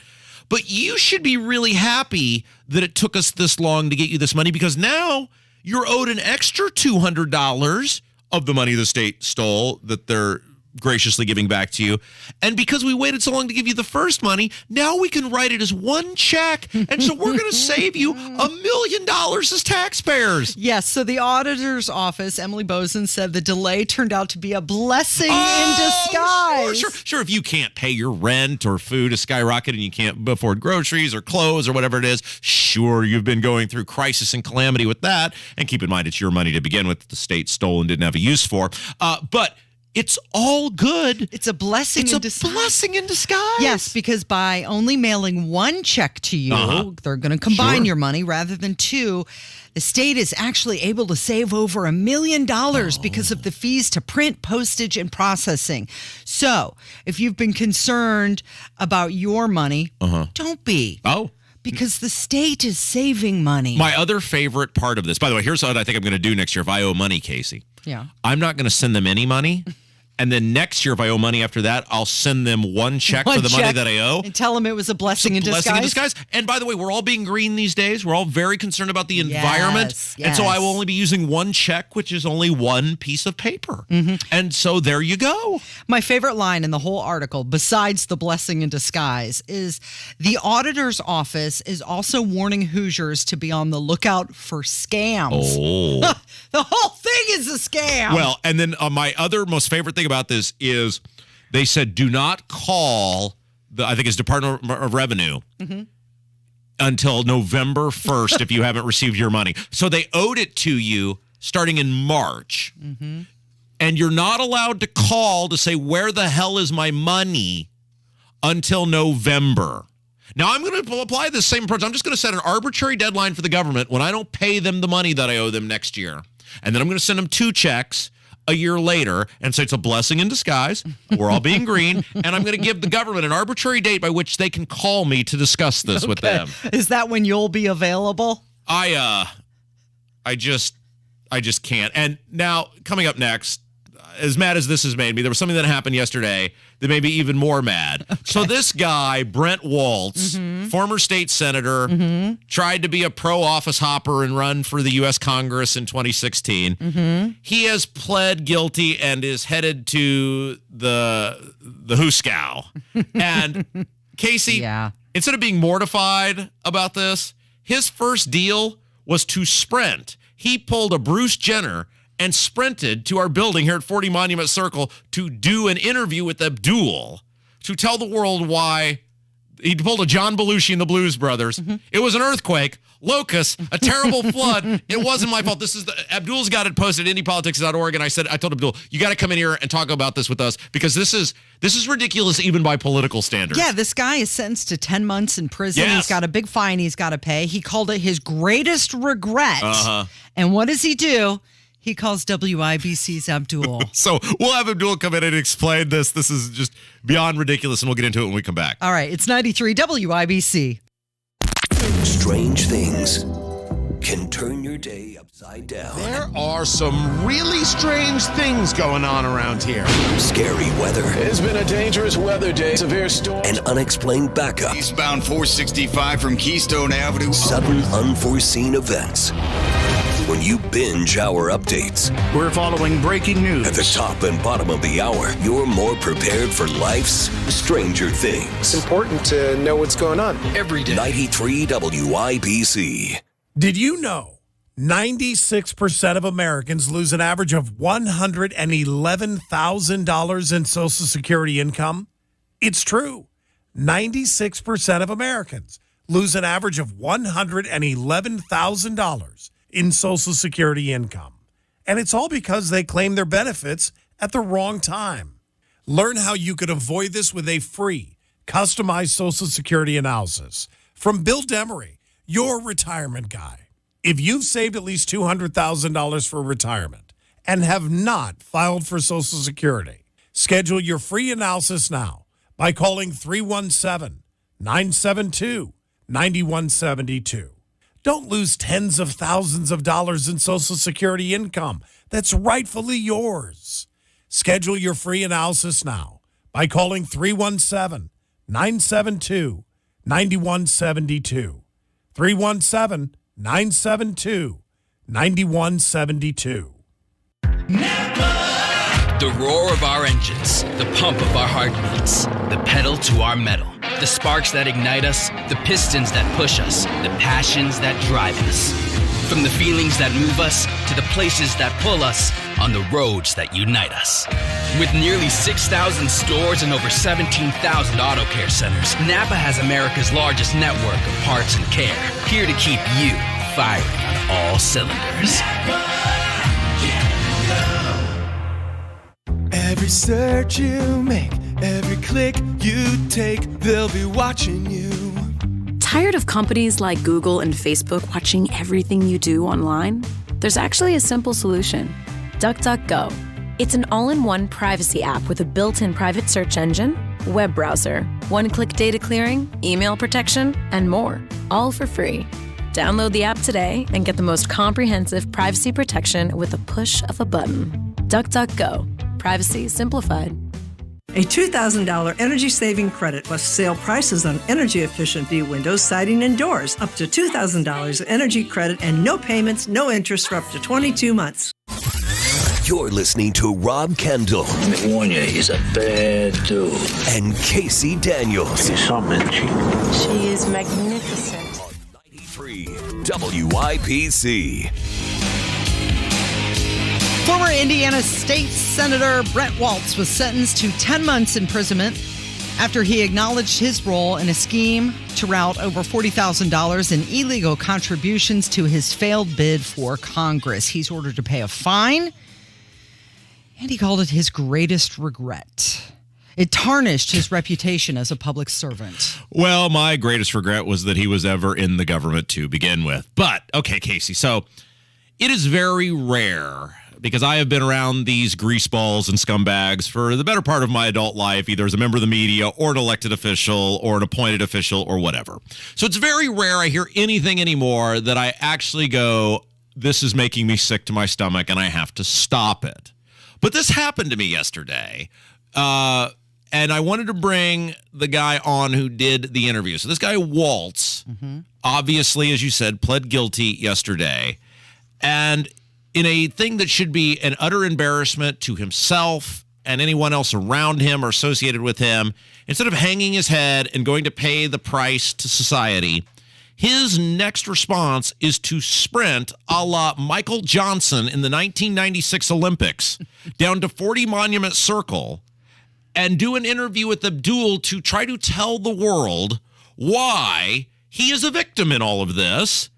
But you should be really happy that it took us this long to get you this money because now you're owed an extra $200 of the money the state stole that they're graciously giving back to you. And because we waited so long to give you the first money, now we can write it as one check. And so we're going to save you $1 million as taxpayers. Yes. So the auditor's office, Emily Bozen, said the delay turned out to be a blessing in disguise. Sure. If you can't pay your rent or food is skyrocketing and you can't afford groceries or clothes or whatever it is, sure, you've been going through crisis and calamity with that. And keep in mind, it's your money to begin with that the state stole and didn't have a use for. But it's all good. It's a blessing in disguise. Blessing in disguise. Yes, because by only mailing one check to you, they're going to combine your money rather than two. The state is actually able to save over $1 million because of the fees to print, postage, and processing. So if you've been concerned about your money, don't be. Because the state is saving money. My other favorite part of this, by the way, here's what I think I'm going to do next year if I owe money, Casey. Yeah. I'm not going to send them any money. And then next year, if I owe money after that, I'll send them one check for the money that I owe. And tell them it was a blessing in disguise. Blessing in disguise. And by the way, we're all being green these days. We're all very concerned about the environment. And so I will only be using one check, which is only one piece of paper. And so there you go. My favorite line in the whole article, besides the blessing in disguise, is the auditor's office is also warning Hoosiers to be on the lookout for scams. The whole thing is a scam. Well, and then my other most favorite thing about this is they said do not call I think it's Department of Revenue until November 1st if you haven't received your money. So they owed it to you starting in March. And you're not allowed to call to say, where the hell is my money until November. Now, I'm going to apply the same approach. I'm just going to set an arbitrary deadline for the government when I don't pay them the money that I owe them next year. And then I'm going to send them 2 checks a year later and say it's a blessing in disguise. We're all being green. And I'm going to give the government an arbitrary date by which they can call me to discuss this with them. Is that when you'll be available? I just can't. And now, coming up next, as mad as this has made me, there was something that happened yesterday that made me even more mad. Okay. So this guy, Brent Waltz, former state senator, tried to be a pro-office hopper and run for the U.S. Congress in 2016. He has pled guilty and is headed to the Hooskow. And Casey, instead of being mortified about this, his first deal was to sprint. He pulled a Bruce Jenner and sprinted to our building here at 40 Monument Circle to do an interview with Abdul to tell the world why he pulled a John Belushi and the Blues Brothers. It was an earthquake, locusts, a terrible flood. It wasn't my fault. Abdul's got it posted at IndyPolitics.org, and I told Abdul, you got to come in here and talk about this with us because this is ridiculous even by political standards. Yeah, this guy is sentenced to 10 months in prison. Yes. He's got a big fine he's got to pay. He called it his greatest regret. And what does he do? He calls WIBC's Abdul. So we'll have Abdul come in and explain this. This is just beyond ridiculous, and we'll get into it when we come back. All right, it's 93 WIBC. Strange things can turn your day upside down. There are some really strange things going on around here. Scary weather. It's been a dangerous weather day. Severe storm. And unexplained backup. Eastbound 465 from Keystone Avenue. Sudden unforeseen events. When you binge our updates, we're following breaking news. At the top and bottom of the hour, you're more prepared for life's stranger things. It's important to know what's going on every day. 93 WIBC. Did you know 96% of Americans lose an average of $111,000 in Social Security income? It's true. 96% of Americans lose an average of $111,000 in Social Security income. And it's all because they claim their benefits at the wrong time. Learn how you could avoid this with a free, customized Social Security analysis from Bill Demery, your retirement guy. If you've saved at least $200,000 for retirement and have not filed for Social Security, schedule your free analysis now by calling 317-972-9172. Don't lose tens of thousands of dollars in Social Security income that's rightfully yours. Schedule your free analysis now by calling 317-972-9172. 317-972-9172. The roar of our engines, the pump of our heartbeats, the pedal to our metal, the sparks that ignite us, the pistons that push us, the passions that drive us. From the feelings that move us to the places that pull us on the roads that unite us. With nearly 6,000 stores and over 17,000 auto care centers, Napa has America's largest network of parts and care, here to keep you firing on all cylinders. Every search you make, every click you take, they'll be watching you. Tired of companies like Google and Facebook watching everything you do online? There's actually a simple solution. DuckDuckGo. It's an all-in-one privacy app with a built-in private search engine, web browser, one-click data clearing, email protection, and more, all for free. Download the app today and get the most comprehensive privacy protection with a push of a button. DuckDuckGo. Privacy simplified. A $2,000 energy-saving credit plus sale prices on energy-efficient view windows, siding, and doors. Up to $2,000 energy credit and no payments, no interest for up to 22 months. You're listening to Rob Kendall. Let me warn you, he's a bad dude. And Casey Daniels. She's something, She is magnificent. On 93 WIBC. Former Indiana State Senator Brent Waltz was sentenced to 10 months imprisonment after he acknowledged his role in a scheme to route over $40,000 in illegal contributions to his failed bid for Congress. He's ordered to pay a fine, and he called it his greatest regret. It tarnished his reputation as a public servant. Well, my greatest regret was that he was ever in the government to begin with. But, okay, Casey, so it is very rare, because I have been around these greaseballs and scumbags for the better part of my adult life, either as a member of the media or an elected official or an appointed official or whatever. So it's very rare I hear anything anymore that I actually go, this is making me sick to my stomach and I have to stop it. But this happened to me yesterday. And I wanted to bring the guy on who did the interview. So this guy, Waltz, obviously, as you said, pled guilty yesterday. And in a thing that should be an utter embarrassment to himself and anyone else around him or associated with him, instead of hanging his head and going to pay the price to society, his next response is to sprint a la Michael Johnson in the 1996 Olympics down to 40 Monument Circle and do an interview with Abdul to try to tell the world why he is a victim in all of this.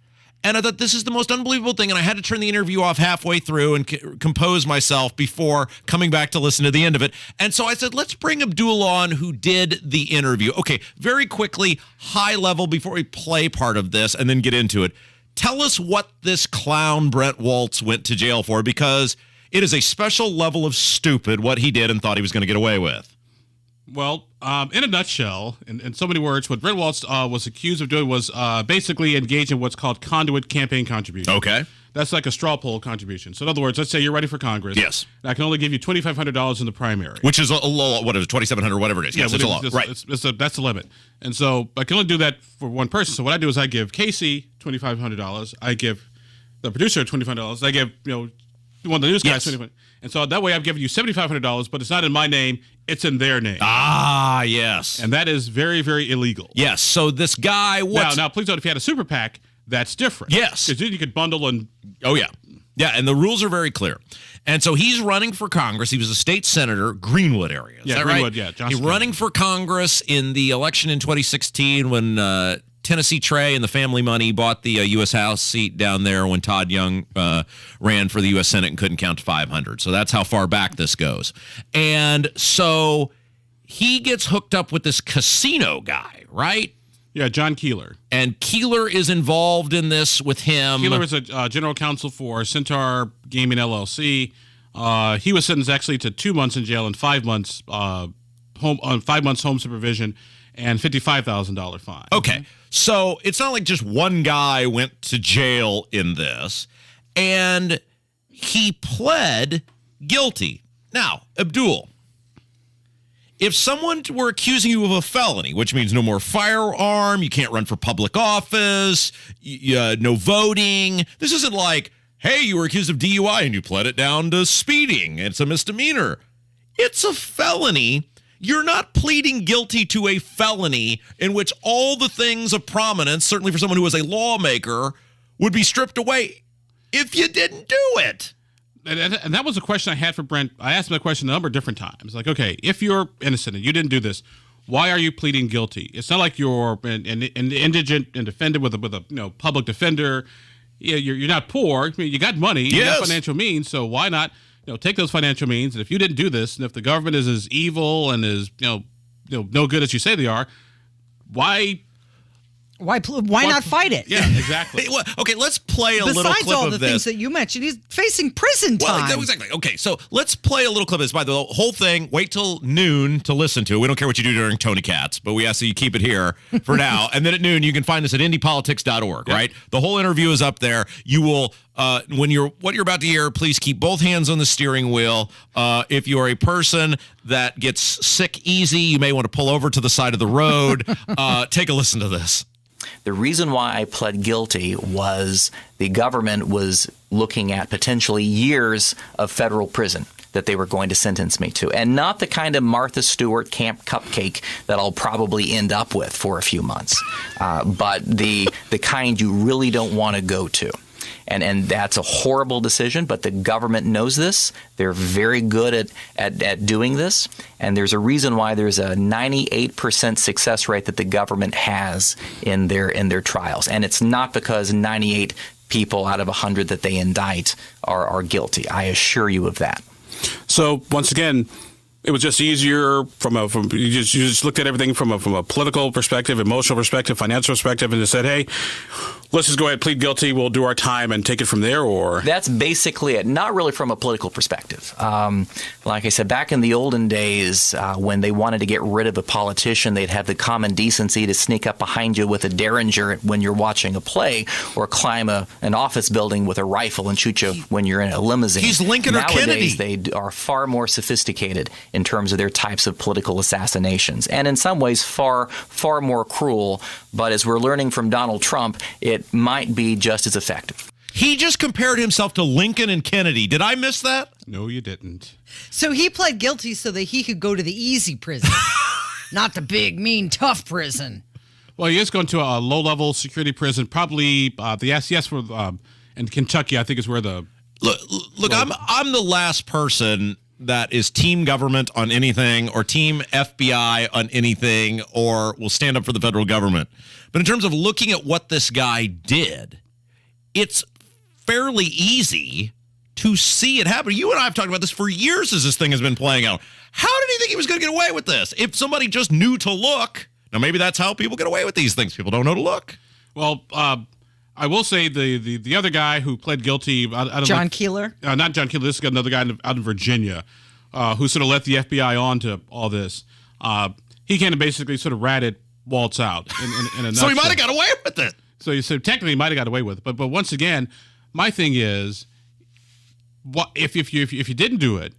And I thought this is the most unbelievable thing, and I had to turn the interview off halfway through and compose myself before coming back to listen to the end of it. And so I said, let's bring Abdul on, who did the interview. Okay, very quickly, high level, before we play part of this and then get into it. Tell us what this clown Brent Waltz went to jail for, because it is a special level of stupid what he did and thought he was going to get away with. Well, in a nutshell, in so many words, what Brent Waltz was accused of doing was basically engage in what's called conduit campaign contribution. Okay. That's like a straw poll contribution. So in other words, let's say you're running for Congress. Yes. And I can only give you $2,500 in the primary. Which is a lot, what is it, $2,700, whatever it is. Yes, it's a lot. Right. That's the limit. And so I can only do that for one person. So what I do is I give Casey $2,500. I give the producer $2,500. I give, one of the news guys $2,500. And so that way I've given you $7,500, but it's not in my name, it's in their name. Ah, yes. And that is very, very illegal. Yes, so this guy... Now, please note, if you had a super PAC, that's different. Yes. Because then you could bundle and... Oh, yeah. Yeah, and the rules are very clear. And so he's running for Congress. He was a state senator, Greenwood area. Is that Greenwood, right? yeah. He's running for Congress in the election in 2016 when... Tennessee Trey and the family money bought the U.S. House seat down there when Todd Young ran for the U.S. Senate and couldn't count to 500. So that's how far back this goes. And so he gets hooked up with this casino guy, right? Yeah, John Keeler. And Keeler is involved in this with him. Keeler is a general counsel for Centaur Gaming LLC. He was sentenced actually to 2 months in jail and 5 months home supervision and $55,000 fine. Okay. So it's not like just one guy went to jail in this, and he pled guilty. Now, Abdul, if someone were accusing you of a felony, which means no more firearm, you can't run for public office, no voting, this isn't like, hey, you were accused of DUI and you pled it down to speeding. It's a misdemeanor. It's a felony. You're not pleading guilty to a felony in which all the things of prominence, certainly for someone who was a lawmaker, would be stripped away if you didn't do it. And that was a question I had for Brent. I asked him that question a number of different times. Like, okay, if you're innocent and you didn't do this, why are you pleading guilty? It's not like you're an indigent and defended with a public defender. You're not poor. I mean, you got money, you got financial means, so why not take those financial means? And if you didn't do this, and if the government is as evil and as no good as you say they are, why not fight it? Yeah, exactly. Okay, let's play a little clip of this. Besides all the things that you mentioned, he's facing prison time. Well, exactly. Okay, so let's play a little clip of this. By the whole thing, wait till noon to listen to. We don't care what you do during Tony Katz, but we ask that you keep it here for now. And then at noon, you can find us at indypolitics.org, right? The whole interview is up there. You will, what you're about to hear, please keep both hands on the steering wheel. If you are a person that gets sick easy, you may want to pull over to the side of the road. Take a listen to this. The reason why I pled guilty was the government was looking at potentially years of federal prison that they were going to sentence me to, and not the kind of Martha Stewart camp cupcake that I'll probably end up with for a few months, but the kind you really don't want to go to. And that's a horrible decision, but the government knows this. They're very good at doing this. And there's a reason why there's a 98% success rate that the government has in their trials. And it's not because 98 people out of 100 that they indict are guilty. I assure you of that. So once again, it was just easier you just looked at everything from a political perspective, emotional perspective, financial perspective, and just said, hey, let's just go ahead, plead guilty, we'll do our time and take it from there, or? That's basically it. Not really from a political perspective. Like I said, back in the olden days, when they wanted to get rid of a politician, they'd have the common decency to sneak up behind you with a derringer when you're watching a play, or climb an office building with a rifle and shoot you when you're in a limousine. He's Lincoln or Kennedy. Nowadays, they are far more sophisticated in terms of their types of political assassinations, and in some ways far, far more cruel. But as we're learning from Donald Trump, it might be just as effective. He just compared himself to Lincoln and Kennedy. Did I miss that? No, you didn't. So he pled guilty so that he could go to the easy prison, not the big, mean, tough prison. Well, he is going to a low-level security prison, probably the SES for in Kentucky. I think is where the look. I'm the last person that is team government on anything, or team FBI on anything, or will stand up for the federal government. But in terms of looking at what this guy did, it's fairly easy to see it happen. You and I have talked about this for years as this thing has been playing out. How did he think he was going to get away with this? If somebody just knew to look. Now, maybe that's how people get away with these things. People don't know to look. Well, I will say the other guy who pled guilty, John Keeler? Not John Keeler. This is another guy out in Virginia who sort of let the FBI on to all this. He kind of basically sort of ratted Waltz out in a nutshell. So he might have got away with it. So technically he might have got away with it. But once again, my thing is, what if you didn't do it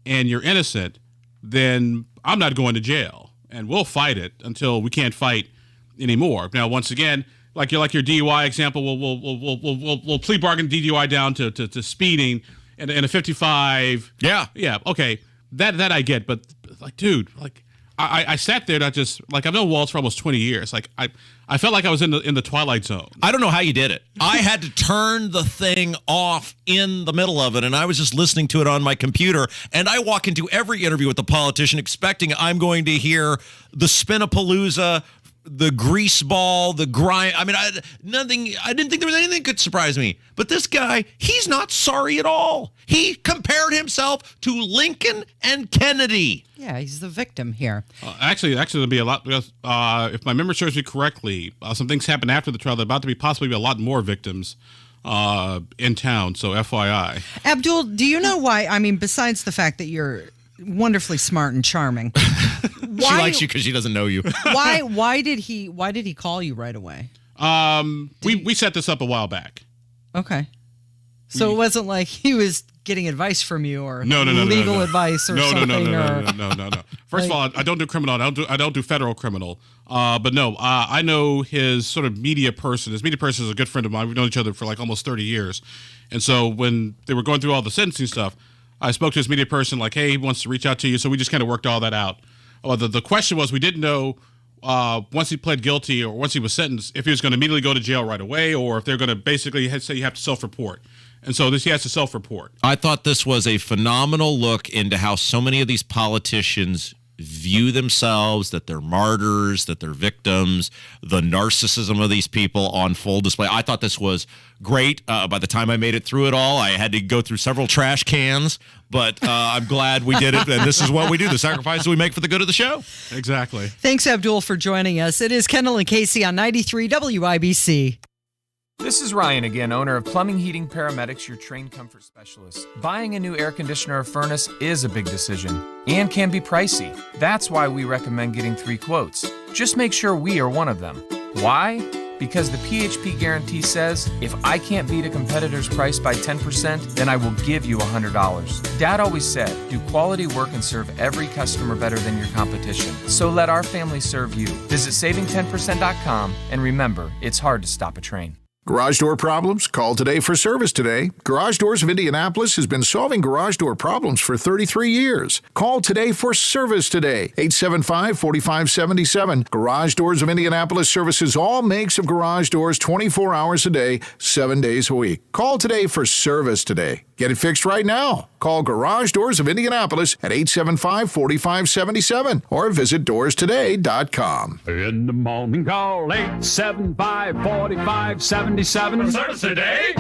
and you're innocent, then I'm not going to jail, and we'll fight it until we can't fight anymore. Now, once again, like your DUI example, we'll plea bargain DUI down to speeding and a 55. Yeah, okay, that I get, but like, dude, like I sat there, not just like I've known Waltz for almost 20 years. Like I felt like I was in the Twilight Zone. I don't know how you did it. I had to turn the thing off in the middle of it, and I was just listening to it on my computer. And I walk into every interview with the politician expecting I'm going to hear the Spinapalooza, the grease ball, the grind. I mean, I didn't think there was anything that could surprise me. But this guy, he's not sorry at all. He compared himself to Lincoln and Kennedy. Yeah, he's the victim here. Actually, there'll be a lot, because if my memory serves me correctly, some things happened after the trial. There'll about to be possibly a lot more victims in town, so FYI. Abdul, do you know why? I mean, besides the fact that you're wonderfully smart and charming. She likes you because she doesn't know you. Why did he call you right away? We set this up a while back. Okay. So it wasn't like he was getting advice from you, or legal advice or something. No. First of all, I don't do criminal. I don't do federal criminal. But no, I know his sort of media person. His media person is a good friend of mine. We've known each other for like almost 30 years. And so when they were going through all the sentencing stuff, I spoke to his media person like, hey, he wants to reach out to you. So we just kind of worked all that out. The question was, we didn't know once he pled guilty or once he was sentenced, if he was going to immediately go to jail right away, or if they're going to basically say you have to self-report. And so he has to self-report. I thought this was a phenomenal look into how so many of these politicians view themselves, that they're martyrs, that they're victims, the narcissism of these people on full display. I thought this was great. By the time I made it through it all, I had to go through several trash cans, but I'm glad we did it. And this is what we do, the sacrifices we make for the good of the show. Exactly. Thanks, Abdul, for joining us. It is Kendall and Casey on 93 WIBC. This is Ryan again, owner of Plumbing, Heating, Paramedics, your trained comfort specialist. Buying a new air conditioner or furnace is a big decision and can be pricey. That's why we recommend getting 3 quotes. Just make sure we are one of them. Why? Because the PHP guarantee says, if I can't beat a competitor's price by 10%, then I will give you $100. Dad always said, do quality work and serve every customer better than your competition. So let our family serve you. Visit saving10%.com, and remember, it's hard to stop a train. Garage door problems? Call today for service today. Garage Doors of Indianapolis has been solving garage door problems for 33 years. Call today for service today. 875-4577. Garage Doors of Indianapolis services all makes of garage doors 24 hours a day, 7 days a week. Call today for service today. Get it fixed right now. Call Garage Doors of Indianapolis at 875-4577 or visit doorstoday.com. In the morning, call 875-4577. Service today.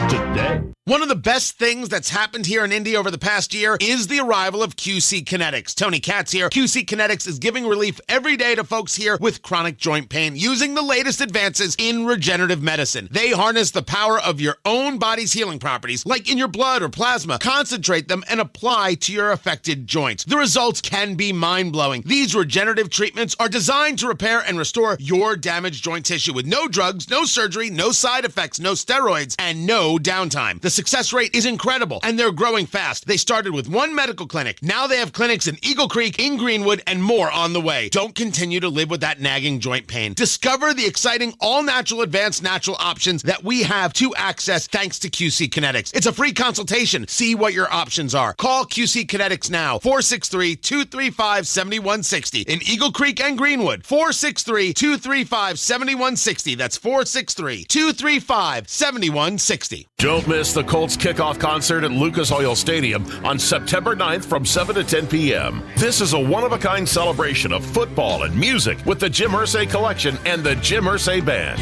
One of the best things that's happened here in Indy over the past year is the arrival of QC Kinetics. Tony Katz here. QC Kinetics is giving relief every day to folks here with chronic joint pain using the latest advances in regenerative medicine. They harness the power of your own body's healing properties, like in your blood or plasma, concentrate them and apply to your affected joints. The results can be mind-blowing. These regenerative treatments are designed to repair and restore your damaged joint tissue with no drugs, no surgery, no side effects, no steroids, and no downtime. The success rate is incredible, and they're growing fast. They started with one medical clinic. Now they have clinics in Eagle Creek, in Greenwood, and more on the way. Don't continue to live with that nagging joint pain. Discover the exciting all-natural advanced natural options that we have to access thanks to QC Kinetics. It's a free consultation. See what your options are. Call QC Kinetics now. 463-235-7160 in Eagle Creek and Greenwood. 463-235-7160. That's 463-235-7160. Don't miss the Colts kickoff concert at Lucas Oil Stadium on September 9th from 7 to 10 p.m. This is a one-of-a-kind celebration of football and music with the Jim Irsay Collection and the Jim Irsay Band.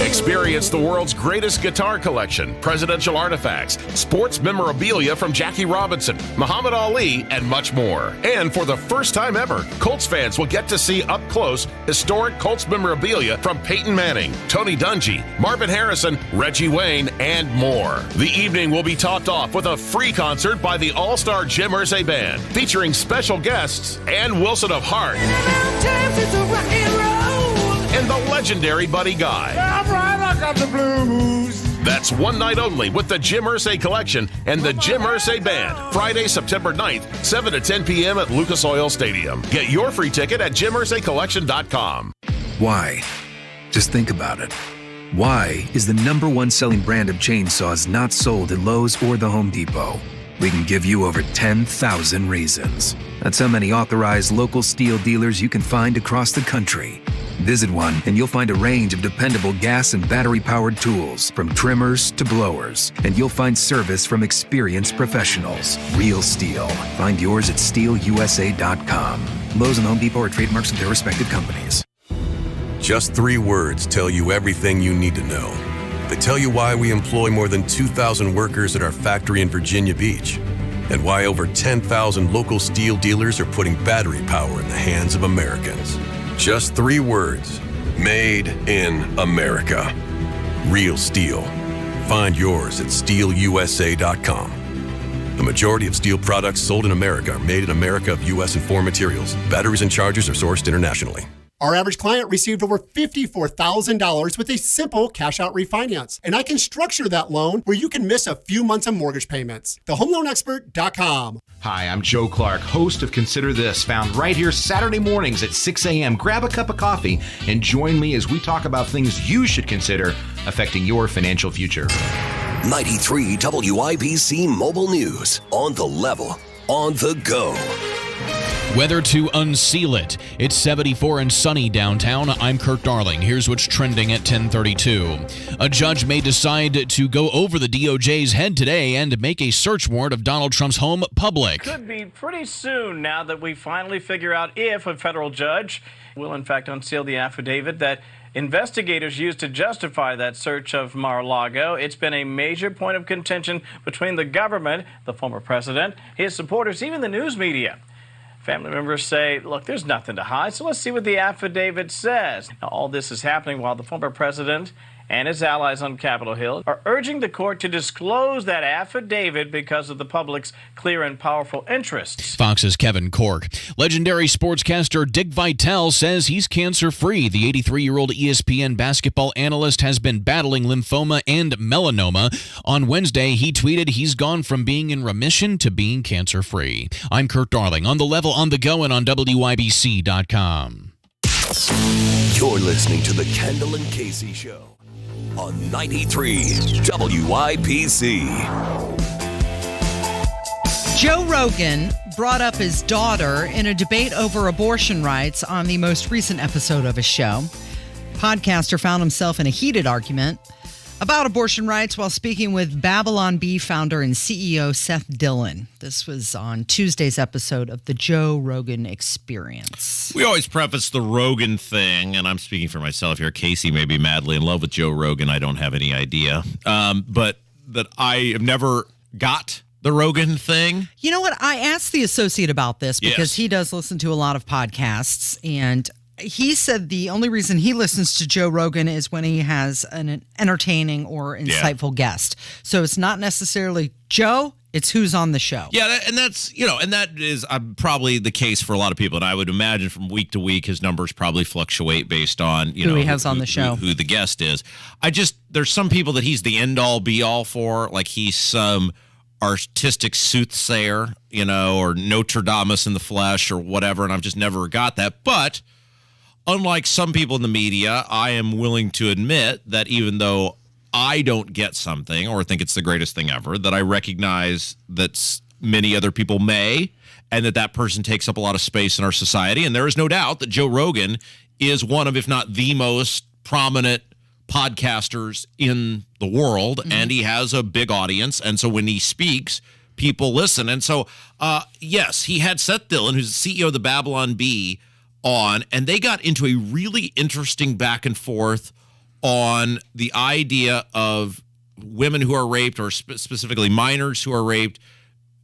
Experience the world's greatest guitar collection, presidential artifacts, sports memorabilia from Jackie Robinson, Muhammad Ali, and much more. And for the first time ever, Colts fans will get to see up close historic Colts memorabilia from Peyton Manning, Tony Dungy, Marvin Harrison, Reggie Wayne, and more. The evening will be topped off with a free concert by the all-star Jim Irsay Band, featuring special guests Ann Wilson of Heart and the legendary Buddy Guy. I got the blues. That's one night only with the Jim Irsay Collection and the Jim Irsay Band. Friday, September 9th, 7 to 10 p.m. at Lucas Oil Stadium. Get your free ticket at JimIrsayCollection.com. Why? Just think about it. Why is the #1 selling brand of chainsaws not sold at Lowe's or the Home Depot? We can give you over 10,000 reasons. That's how many authorized local steel dealers you can find across the country. Visit one and you'll find a range of dependable gas and battery-powered tools, from trimmers to blowers. And you'll find service from experienced professionals. Real STIHL. Find yours at STIHLUSA.com. Lowe's and Home Depot are trademarks of their respective companies. Just 3 words tell you everything you need to know. They tell you why we employ more than 2,000 workers at our factory in Virginia Beach, and why over 10,000 local steel dealers are putting battery power in the hands of Americans. Just 3 words. Made in America. Real STIHL. Find yours at STIHLUSA.com. The majority of steel products sold in America are made in America of U.S. and foreign materials. Batteries and chargers are sourced internationally. Our average client received over $54,000 with a simple cash-out refinance. And I can structure that loan where you can miss a few months of mortgage payments. TheHomeLoanExpert.com. Hi, I'm Joe Clark, host of Consider This, found right here Saturday mornings at 6 a.m. Grab a cup of coffee and join me as we talk about things you should consider affecting your financial future. 93 WIBC Mobile News. On the level, on the go. Weather to unseal it. It's 74 and sunny downtown. I'm Kirk Darling. Here's what's trending at 10:32. A judge may decide to go over the DOJ's head today and make a search warrant of Donald Trump's home public. Could be pretty soon now that we finally figure out if a federal judge will in fact unseal the affidavit that investigators used to justify that search of Mar-a-Lago. It's been a major point of contention between the government, the former president, his supporters, even the news media. Family members say, look, there's nothing to hide, so let's see what the affidavit says. Now, all this is happening while the former president and his allies on Capitol Hill are urging the court to disclose that affidavit because of the public's clear and powerful interests. Fox's Kevin Cork. Legendary sportscaster Dick Vitale says he's cancer-free. The 83-year-old ESPN basketball analyst has been battling lymphoma and melanoma. On Wednesday, he tweeted he's gone from being in remission to being cancer-free. I'm Kurt Darling, on the level, on the go, and on WIBC.com. You're listening to the Kendall and Casey Show on 93 WIBC. Joe Rogan brought up his daughter in a debate over abortion rights on the most recent episode of his show. podcaster found himself in a heated argument about abortion rights while speaking with Babylon Bee founder and CEO Seth Dillon. This was on Tuesday's episode of the Joe Rogan Experience. We always preface the Rogan thing, and I'm speaking for myself here. Casey may be madly in love with Joe Rogan. I don't have any idea. But that I have never got the Rogan thing. You know what? I asked the associate about this because Yes. he does listen to a lot of podcasts, and he said the only reason he listens to Joe Rogan is when he has an entertaining or insightful guest. So it's not necessarily Joe, it's who's on the show. Yeah, and that's, and that is probably the case for a lot of people. And I would imagine from week to week, his numbers probably fluctuate based on, Who he has on the show. Who the guest is. There's some people that he's the end all be all for, like he's some artistic soothsayer, or Nostradamus in the flesh or whatever. And I've just never got that. But unlike some people in the media, I am willing to admit that even though I don't get something or think it's the greatest thing ever, that I recognize that many other people may, and that person takes up a lot of space in our society. And there is no doubt that Joe Rogan is one of, if not the most prominent podcasters in the world, and he has a big audience. And so when he speaks, people listen. And so, yes, he had Seth Dillon, who's the CEO of the Babylon Bee, on, and they got into a really interesting back and forth on the idea of women who are raped, or specifically minors who are raped,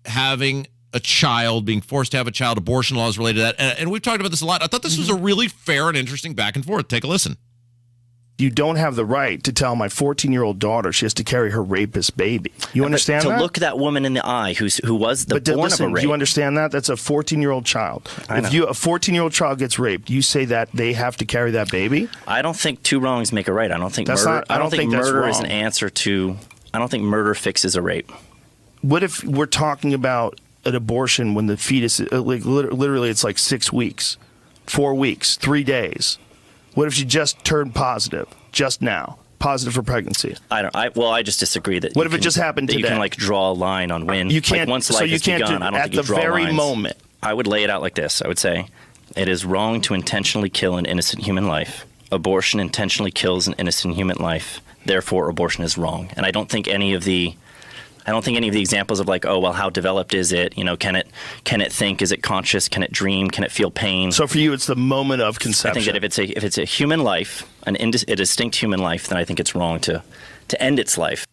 having a child, being forced to have a child, abortion laws related to that. And we've talked about this a lot. I thought this was a really fair and interesting back and forth. Take a listen. You don't have the right to tell my 14-year-old daughter she has to carry her rapist baby. You understand that? To look that woman in the eye who was born of a rape. Do you understand that? That's a 14-year-old child. I know. If a 14-year-old child gets raped, you say that they have to carry that baby? I don't think two wrongs make a right. I don't think That's murder. not- I don't think that's murder is wrong. an answer to. I don't think murder fixes a rape. What if we're talking about an abortion when the fetus, literally it's like 6 weeks, 4 weeks, 3 days? What if she just turned positive just now? Positive for pregnancy. I just disagree that. What if it just happened that today? You can draw a line on when. You can't. Once So life you has can't begun, do I don't at think you the draw very lines. moment. I would lay it out like this. I would say, it is wrong to intentionally kill an innocent human life. Abortion intentionally kills an innocent human life. Therefore, abortion is wrong. And I don't think any of the examples of like, oh well, how developed is it? Can it think? Is it conscious? Can it dream? Can it feel pain? So for you, it's the moment of conception. I think that if it's a human life, a distinct human life, then I think it's wrong to end its life.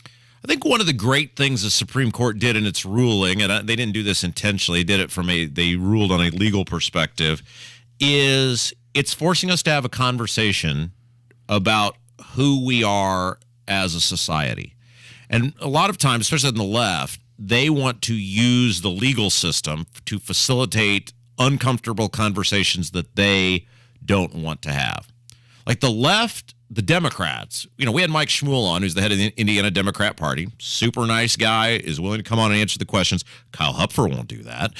I think one of the great things the Supreme Court did in its ruling, and they didn't do this intentionally, they did it they ruled on a legal perspective, is it's forcing us to have a conversation about who we are as a society. And a lot of times, especially on the left, they want to use the legal system to facilitate uncomfortable conversations that they don't want to have. Like the left, the Democrats, we had Mike Shmuel on, who's the head of the Indiana Democrat Party. Super nice guy, is willing to come on and answer the questions. Kyle Hupfer won't do that.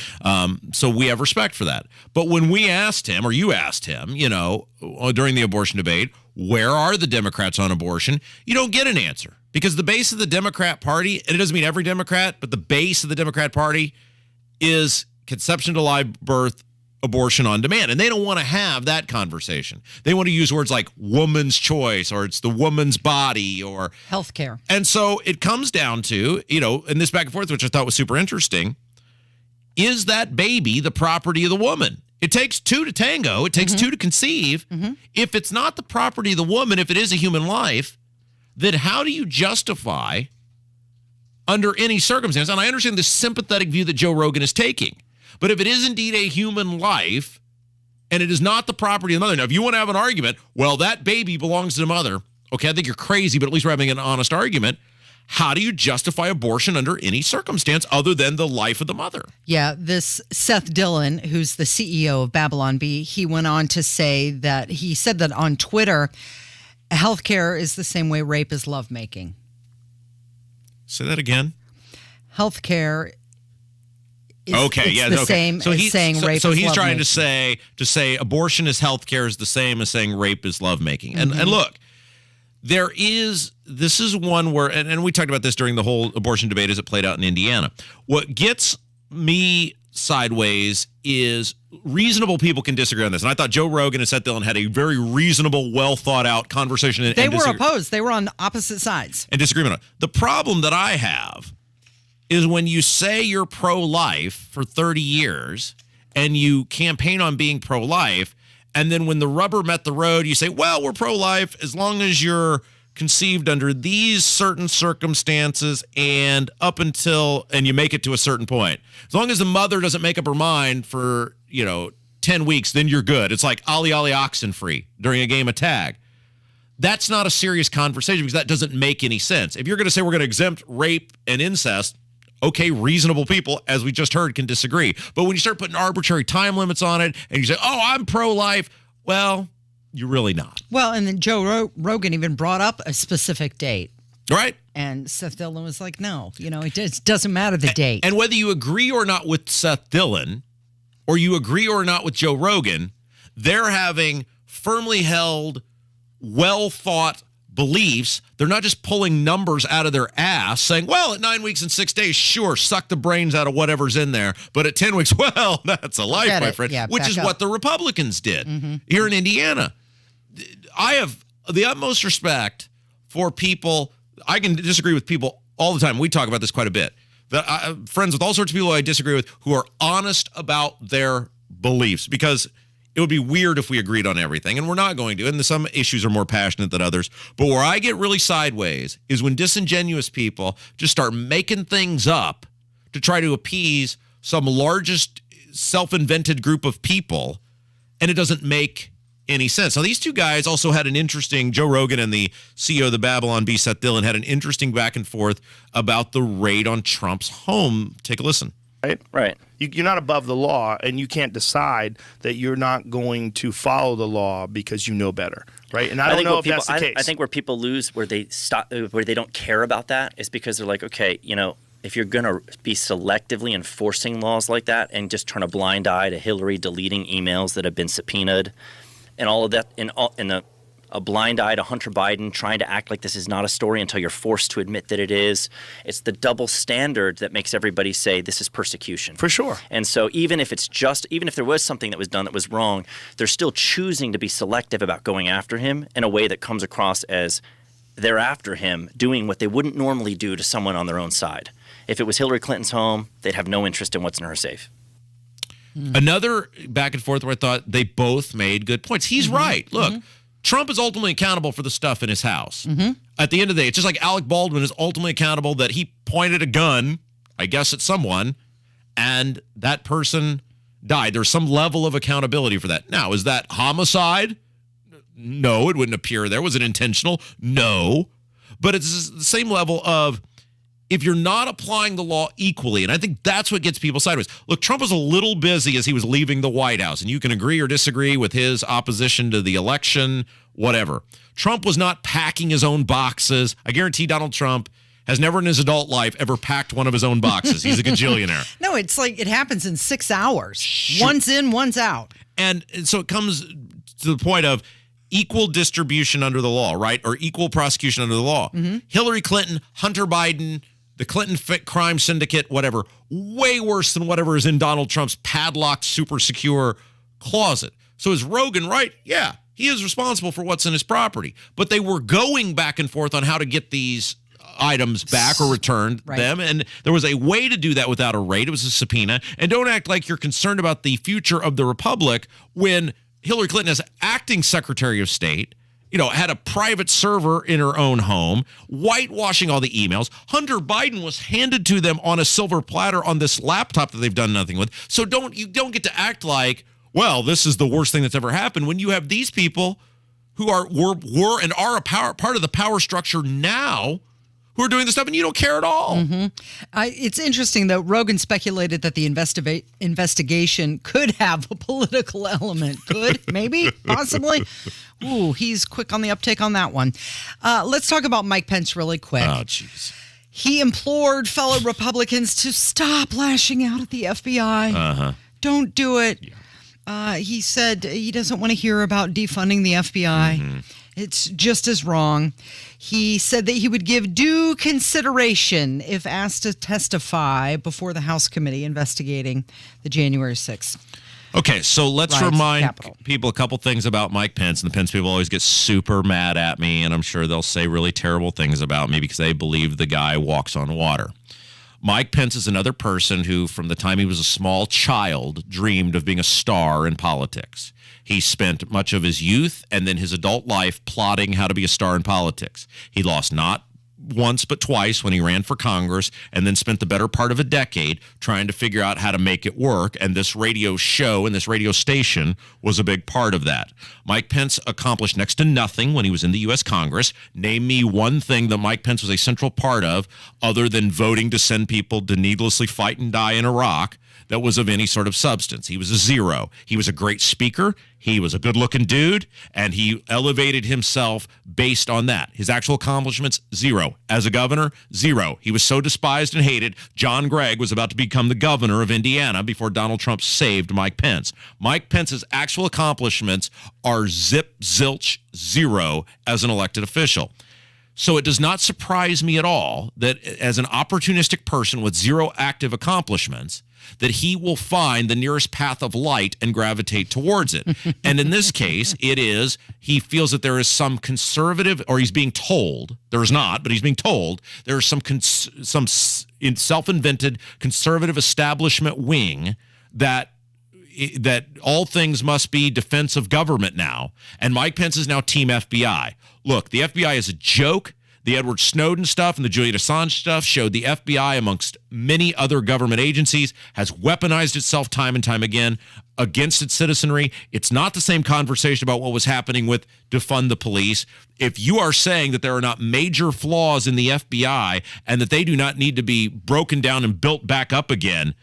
So we have respect for that. But when we asked him, or you asked him, during the abortion debate, where are the Democrats on abortion? You don't get an answer. Because the base of the Democrat Party, and it doesn't mean every Democrat, but the base of the Democrat Party is conception to live birth, abortion on demand. And they don't want to have that conversation. They want to use words like woman's choice, or it's the woman's body, or healthcare. And so it comes down to, in this back and forth, which I thought was super interesting, is that baby the property of the woman? It takes two to tango. It takes two to conceive. If it's not the property of the woman, if it is a human life, then how do you justify, under any circumstance, and I understand the sympathetic view that Joe Rogan is taking, but if it is indeed a human life and it is not the property of the mother, now if you want to have an argument, well, that baby belongs to the mother, okay, I think you're crazy, but at least we're having an honest argument. How do you justify abortion under any circumstance other than the life of the mother? Yeah, this Seth Dillon, who's the CEO of Babylon Bee, he went on to say that he said that on Twitter, healthcare is the same way rape is lovemaking. Say that again. Healthcare is okay. the same as saying rape so is he's trying lovemaking. to say abortion is healthcare is the same as saying rape is lovemaking. And look, this is one where, and we talked about this during the whole abortion debate as it played out in Indiana. What gets me sideways is reasonable people can disagree on this. And I thought Joe Rogan and Seth Dillon had a very reasonable, well thought out conversation. They were opposed. They were on opposite sides. And disagreement on it. The problem that I have is when you say you're pro-life for 30 years and you campaign on being pro-life, and then when the rubber met the road, you say, well, we're pro-life as long as you're conceived under these certain circumstances and up until, and you make it to a certain point. As long as the mother doesn't make up her mind for, 10 weeks, then you're good. It's like Ollie Oxenfree during a game of tag. That's not a serious conversation because that doesn't make any sense. If you're going to say we're going to exempt rape and incest, okay, reasonable people, as we just heard, can disagree. But when you start putting arbitrary time limits on it and you say, oh, I'm pro-life, well, you're really not. Well, and then Joe Rogan even brought up a specific date. Right. And Seth Dillon was like, no, it doesn't matter the date. And whether you agree or not with Seth Dillon or you agree or not with Joe Rogan, they're having firmly held, well-thought beliefs. They're not just pulling numbers out of their ass saying, well, at 9 weeks and 6 days, sure, suck the brains out of whatever's in there. But at 10 weeks, well, that's a life, my friend, which is what the Republicans did here in Indiana. I have the utmost respect for people. I can disagree with people all the time. We talk about this quite a bit. Friends with all sorts of people I disagree with who are honest about their beliefs, because it would be weird if we agreed on everything, and we're not going to. And some issues are more passionate than others. But where I get really sideways is when disingenuous people just start making things up to try to appease some largest self-invented group of people, and it doesn't make any sense. Now, these two guys also had an interesting, Joe Rogan and the CEO of the Babylon Bee, Seth Dillon, had an interesting back and forth about the raid on Trump's home. Take a listen. Right. You're not above the law, and you can't decide that you're not going to follow the law because you know better, right? And I don't know if that's the case. I think where people lose, where they stop, where they don't care about that, is because they're like, okay, if you're going to be selectively enforcing laws like that and just turn a blind eye to Hillary deleting emails that have been subpoenaed, and all of that, a blind eye to Hunter Biden trying to act like this is not a story until you're forced to admit that it is. It's the double standard that makes everybody say this is persecution. For sure. And so even if there was something that was done that was wrong, they're still choosing to be selective about going after him in a way that comes across as they're after him doing what they wouldn't normally do to someone on their own side. If it was Hillary Clinton's home, they'd have no interest in what's in her safe. Another back and forth where I thought they both made good points. He's right. Look, Trump is ultimately accountable for the stuff in his house. At the end of the day, it's just like Alec Baldwin is ultimately accountable that he pointed a gun, I guess, at someone, and that person died. There's some level of accountability for that. Now, is that homicide? No, it wouldn't appear there. Was it intentional? No. But it's the same level of, if you're not applying the law equally, and I think that's what gets people sideways. Look, Trump was a little busy as he was leaving the White House, and you can agree or disagree with his opposition to the election, whatever. Trump was not packing his own boxes. I guarantee Donald Trump has never in his adult life ever packed one of his own boxes. He's a gajillionaire. No, it's like it happens in 6 hours. Sure. One's in, one's out. And so it comes to the point of equal distribution under the law, right? Or equal prosecution under the law. Hillary Clinton, Hunter Biden, the Clinton crime syndicate, whatever, way worse than whatever is in Donald Trump's padlocked, super secure closet. So is Rogan right? Yeah, he is responsible for what's in his property. But they were going back and forth on how to get these items back or returned them. And there was a way to do that without a raid. It was a subpoena. And don't act like you're concerned about the future of the republic when Hillary Clinton, as acting Secretary of State, had a private server in her own home, whitewashing all the emails. Hunter Biden was handed to them on a silver platter on this laptop that they've done nothing with. So you don't get to act like, well, this is the worst thing that's ever happened, when you have these people who were and are a part of the power structure now who are doing this stuff, and you don't care at all. It's interesting, though. Rogan speculated that the investigation could have a political element. Could, maybe, possibly. Ooh, he's quick on the uptake on that one. Let's talk about Mike Pence really quick. Oh, jeez. He implored fellow Republicans to stop lashing out at the FBI. Don't do it. He said he doesn't want to hear about defunding the FBI. It's just as wrong. He said that he would give due consideration if asked to testify before the House committee investigating the January 6th. Okay, so let's Riots, remind Capitol. people a couple things about Mike Pence. And the Pence people always get super mad at me, and I'm sure they'll say really terrible things about me because they believe the guy walks on water. Mike Pence is another person who, from the time he was a small child, dreamed of being a star in politics. He spent much of his youth and then his adult life plotting how to be a star in politics. He lost not once but twice when he ran for Congress, and then spent the better part of a decade trying to figure out how to make it work. And this radio show and this radio station was a big part of that. Mike Pence accomplished next to nothing when he was in the U.S. Congress. Name me one thing that Mike Pence was a central part of other than voting to send people to needlessly fight and die in Iraq that was of any sort of substance. He was a zero. He was a great speaker. He was a good-looking dude, and he elevated himself based on that. His actual accomplishments, zero. As a governor, zero. He was so despised and hated, John Gregg was about to become the governor of Indiana before Donald Trump saved Mike Pence. Mike Pence's actual accomplishments are zip, zilch, zero as an elected official. So it does not surprise me at all that as an opportunistic person with zero active accomplishments, that he will find the nearest path of light and gravitate towards it. And in this case, it is he feels that there is some conservative, or he's being told, there is not, but he's being told there is some self-invented conservative establishment wing that all things must be defense of government now. And Mike Pence is now Team FBI. Look, the FBI is a joke. The Edward Snowden stuff and the Julian Assange stuff showed the FBI, amongst many other government agencies, has weaponized itself time and time again against its citizenry. It's not the same conversation about what was happening with defund the police. If you are saying that there are not major flaws in the FBI and that they do not need to be broken down and built back up again,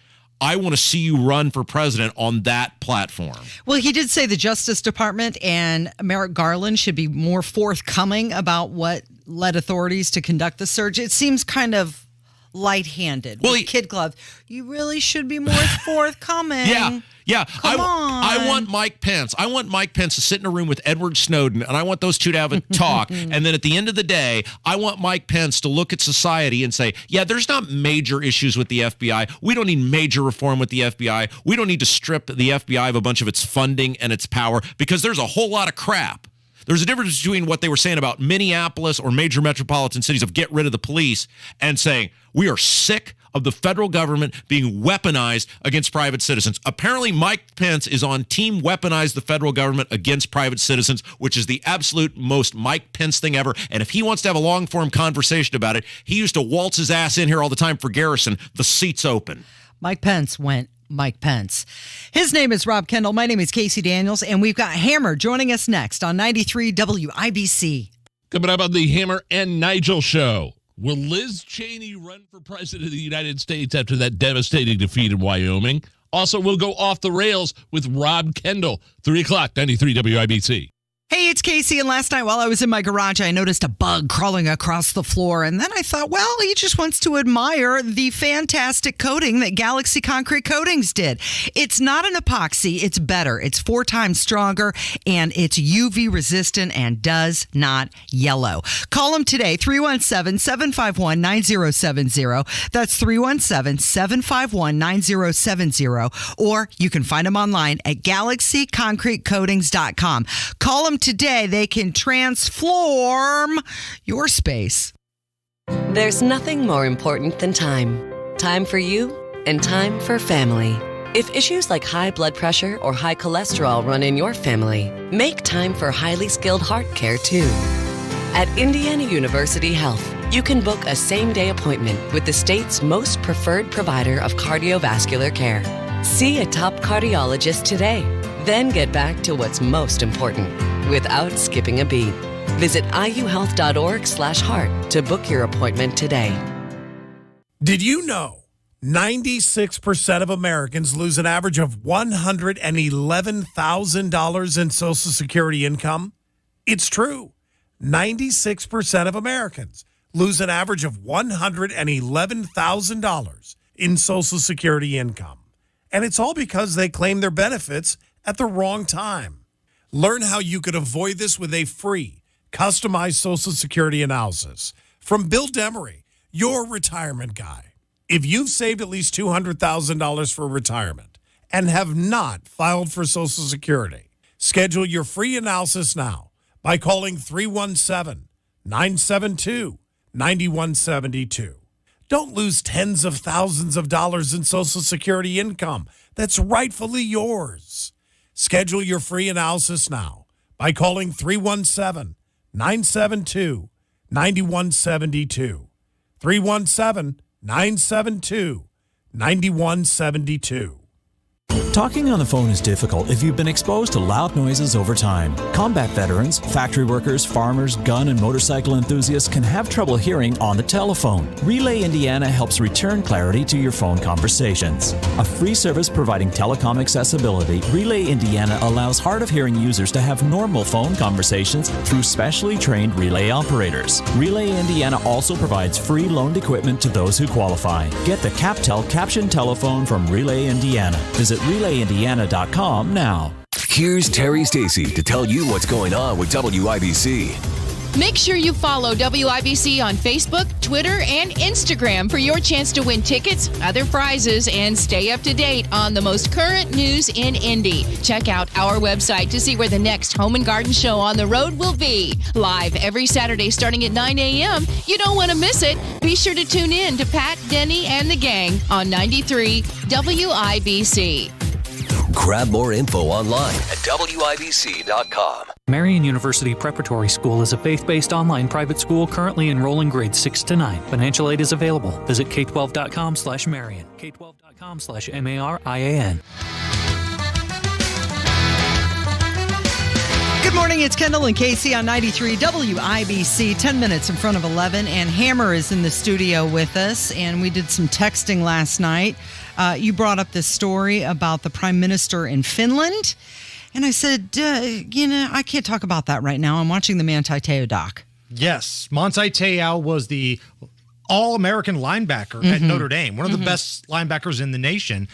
I want to see you run for president on that platform. Well, he did say the Justice Department and Merrick Garland should be more forthcoming about what led authorities to conduct the search. It seems kind of light-handed. Well, with kid gloves. You really should be more forthcoming. Yeah. Come on. I want Mike Pence. I want Mike Pence to sit in a room with Edward Snowden, and I want those two to have a talk. And then at the end of the day, I want Mike Pence to look at society and say, yeah, there's not major issues with the FBI. We don't need major reform with the FBI. We don't need to strip the FBI of a bunch of its funding and its power, because there's a whole lot of crap. There's a difference between what they were saying about Minneapolis or major metropolitan cities of get rid of the police and saying we are sick of the federal government being weaponized against private citizens. Apparently, Mike Pence is on team weaponize the federal government against private citizens, which is the absolute most Mike Pence thing ever. And if he wants to have a long-form conversation about it, he used to waltz his ass in here all the time for Garrison. The seat's open. Mike Pence went Mike Pence. His name is Rob Kendall. My name is Casey Daniels, and we've got Hammer joining us next on 93 WIBC. Coming up on the Hammer and Nigel show. Will Liz Cheney run for president of the United States after that devastating defeat in Wyoming? Also, we'll go off the rails with Rob Kendall. 3 o'clock, 93 WIBC. Hey, it's Casey, and last night while I was in my garage, I noticed a bug crawling across the floor, and then I thought, well, he just wants to admire the fantastic coating that Galaxy Concrete Coatings did. It's not an epoxy, it's better. It's 4 times stronger, and it's UV resistant and does not yellow. Call them today, 317-751-9070. That's 317-751-9070, or you can find them online at galaxyconcretecoatings.com. Call them today. They can transform your space. There's nothing more important than time. Time for you and time for family. If issues like high blood pressure or high cholesterol run in your family, make time for highly skilled heart care too. At Indiana University Health, you can book a same-day appointment with the state's most preferred provider of cardiovascular care. See a top cardiologist today. Then get back to what's most important without skipping a beat. Visit iuhealth.org/heart to book your appointment today. Did you know 96% of Americans lose an average of $111,000 in Social Security income? It's true. 96% of Americans lose an average of $111,000 in Social Security income. And it's all because they claim their benefits at the wrong time. Learn how you could avoid this with a free customized Social Security analysis from Bill Demery, your retirement guy. If you've saved at least $200,000 for retirement and have not filed for Social Security, schedule your free analysis now by calling 317-972-9172. Don't lose tens of thousands of dollars in Social Security income that's rightfully yours. Schedule your free analysis now by calling 317-972-9172. 317-972-9172. Talking on the phone is difficult if you've been exposed to loud noises over time. Combat veterans, factory workers, farmers, gun and motorcycle enthusiasts can have trouble hearing on the telephone. Relay Indiana helps return clarity to your phone conversations. A free service providing telecom accessibility, Relay Indiana allows hard of hearing users to have normal phone conversations through specially trained relay operators. Relay Indiana also provides free loaned equipment to those who qualify. Get the CapTel caption telephone from Relay Indiana. Visit RelayIndiana.com now. Here's Terry Stacy to tell you what's going on with WIBC. Make sure you follow WIBC on Facebook, Twitter, and Instagram for your chance to win tickets, other prizes, and stay up to date on the most current news in Indy. Check out our website to see where the next Home and Garden Show on the road will be. Live every Saturday starting at 9 a.m. You don't want to miss it. Be sure to tune in to Pat, Denny, and the gang on 93 WIBC. Grab more info online at WIBC.com. Marian University Preparatory School is a faith-based online private school currently enrolling grades 6 to 9. Financial aid is available. Visit k12.com/Marian, k12.com/MARIAN. Good morning, it's Kendall and Casey on 93 WIBC, 10 minutes in front of 11, and Hammer is in the studio with us, and we did some texting last night. You brought up this story about the Prime Minister in Finland, and I said, I can't talk about that right now. I'm watching the Manti Te'o doc. Yes, Manti Te'o was the All-American linebacker at Notre Dame, one of the best linebackers in the nation,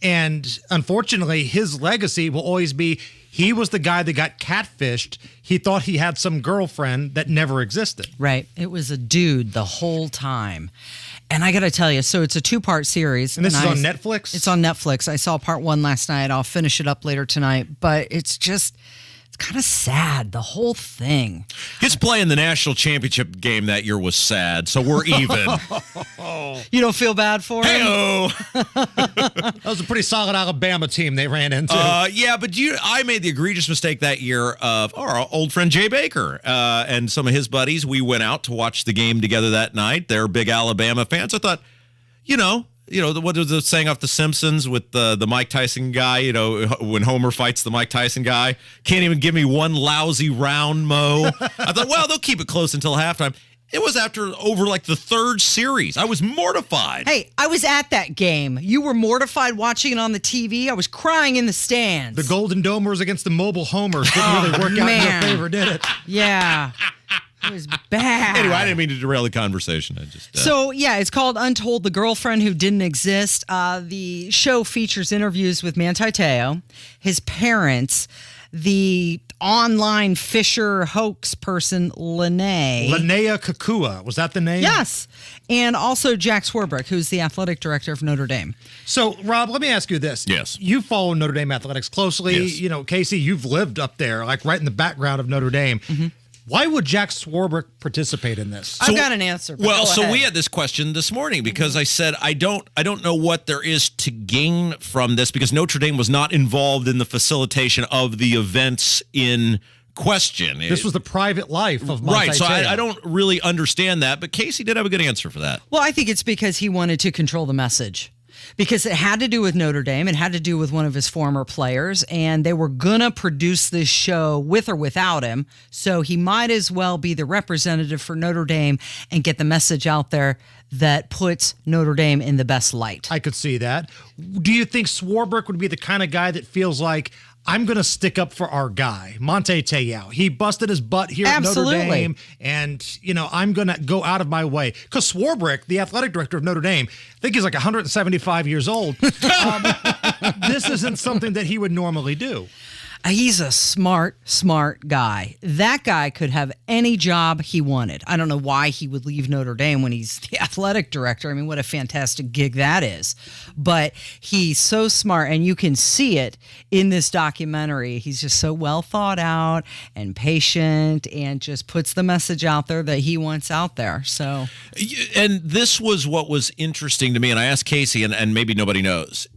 and unfortunately, his legacy will always be he was the guy that got catfished. He thought he had some girlfriend that never existed. Right. It was a dude the whole time. And I got to tell you, so it's a 2-part series. And this is on Netflix? It's on Netflix. I saw part 1 last night. I'll finish it up later tonight. But it's kind of sad, the whole thing. His play in the national championship game that year was sad, so we're even. You don't feel bad for him? Hey-o. That was a pretty solid Alabama team they ran into. Yeah, but I made the egregious mistake that year of our old friend Jay Baker and some of his buddies. We went out to watch the game together that night. They're big Alabama fans. I thought, what was the saying off The Simpsons with the Mike Tyson guy, when Homer fights the Mike Tyson guy? Can't even give me one lousy round, Mo. I thought, well, they'll keep it close until halftime. It was over like the third series. I was mortified. Hey, I was at that game. You were mortified watching it on the TV. I was crying in the stands. The Golden Domers against the Mobile Homers didn't really work out in your favor, did it? Yeah. It was bad. Anyway, I didn't mean to derail the conversation. So, it's called Untold, the Girlfriend Who Didn't Exist. The show features interviews with Manti Te'o, his parents, the online Fisher hoax person, Linnea Kakua. Was that the name? Yes. And also Jack Swarbrick, who's the athletic director of Notre Dame. So, Rob, let me ask you this. Yes. You follow Notre Dame athletics closely. Yes. Casey, you've lived up there, like right in the background of Notre Dame. Mm-hmm. Why would Jack Swarbrick participate in this? I've got an answer. So we had this question this morning because I said I don't know what there is to gain from this because Notre Dame was not involved in the facilitation of the events in question. This was the private life of Manti Right, so Te'o. I don't really understand that, but Casey did have a good answer for that. Well, I think it's because he wanted to control the message. Because it had to do with Notre Dame. It had to do with one of his former players. And they were going to produce this show with or without him. So he might as well be the representative for Notre Dame and get the message out there that puts Notre Dame in the best light. I could see that. Do you think Swarbrick would be the kind of guy that feels like, I'm going to stick up for our guy, Manti Te'o. He busted his butt here at Notre Dame, and, I'm going to go out of my way. Because Swarbrick, the athletic director of Notre Dame, I think he's like 175 years old. This isn't something that he would normally do. He's a smart guy. That guy could have any job he wanted. I don't know why he would leave Notre Dame when he's the athletic director. I mean, what a fantastic gig that is. But he's so smart, and you can see it in this documentary. He's just so well thought out and patient and just puts the message out there that he wants out there. So, and this was what was interesting to me, and I asked Casey, and maybe nobody knows.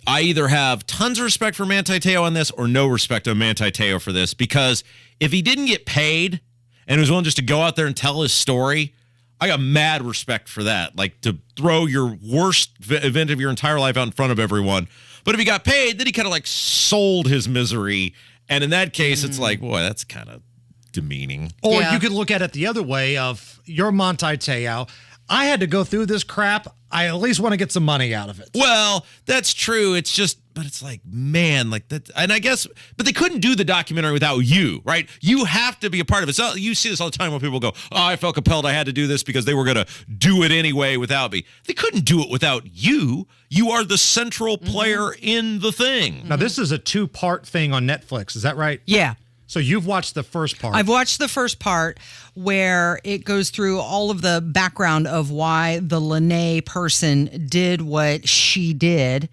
I either have tons of respect for Manti Te'o on this or no respect of Manti Te'o for this, because if he didn't get paid and was willing just to go out there and tell his story, I got mad respect for that. Like, to throw your worst event of your entire life out in front of everyone. But if he got paid, then he kind of like sold his misery. And in that case, it's like, boy, that's kind of demeaning. Or you could look at it the other way of, you're Manti Te'o. I had to go through this crap. I at least want to get some money out of it. Well, that's true. It's just, but it's like, man, like that. And I guess, but they couldn't do the documentary without you, right? You have to be a part of it. So you see this all the time when people go, oh, I felt compelled. I had to do this because they were going to do it anyway without me. They couldn't do it without you. You are the central player in the thing. Now, this is a 2-part thing on Netflix. Is that right? Yeah. So you've watched the first part. I've watched the first part where it goes through all of the background of why the Lene person did what she did.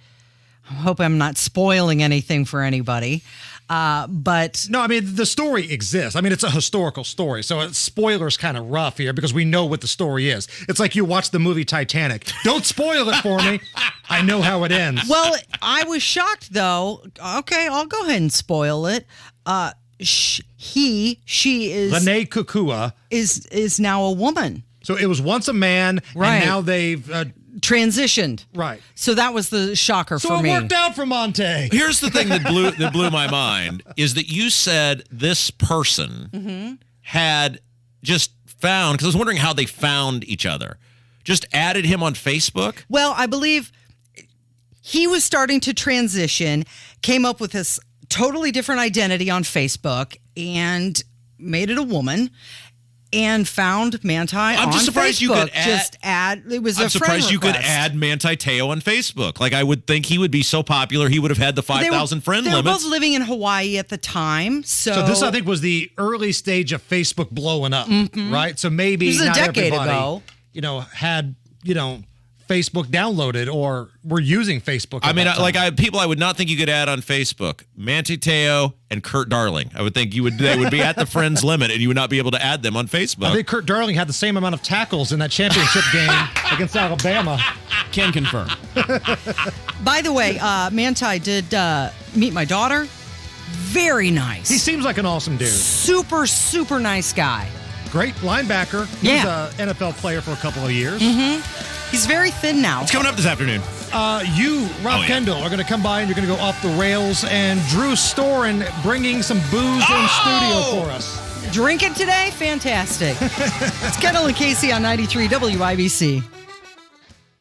I hope I'm not spoiling anything for anybody. But no, I mean, the story exists. I mean, it's a historical story. So spoilers kind of rough here because we know what the story is. It's like you watch the movie Titanic. Don't spoil it for me. I know how it ends. Well, I was shocked, though. Okay, I'll go ahead and spoil it. She is Lene Kukua is now a woman. So it was once a man, right? And now they've transitioned, right? So that was the shocker for me. So it worked out for Monte. Here's the thing that blew my mind is that you said this person had just found, because I was wondering how they found each other. Just added him on Facebook. Well, I believe he was starting to transition, came up with this totally different identity on Facebook and made it a woman and found Manti on Facebook. I'm just surprised you could add. It was I'm a friend surprised you could request. add Manti Te'o on Facebook. Like, I would think he would be so popular, he would have had the 5,000 friend They limit. were both living in Hawaii at the time. So this, I think, was the early stage of Facebook blowing up, right? So maybe This was a not decade everybody, ago. had, Facebook downloaded or were using Facebook. I mean, people I would not think you could add on Facebook. Manti Te'o and Kurt Darling. I would think they would be at the friends limit, and you would not be able to add them on Facebook. I think Kurt Darling had the same amount of tackles in that championship game against Alabama. Can confirm. By the way, Manti did meet my daughter. Very nice. He seems like an awesome dude. Super, super nice guy. Great linebacker. He was an NFL player for a couple of years. He's very thin now. What's coming up this afternoon? Rob Kendall, are going to come by and you're going to go off the rails. And Drew Storen bringing some booze in studio for us. Drinking today? Fantastic. It's Kendall and Casey on 93 WIBC.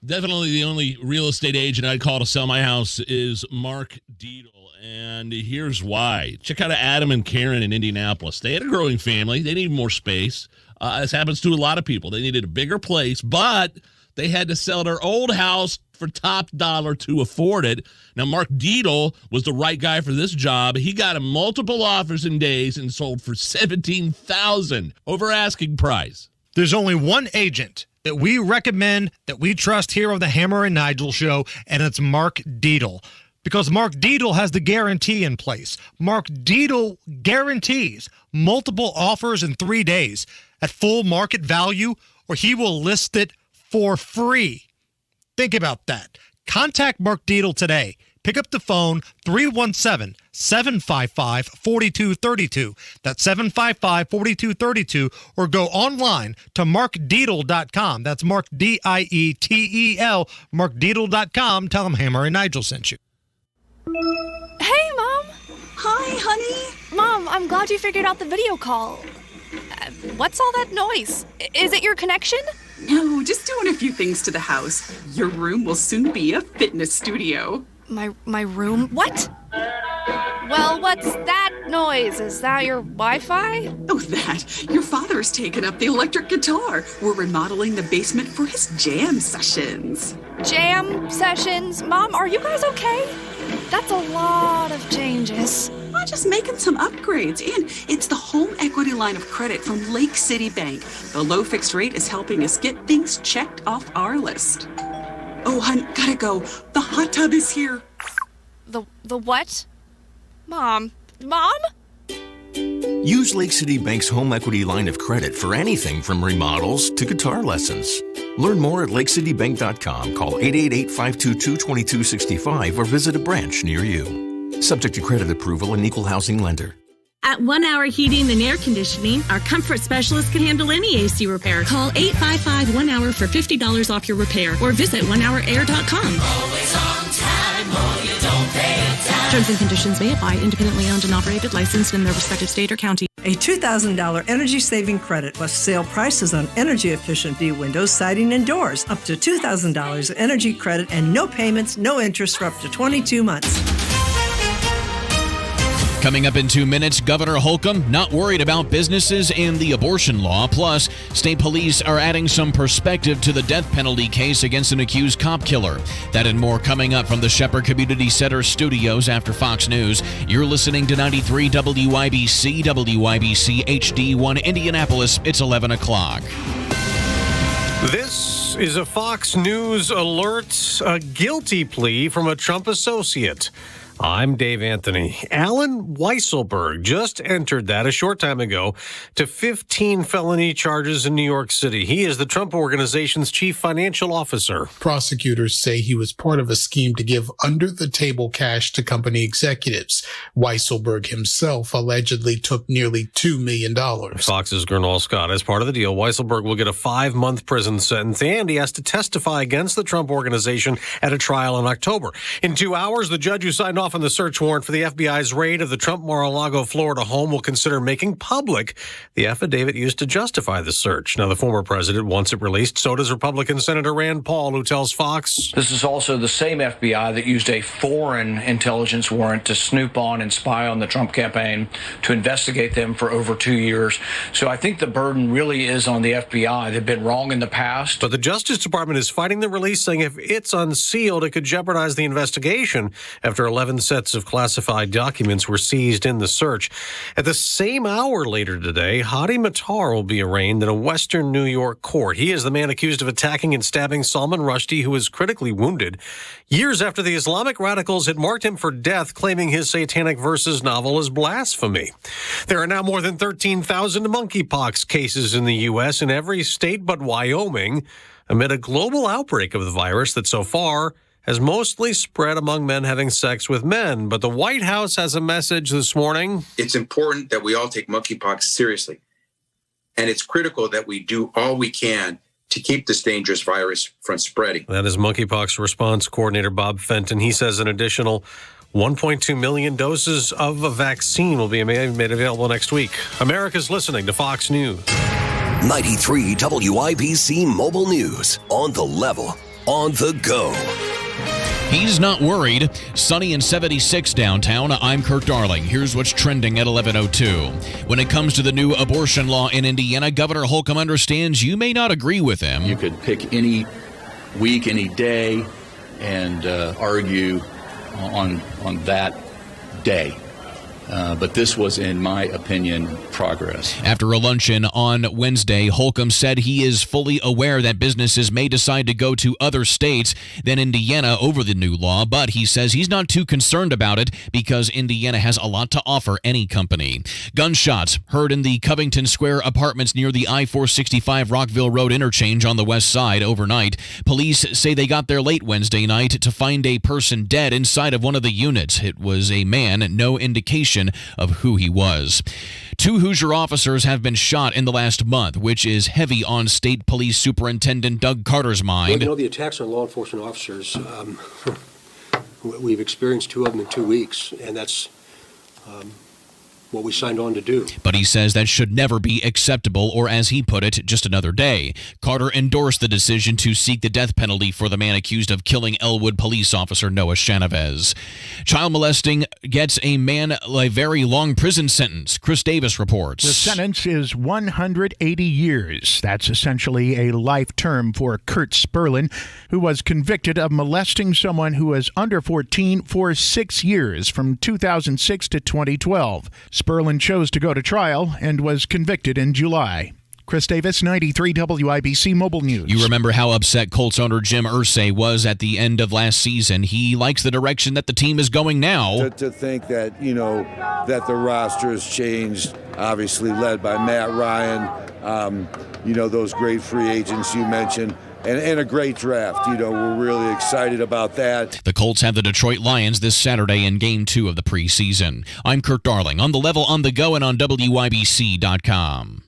Definitely the only real estate agent I'd call to sell my house is Mark Deedle. And here's why. Check out Adam and Karen in Indianapolis. They had a growing family. They needed more space. This happens to a lot of people. They needed a bigger place, but they had to sell their old house for top dollar to afford it. Now, Mark Deedle was the right guy for this job. He got him multiple offers in days and sold for $17,000 over asking price. There's only one agent that we recommend, that we trust here on the Hammer and Nigel show, and it's Mark Deedle. Because Mark Deedle has the guarantee in place. Mark Deedle guarantees multiple offers in 3 days at full market value, or he will list it for free. Think about that. Contact Mark Deedle today. Pick up the phone, 317-755-4232. That's 755-4232. Or go online to markdeedle.com. That's Mark, D-I-E-T-E-L, markdeedle.com. Tell him Hammer and Nigel sent you. Hey, Mom. Hi, honey. Mom, I'm glad you figured out the video call. What's all that noise? Is it your connection? No, just doing a few things to the house. Your room will soon be a fitness studio. My room? What? Well, what's that noise? Is that your Wi-Fi? Oh, that. Your father's taken up the electric guitar. We're remodeling the basement for his jam sessions. Jam sessions? Mom, are you guys okay? That's a lot of changes. just making some upgrades. And it's the home equity line of credit from Lake City Bank. The low fixed rate is helping us get things checked off our list. Oh, hon, gotta go. The hot tub is here. The what? Mom? Use Lake City Bank's home equity line of credit for anything from remodels to guitar lessons. Learn more at lakecitybank.com. Call 888-522-2265 or visit a branch near you. Subject to credit approval and equal housing lender. At 1 Hour Heating and Air Conditioning, our comfort specialist can handle any AC repair. Call 855-1HOUR for $50 off your repair or visit onehourair.com. Always on time, or you don't pay time. Terms and conditions may apply. Independently owned and operated, licensed in their respective state or county. A $2,000 energy-saving credit plus sale prices on energy-efficient B windows, siding, and doors. Up to $2,000 energy credit and no payments, no interest for up to 22 months. Coming up in 2 minutes, Governor Holcomb not worried about businesses and the abortion law. Plus, state police are adding some perspective to the death penalty case against an accused cop killer. That and more coming up from the Shepherd Community Center studios after Fox News. You're listening to 93 WIBC, WIBC HD1 Indianapolis. It's 11 o'clock. This is a Fox News alert, a guilty plea from a Trump associate. I'm Dave Anthony. Alan Weisselberg just entered that a short time ago to 15 felony charges in New York City. He is the Trump Organization's chief financial officer. Prosecutors say he was part of a scheme to give under-the-table cash to company executives. Weisselberg himself allegedly took nearly $2 million. Fox's Gernal Scott. As part of the deal, Weisselberg will get a 5-month prison sentence, and he has to testify against the Trump Organization at a trial in October. In 2 hours, the judge who signed off on the search warrant for the FBI's raid of the Trump Mar-a-Lago, Florida home will consider making public the affidavit used to justify the search. Now, the former president wants it released. So does Republican Senator Rand Paul, who tells Fox, "This is also the same FBI that used a foreign intelligence warrant to snoop on and spy on the Trump campaign, to investigate them for over 2 years. So I think the burden really is on the FBI. They've been wrong in the past." But the Justice Department is fighting the release, saying if it's unsealed, it could jeopardize the investigation after 11 sets of classified documents were seized in the search. At the same hour later today, Hadi Matar will be arraigned in a Western New York court. He is the man accused of attacking and stabbing Salman Rushdie, who was critically wounded years after the Islamic radicals had marked him for death, claiming his Satanic Verses novel is blasphemy. There are now more than 13,000 monkeypox cases in the U.S. in every state but Wyoming, amid a global outbreak of the virus that so far has mostly spread among men having sex with men. But the White House has a message this morning. It's important that we all take monkeypox seriously. And it's critical that we do all we can to keep this dangerous virus from spreading. That is monkeypox response coordinator Bob Fenton. He says an additional 1.2 million doses of a vaccine will be made available next week. America's listening to Fox News. 93 WIBC Mobile News. On the level, on the go. He's not worried. Sunny and 76 downtown. I'm Kirk Darling. Here's what's trending at 11:02. When it comes to the new abortion law in Indiana, Governor Holcomb understands you may not agree with him. You could pick any week, any day, and argue on that day. But this was, in my opinion, progress. After a luncheon on Wednesday, Holcomb said he is fully aware that businesses may decide to go to other states than Indiana over the new law, but he says he's not too concerned about it because Indiana has a lot to offer any company. Gunshots heard in the Covington Square apartments near the I-465 Rockville Road interchange on the west side overnight. Police say they got there late Wednesday night to find a person dead inside of one of the units. It was a man, no indication of who he was. 2 Hoosier officers have been shot in the last month, which is heavy on State Police Superintendent Doug Carter's mind. Well, you know, the attacks on law enforcement officers, we've experienced 2 of them in 2 weeks, and that's what we signed on to do. But he says that should never be acceptable, or as he put it, just another day. Carter endorsed the decision to seek the death penalty for the man accused of killing Elwood police officer Noah Chanovez. Child molesting gets a man a very long prison sentence. Chris Davis reports. The sentence is 180 years. That's essentially a life term for Kurt Sperlin, who was convicted of molesting someone who was under 14 for 6 years from 2006 to 2012. Sperlin chose to go to trial and was convicted in July. Chris Davis, 93 WIBC Mobile News. You remember how upset Colts owner Jim Irsay was at the end of last season. He likes the direction that the team is going now. To think that, that the roster has changed, obviously led by Matt Ryan, those great free agents you mentioned. And a great draft. We're really excited about that. The Colts have the Detroit Lions this Saturday in Game 2 of the preseason. I'm Kurt Darling, on the level, on the go, and on WIBC.com.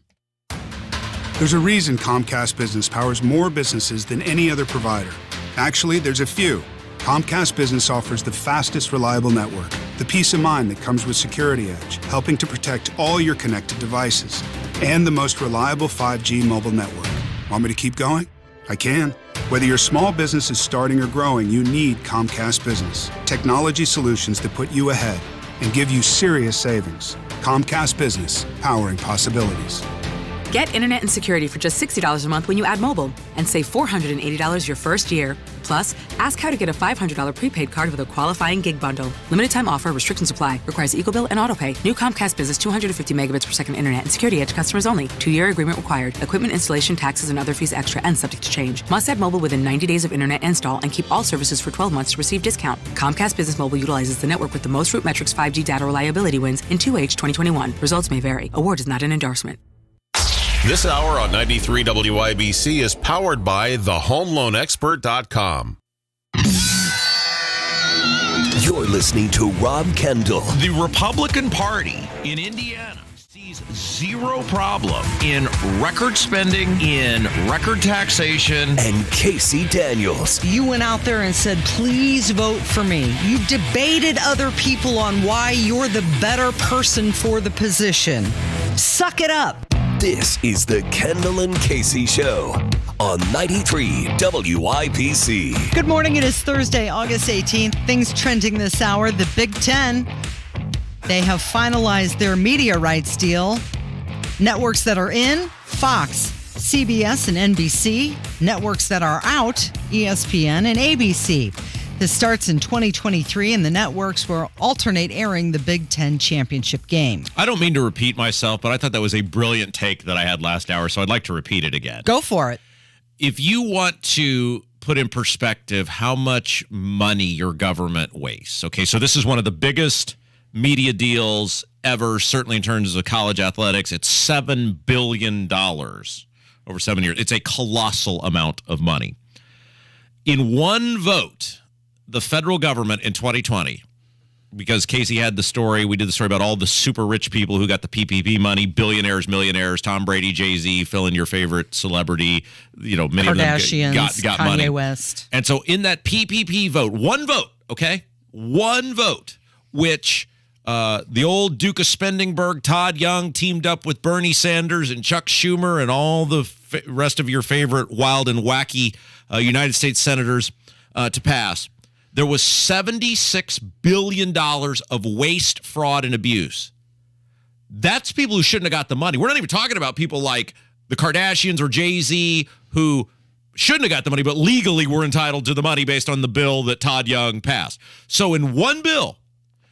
There's a reason Comcast Business powers more businesses than any other provider. Actually, there's a few. Comcast Business offers the fastest, reliable network, the peace of mind that comes with Security Edge, helping to protect all your connected devices, and the most reliable 5G mobile network. Want me to keep going? I can. Whether your small business is starting or growing, you need Comcast Business. Technology solutions that put you ahead and give you serious savings. Comcast Business, powering possibilities. Get internet and security for just $60 a month when you add mobile, and save $480 your first year. Plus, ask how to get a $500 prepaid card with a qualifying gig bundle. Limited time offer, restrictions apply. Requires EcoBill and AutoPay. New Comcast Business 250 megabits per second internet and Security Edge customers only. 2-year agreement required. Equipment installation, taxes, and other fees extra and subject to change. Must add mobile within 90 days of internet install and keep all services for 12 months to receive discount. Comcast Business Mobile utilizes the network with the most Root Metrics 5G data reliability wins in 2H 2021. Results may vary. Award is not an endorsement. This hour on 93 WIBC is powered by thehomeloanexpert.com. You're listening to Rob Kendall. The Republican Party in Indiana sees zero problem in record spending, in record taxation. And Casey Daniels. You went out there and said, please vote for me. You debated other people on why you're the better person for the position. Suck it up. This is the Kendall and Casey Show on 93 WIBC. Good morning. It is Thursday, August 18th. Things trending this hour. The Big Ten, they have finalized their media rights deal. Networks that are in, Fox, CBS, and NBC. Networks that are out, ESPN and ABC. This starts in 2023, and the networks will alternate airing the Big Ten championship game. I don't mean to repeat myself, but I thought that was a brilliant take that I had last hour, so I'd like to repeat it again. Go for it. If you want to put in perspective how much money your government wastes, okay, so this is one of the biggest media deals ever, certainly in terms of college athletics. It's $7 billion over 7 years. It's a colossal amount of money. In one vote, the federal government in 2020, because Casey had the story, we did the story about all the super rich people who got the PPP money, billionaires, millionaires, Tom Brady, Jay-Z, fill in your favorite celebrity, many Kardashians, of them got Kanye money. West. And so in that PPP vote, one vote, which the old Duke of Spendingburg, Todd Young, teamed up with Bernie Sanders and Chuck Schumer and all the rest of your favorite wild and wacky United States senators to pass. There was $76 billion of waste, fraud, and abuse. That's people who shouldn't have got the money. We're not even talking about people like the Kardashians or Jay-Z who shouldn't have got the money, but legally were entitled to the money based on the bill that Todd Young passed. So in one bill,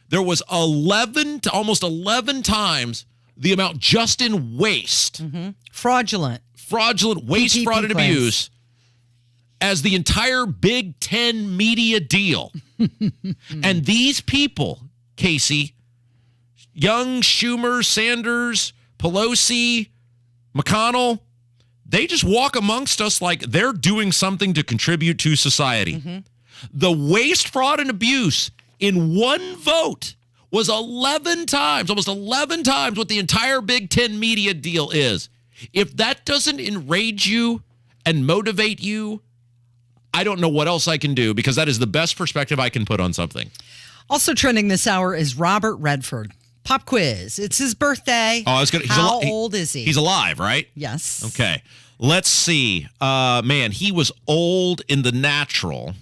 there was almost 11 times the amount just in waste. Mm-hmm. Fraudulent waste, PPP fraud, and claims. abuse as the entire Big Ten media deal. And these people, Casey, Young, Schumer, Sanders, Pelosi, McConnell, they just walk amongst us like they're doing something to contribute to society. Mm-hmm. The waste, fraud, and abuse in one vote was 11 times, almost 11 times what the entire Big Ten media deal is. If that doesn't enrage you and motivate you, I don't know what else I can do, because that is the best perspective I can put on something. Also trending this hour is Robert Redford. Pop quiz. It's his birthday. Oh, I was gonna. How old is he? He's alive, right? Yes. Okay. Let's see. Man, he was old in the natural.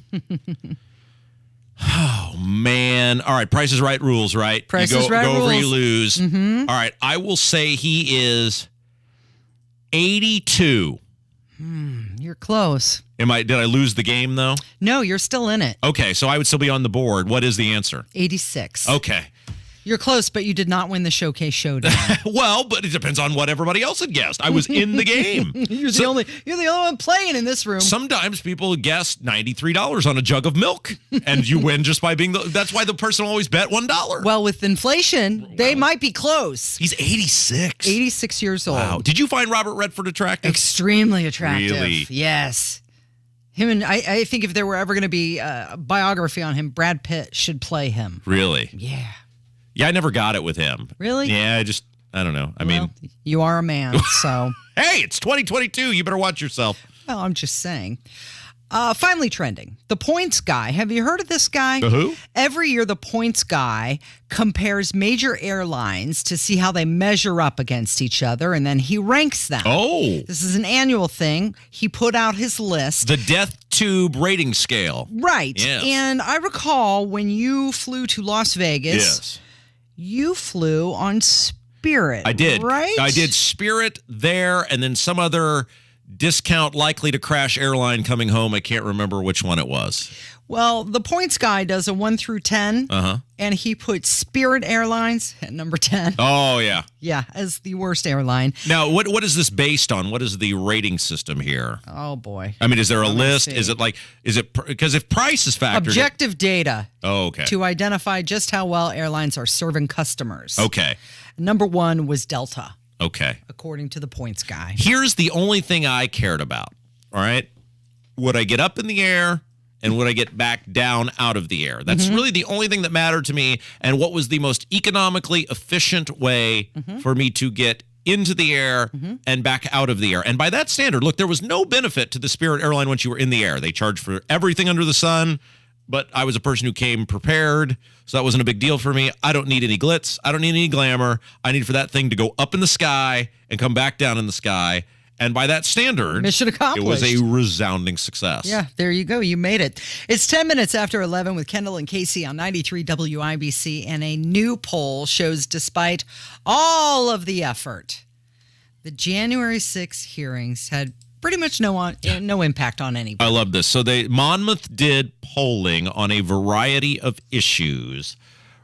Oh, man. All right. Price is Right rules, right? Price is Right go over, rules. you lose. Mm-hmm. All right. I will say he is 82. You're close. Did I lose the game, though? No, you're still in it. Okay. So I would still be on the board. What is the answer? 86. Okay. You're close, but you did not win the Showcase Showdown. Well, but it depends on what everybody else had guessed. I was in the game. You're the only one playing in this room. Sometimes people guess $93 on a jug of milk, and you win just by being that's why the person will always bet $1. Well, with inflation, they might be close. He's 86. 86 years old. Wow. Did you find Robert Redford attractive? Extremely attractive. Really? Yes. Him and I think if there were ever going to be a biography on him, Brad Pitt should play him. Really? Yeah. Yeah, I never got it with him. Really? Yeah, I don't know. I mean, you are a man, so. Hey, it's 2022. You better watch yourself. Well, I'm just saying. Finally trending. The Points Guy. Have you heard of this guy? The who? Every year, the Points Guy compares major airlines to see how they measure up against each other, and then he ranks them. Oh. This is an annual thing. He put out his list. The Death Tube rating scale. Right. Yes. And I recall when you flew to Las Vegas. Yes. You flew on Spirit. I did. Right? I did Spirit there and then some other discount likely to crash airline coming home. I can't remember which one it was. Well, the Points Guy does a 1 through 10, and he put Spirit Airlines at number 10. Oh, yeah. Yeah, as the worst airline. Now, what is this based on? What is the rating system here? Oh, boy. I mean, is there a Let me list? see. Is it because if price is factored Objective data Oh, okay. to identify just how well airlines are serving customers. Okay. Number 1 was Delta, Okay. according to the Points Guy. Here's the only thing I cared about. All right. Would I get up in the air? And would I get back down out of the air? That's really the only thing that mattered to me. And what was the most economically efficient way for me to get into the air and back out of the air. And by that standard, look, there was no benefit to the Spirit airline once you were in the air. They charged for everything under the sun. But I was a person who came prepared, so that wasn't a big deal for me. I don't need any glitz. I don't need any glamour. I need for that thing to go up in the sky and come back down in the sky. And by that standard, Mission accomplished. It was a resounding success. Yeah, there you go. You made it. It's 10 minutes after 11 with Kendall and Casey on 93 WIBC, and a new poll shows despite all of the effort, the January 6 hearings had pretty much no impact on anybody. I love this. So Monmouth did polling on a variety of issues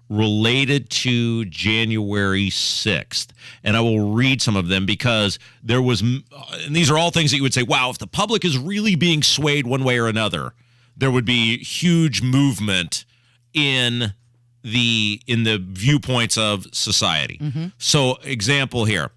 related to January 6th. And I will read some of them because there was, and these are all things that you would say, wow, if the public is really being swayed one way or another, there would be huge movement in the viewpoints of society. So example here,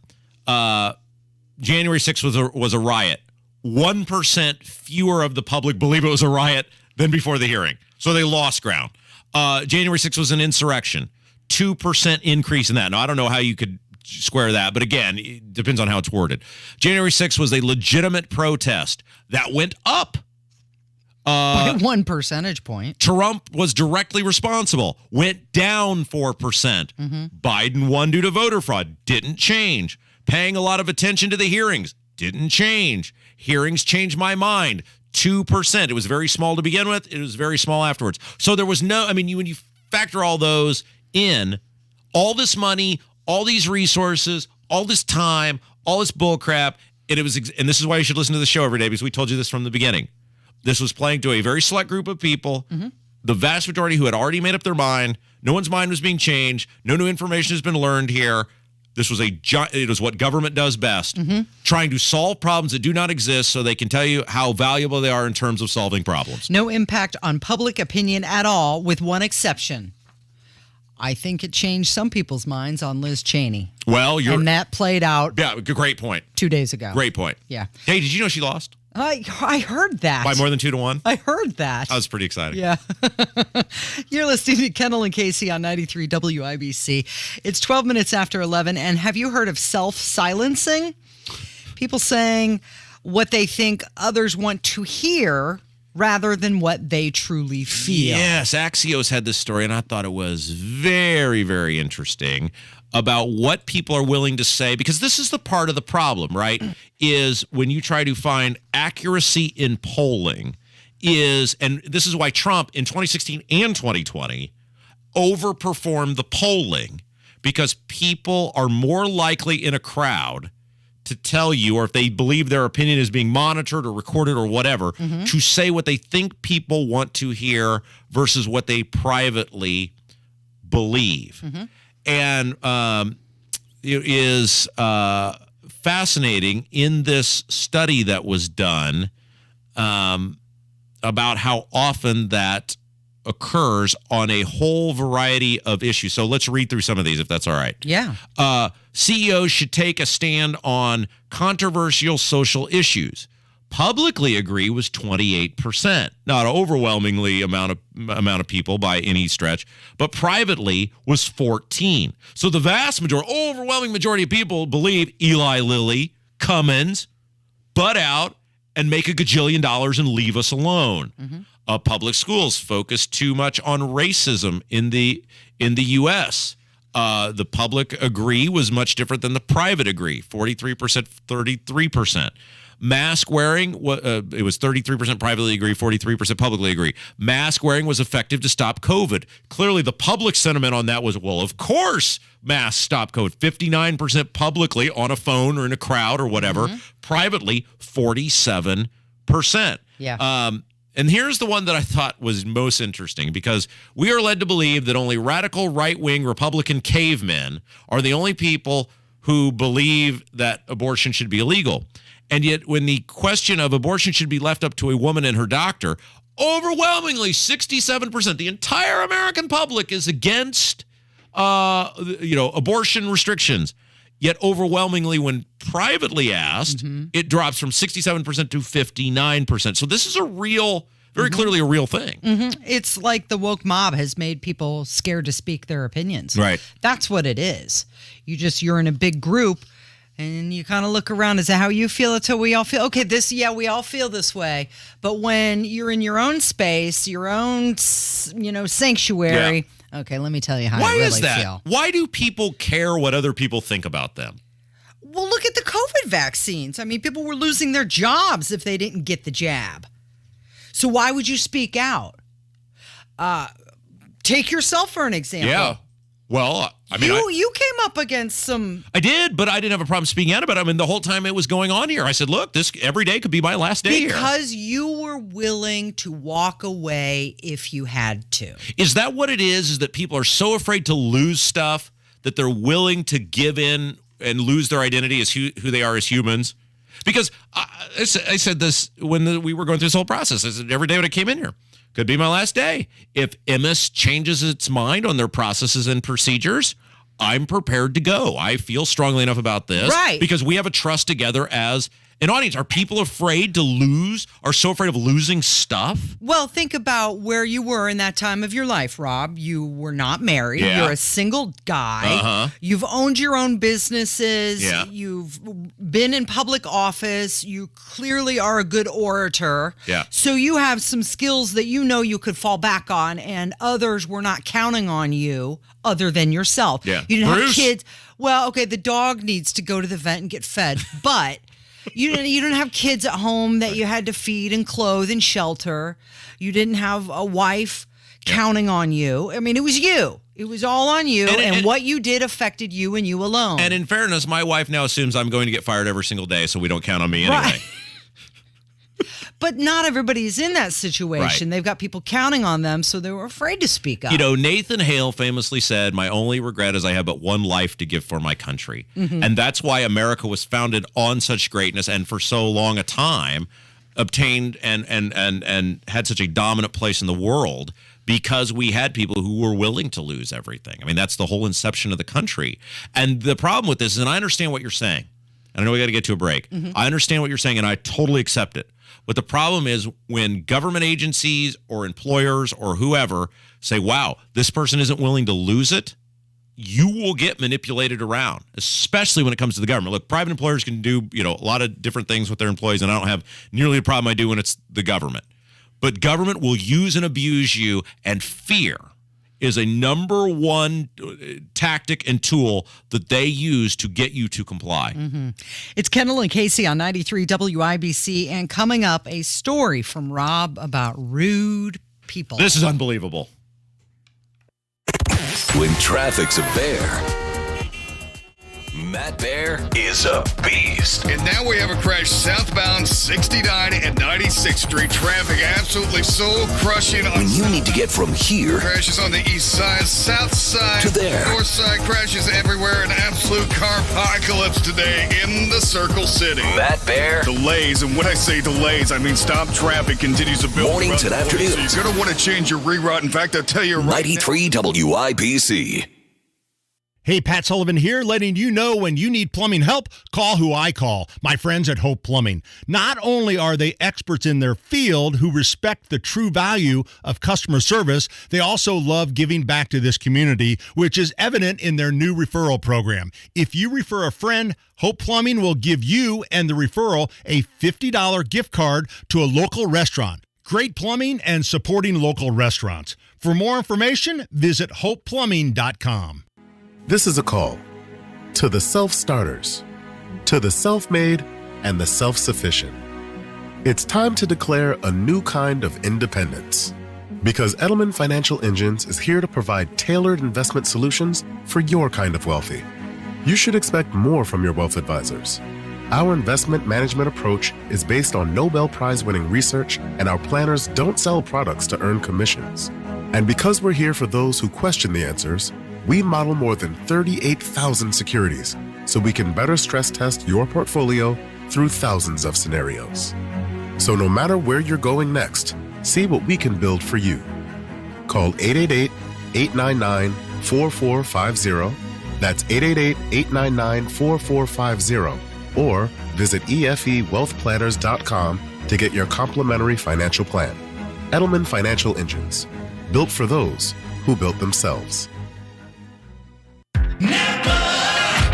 January 6th was a riot. 1% fewer of the public believe it was a riot than before the hearing. So they lost ground. January 6th was an insurrection. 2% increase in that. Now, I don't know how you could square that, but again, it depends on how it's worded. January 6th was a legitimate protest. That went up. By 1 percentage point. Trump was directly responsible. Went down 4%. Biden won due to voter fraud. Didn't change. Paying a lot of attention to the hearings. Didn't change. Hearings changed my mind. 2%. It was very small to begin with. It was very small afterwards. So there was when you factor all those in, all this money, all these resources, all this time, all this bullcrap, and this is why you should listen to the show every day, because we told you this from the beginning. This was playing to a very select group of people, the vast majority who had already made up their mind. No one's mind was being changed. No new information has been learned here. This was it was what government does best, trying to solve problems that do not exist so they can tell you how valuable they are in terms of solving problems. No impact on public opinion at all, with one exception. I think it changed some people's minds on Liz Cheney. Well, and that played out. Yeah, great point. 2 days ago. Great point. Yeah. Hey, did you know she lost? I heard that. By more than 2-1? I heard that. That was pretty exciting. Yeah. You're listening to Kendall and Casey on 93 WIBC. It's 12 minutes after 11. And have you heard of self-silencing? People saying what they think others want to hear rather than what they truly feel. Yes, Axios had this story, and I thought it was very, very interesting about what people are willing to say, because this is the part of the problem, right? Is when you try to find accuracy in polling and this is why Trump in 2016 and 2020 overperformed the polling, because people are more likely in a crowd to tell you, or if they believe their opinion is being monitored or recorded or whatever, to say what they think people want to hear versus what they privately believe. And it is fascinating in this study that was done about how often that occurs on a whole variety of issues. So let's read through some of these, if that's all right. Yeah. CEOs should take a stand on controversial social issues. Publicly agree was 28%, not overwhelmingly amount of people by any stretch, but privately was 14. So the overwhelming majority of people believe Eli Lilly, Cummins, butt out and make $1 gajillion and leave us alone. Public schools focus too much on racism in the U.S. The public agree was much different than the private agree, 43%, 33%. Mask wearing, it was 33% privately agree, 43% publicly agree. Mask wearing was effective to stop COVID. Clearly, the public sentiment on that was, well, of course, masks stop COVID. 59% publicly on a phone or in a crowd or whatever. Privately, 47%. Yeah. And here's the one that I thought was most interesting, because we are led to believe that only radical right-wing Republican cavemen are the only people who believe that abortion should be illegal. And yet when the question of abortion should be left up to a woman and her doctor, overwhelmingly 67%, the entire American public is against abortion restrictions. Yet overwhelmingly, when privately asked, it drops from 67% to 59%. So this is very clearly a real thing. It's like the woke mob has made people scared to speak their opinions. Right. That's what it is. You're in a big group and you kind of look around. Is that how you feel? It's how we all feel. Okay, we all feel this way. But when you're in your own space, your own, sanctuary. Yeah. Okay, let me tell you how Why I really is that? feel. Why do people care what other people think about them? Well, look at the COVID vaccines. I mean, people were losing their jobs if they didn't get the jab. So why would you speak out? Take yourself for an example. Yeah. Well, I mean, you came up against some. I did, but I didn't have a problem speaking out about it. I mean, the whole time it was going on here, I said, look, this every day could be my last day here. Because you were willing to walk away if you had to. Is that what it is? Is that people are so afraid to lose stuff that they're willing to give in and lose their identity as who they are as humans? Because I said this when we were going through this whole process. I said every day when I came in here, could be my last day. If MS changes its mind on their processes and procedures, I'm prepared to go. I feel strongly enough about this. Right. Because we have a trust together as an audience. Are people afraid to lose, are so afraid of losing stuff? Well, think about where you were in that time of your life, Rob. You were not married. Yeah. You're a single guy. You've owned your own businesses. Yeah. You've been in public office. You clearly are a good orator. Yeah. So you have some skills that you could fall back on, and others were not counting on you other than yourself. Yeah. You didn't Bruce. have kids. Well, okay, the dog needs to go to the vet and get fed, but you didn't have kids at home that you had to feed and clothe and shelter. You didn't have a wife counting on you. I mean, it was you. It was all on you, and what you did affected you and you alone. And in fairness, my wife now assumes I'm going to get fired every single day, so we don't count on me anyway. Right. But not everybody's in that situation. Right. They've got people counting on them, so they were afraid to speak up. Nathan Hale famously said, "My only regret is I have but one life to give for my country." And that's why America was founded on such greatness and for so long a time obtained and had such a dominant place in the world, because we had people who were willing to lose everything. I mean, that's the whole inception of the country. And the problem with this is, and I understand what you're saying, and I know we got to get to a break. I understand what you're saying, and I totally accept it. But the problem is when government agencies or employers or whoever say, wow, this person isn't willing to lose it, you will get manipulated around, especially when it comes to the government. Look, private employers can do, a lot of different things with their employees, and I don't have nearly the problem I do when it's the government. But government will use and abuse you, and fear is a number one tactic and tool that they use to get you to comply. Mm-hmm. It's Kendall and Casey on 93 WIBC, and coming up, a story from Rob about rude people. This is unbelievable. When traffic's a bear, Matt Bear is a beast. And now we have a crash southbound 69 and 96th Street. Traffic absolutely soul-crushing. When you need to get from here, crashes on the east side, south side, to there. North side, crashes everywhere. An absolute car apocalypse today in the Circle City. Matt Bear. Delays, and when I say delays, I mean stop traffic continues to build. Mornings and afternoons. So you're going to want to change your reroute. In fact, I'll tell you right 93 WIBC. Hey, Pat Sullivan here, letting you know when you need plumbing help, call who I call, my friends at Hope Plumbing. Not only are they experts in their field who respect the true value of customer service, they also love giving back to this community, which is evident in their new referral program. If you refer a friend, Hope Plumbing will give you and the referral a $50 gift card to a local restaurant. Great plumbing and supporting local restaurants. For more information, visit hopeplumbing.com. This is a call to the self-starters, to the self-made, and the self-sufficient. It's time to declare a new kind of independence, because Edelman Financial Engines is here to provide tailored investment solutions for your kind of wealthy. You should expect more from your wealth advisors. Our investment management approach is based on Nobel Prize-winning research, and our planners don't sell products to earn commissions. And because we're here for those who question the answers, we model more than 38,000 securities so we can better stress test your portfolio through thousands of scenarios. So no matter where you're going next, see what we can build for you. Call 888-899-4450. That's 888-899-4450. Or visit EFEWealthPlanners.com to get your complimentary financial plan. Edelman Financial Engines, built for those who built themselves.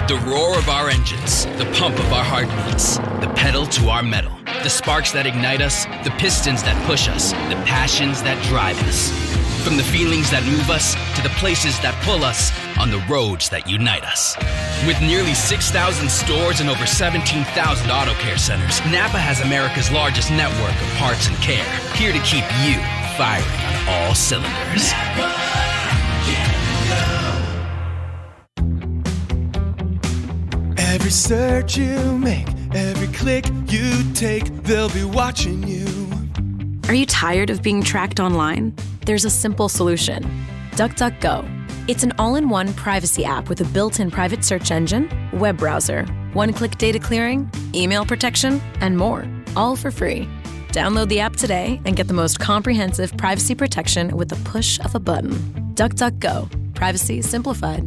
The roar of our engines, the pump of our heartbeats, the pedal to our metal, the sparks that ignite us, the pistons that push us, the passions that drive us. From the feelings that move us to the places that pull us on the roads that unite us. With nearly 6,000 stores and over 17,000 auto care centers, Napa has America's largest network of parts and care, here to keep you firing on all cylinders. Every search you make, every click you take, they'll be watching you. Are you tired of being tracked online? There's a simple solution. DuckDuckGo. It's an all-in-one privacy app with a built-in private search engine, web browser, one-click data clearing, email protection, and more, all for free. Download the app today and get the most comprehensive privacy protection with the push of a button. DuckDuckGo. Privacy simplified.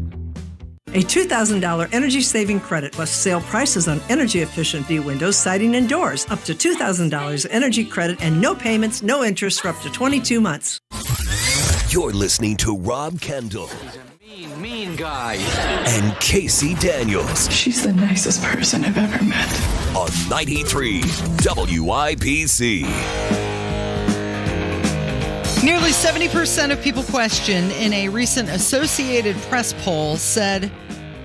A $2,000 energy-saving credit plus sale prices on energy-efficient V-windows, siding, and doors. Up to $2,000 energy credit and no payments, no interest for up to 22 months. You're listening to Rob Kendall. Mean guy. And Casey Daniels. She's the nicest person I've ever met. On 93 WIBC. Nearly 70% of people questioned in a recent Associated Press poll said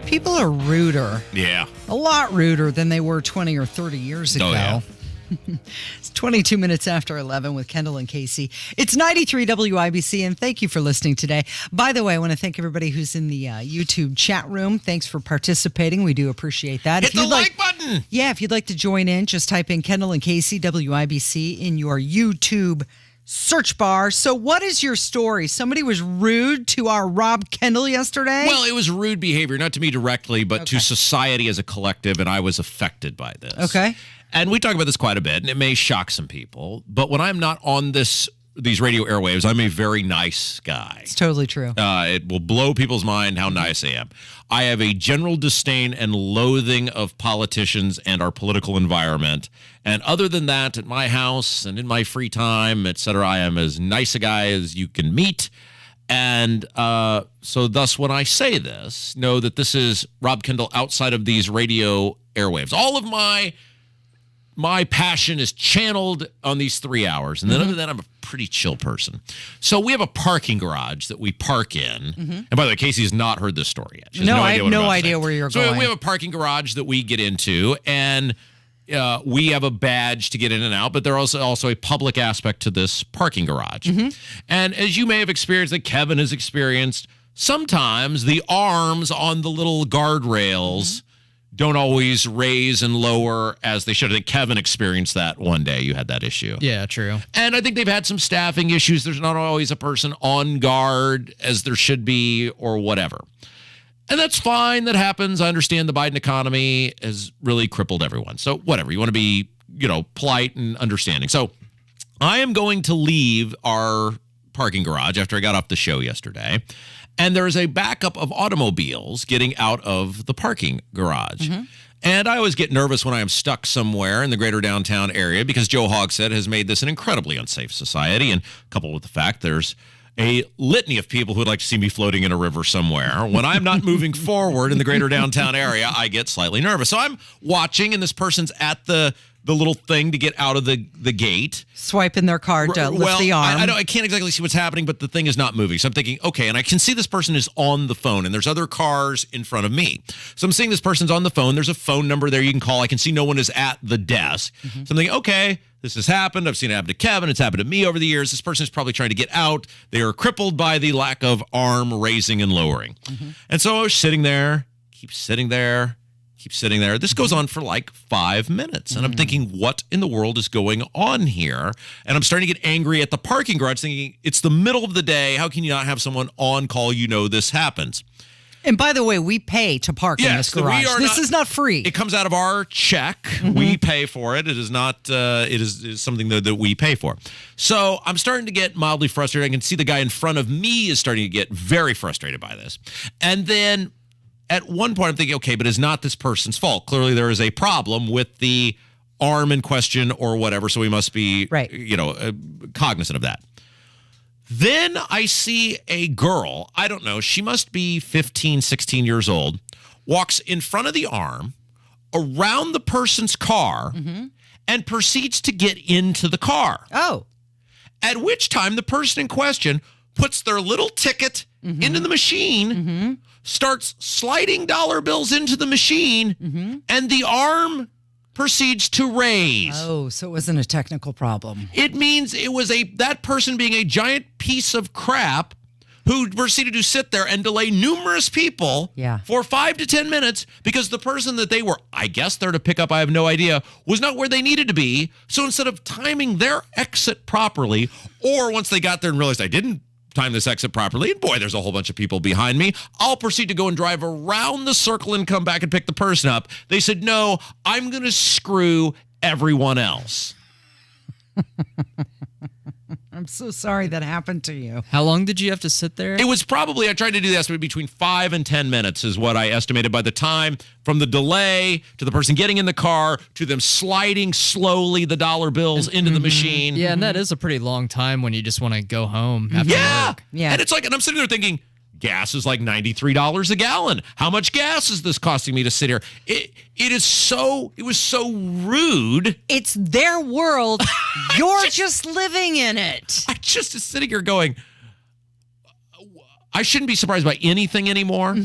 people are ruder. Yeah. A lot ruder than they were 20 or 30 years ago. Oh, yeah. It's 22 minutes after 11 with Kendall and Casey. It's 93 WIBC, and thank you for listening today. By the way, I want to thank everybody who's in the YouTube chat room. Thanks for participating. We do appreciate that. Hit the like button. Yeah, if you'd like to join in, just type in Kendall and Casey, WIBC, in your YouTube search bar. So what is your story? Somebody was rude to our Rob Kendall yesterday? Well, it was rude behavior, not to me directly, but to society as a collective, and I was affected by this. Okay. And we talk about this quite a bit, and it may shock some people, but when I'm not on these radio airwaves, I'm a very nice guy. It's totally true. It will blow people's mind how nice I am. I have a general disdain and loathing of politicians and our political environment. And other than that, at my house and in my free time, etc., I am as nice a guy as you can meet. And so thus, when I say this, know that this is Rob Kendall outside of these radio airwaves. All of my my passion is channeled on these 3 hours. And then other than that, I'm a pretty chill person. So we have a parking garage that we park in. And by the way, Casey has not heard this story yet. She has I have no idea where you're going. So we have a parking garage that we get into, and we have a badge to get in and out, but there's also a public aspect to this parking garage. And as you may have experienced, that Kevin has experienced, sometimes the arms on the little guardrails don't always raise and lower as they should. I think Kevin experienced that one day. You had that issue. Yeah, true. And I think they've had some staffing issues. There's not always a person on guard as there should be or whatever. And that's fine. That happens. I understand the Biden economy has really crippled everyone. So whatever. You want to be, polite and understanding. So I am going to leave our parking garage after I got off the show yesterday. And there's a backup of automobiles getting out of the parking garage. And I always get nervous when I am stuck somewhere in the greater downtown area because Joe Hogsett has made this an incredibly unsafe society. And coupled with the fact there's a litany of people who would like to see me floating in a river somewhere. When I'm not moving forward in the greater downtown area, I get slightly nervous. So I'm watching, and this person's at the little thing to get out of the gate. Swiping their card to lift the arm. I can't exactly see what's happening, but the thing is not moving. So I'm thinking, okay, and I can see this person is on the phone, and there's other cars in front of me. So I'm seeing this person's on the phone. There's a phone number there you can call. I can see no one is at the desk. So I'm thinking, okay, this has happened. I've seen it happen to Kevin. It's happened to me over the years. This person is probably trying to get out. They are crippled by the lack of arm raising and lowering. And so I was sitting there, keep sitting there. This goes on for like 5 minutes. And I'm thinking, what in the world is going on here? And I'm starting to get angry at the parking garage, thinking, it's the middle of the day. How can you not have someone on call? This happens. And by the way, we pay to park in this garage. This is not free. It comes out of our check. We pay for it. It is not, it is something that we pay for. So I'm starting to get mildly frustrated. I can see the guy in front of me is starting to get very frustrated by this. And then at one point I'm thinking, okay, but it's not this person's fault. Clearly there is a problem with the arm in question or whatever. So we must be, cognizant of that. Then I see a girl, I don't know, she must be 15, 16 years old, walks in front of the arm, around the person's car, and proceeds to get into the car. Oh. At which time the person in question puts their little ticket into the machine, starts sliding dollar bills into the machine, and the arm proceeds to raise. Oh, so it wasn't a technical problem. It means it was that person being a giant piece of crap who proceeded to sit there and delay numerous people for 5 to 10 minutes because the person that they were, I guess, there to pick up, I have no idea, was not where they needed to be. So instead of timing their exit properly, or once they got there and realized I didn't time this exit properly, and boy, there's a whole bunch of people behind me, I'll proceed to go and drive around the circle and come back and pick the person up. They said, no, I'm going to screw everyone else. I'm so sorry that happened to you. How long did you have to sit there? It was probably, I tried to do the estimate, between 5 and 10 minutes is what I estimated by the time from the delay to the person getting in the car to them sliding slowly the dollar bills into the machine. Yeah, and that is a pretty long time when you just want to go home after work. Yeah. And it's like, and I'm sitting there thinking, gas is like $93 a gallon. How much gas is this costing me to sit here? It was so rude. It's their world. You're just living in it. I just is sitting here going, I shouldn't be surprised by anything anymore.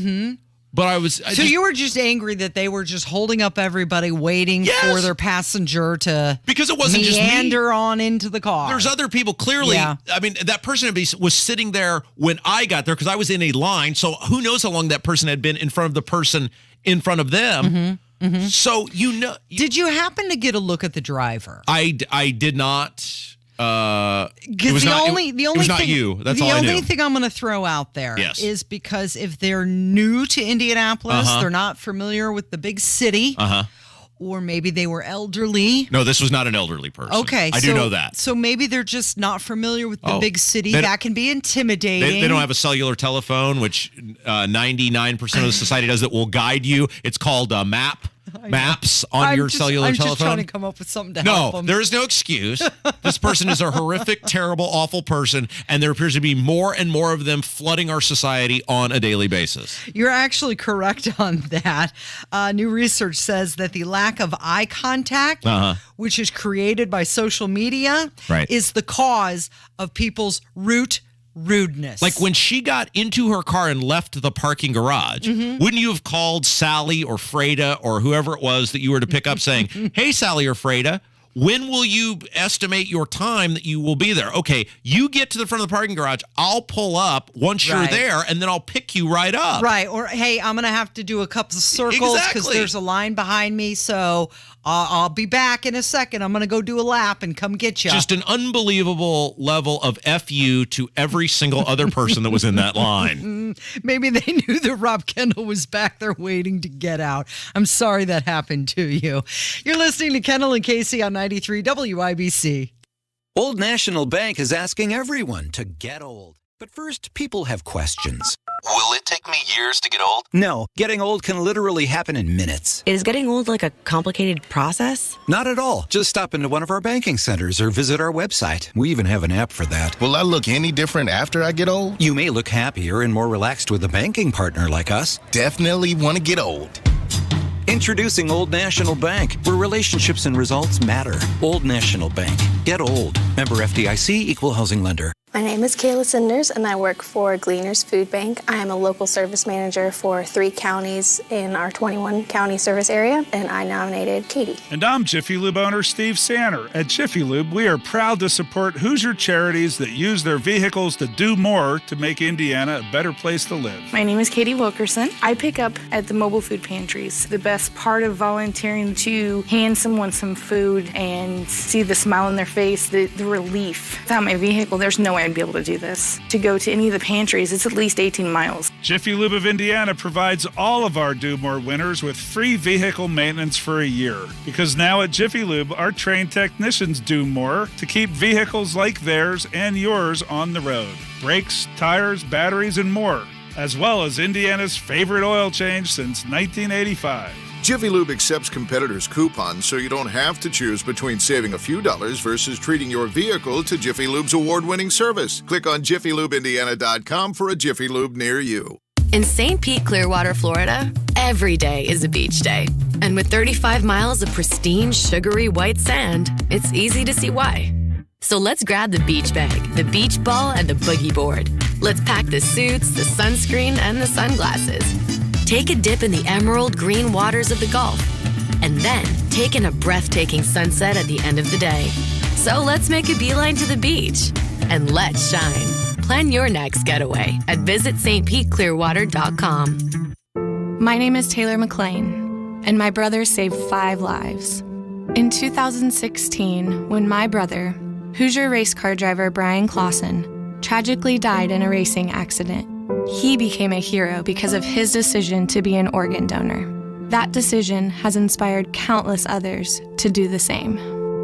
But you were just angry that they were just holding up everybody, waiting for their passenger to because it wasn't meander just me. On into the car. There's other people clearly. Yeah. I mean, that person was sitting there when I got there because I was in a line. So who knows how long that person had been in front of the person in front of them. So did you happen to get a look at the driver? I did not. Because the only it was not thing, you. That's all I knew. The only thing I'm going to throw out there is because if they're new to Indianapolis, they're not familiar with the big city, or maybe they were elderly. No, this was not an elderly person. Okay, I do know that. So maybe they're just not familiar with the big city. That can be intimidating. They don't have a cellular telephone, which 99% of the society does that will guide you. It's called a map. maps on your cellular telephone. I'm just trying to come up with something to help them. No, there is no excuse. This person is a horrific, terrible, awful person, and there appears to be more and more of them flooding our society on a daily basis. You're actually correct on that. New research says that the lack of eye contact, which is created by social media, is the cause of people's rudeness. Like when she got into her car and left the parking garage, wouldn't you have called Sally or Freda or whoever it was that you were to pick up saying, hey, Sally or Freda, when will you estimate your time that you will be there? Okay, you get to the front of the parking garage. I'll pull up once you're there, and then I'll pick you right up. Right. Or, hey, I'm going to have to do a couple of circles because there's a line behind me, so I'll be back in a second. I'm going to go do a lap and come get you. Just an unbelievable level of FU to every single other person that was in that line. Maybe they knew that Rob Kendall was back there waiting to get out. I'm sorry that happened to you. You're listening to Kendall and Casey on 93 WIBC. Old National Bank is asking everyone to get old. But first, people have questions. Will it take me years to get old? No, getting old can literally happen in minutes. Is getting old like a complicated process? Not at all. Just stop into one of our banking centers or visit our website. We even have an app for that. Will I look any different after I get old? You may look happier and more relaxed with a banking partner like us. Definitely want to get old. Introducing Old National Bank, where relationships and results matter. Old National Bank. Get old. Member FDIC, Equal Housing Lender. My name is Kayla Sinders, and I work for Gleaners Food Bank. I am a local service manager for 3 counties in our 21-county service area, and I nominated Katie. And I'm Jiffy Lube owner Steve Sanner. At Jiffy Lube, we are proud to support Hoosier charities that use their vehicles to do more to make Indiana a better place to live. My name is Katie Wilkerson. I pick up at the mobile food pantries. The best part of volunteering to hand someone some food and see the smile on their face, the relief. Without my vehicle, there's no way I'd be able to do this. To go to any of the pantries, it's at least 18 miles. Jiffy Lube of Indiana provides all of our Do More winners with free vehicle maintenance for a year. Because now at Jiffy Lube, our trained technicians do more to keep vehicles like theirs and yours on the road. Brakes, tires, batteries, and more. As well as Indiana's favorite oil change since 1985. Jiffy Lube accepts competitors' coupons, so you don't have to choose between saving a few dollars versus treating your vehicle to Jiffy Lube's award-winning service. Click on JiffyLubeIndiana.com for a Jiffy Lube near you. In St. Pete, Clearwater, Florida, every day is a beach day. And with 35 miles of pristine, sugary white sand, it's easy to see why. So let's grab the beach bag, the beach ball, and the boogie board. Let's pack the suits, the sunscreen, and the sunglasses. Take a dip in the emerald green waters of the Gulf, and then take in a breathtaking sunset at the end of the day. So let's make a beeline to the beach, and let's shine. Plan your next getaway at visitstpeteclearwater.com. My name is Taylor McLean, and my brother saved 5 lives. In 2016, when my brother, Hoosier race car driver Brian Clausen, tragically died in a racing accident, he became a hero because of his decision to be an organ donor. That decision has inspired countless others to do the same.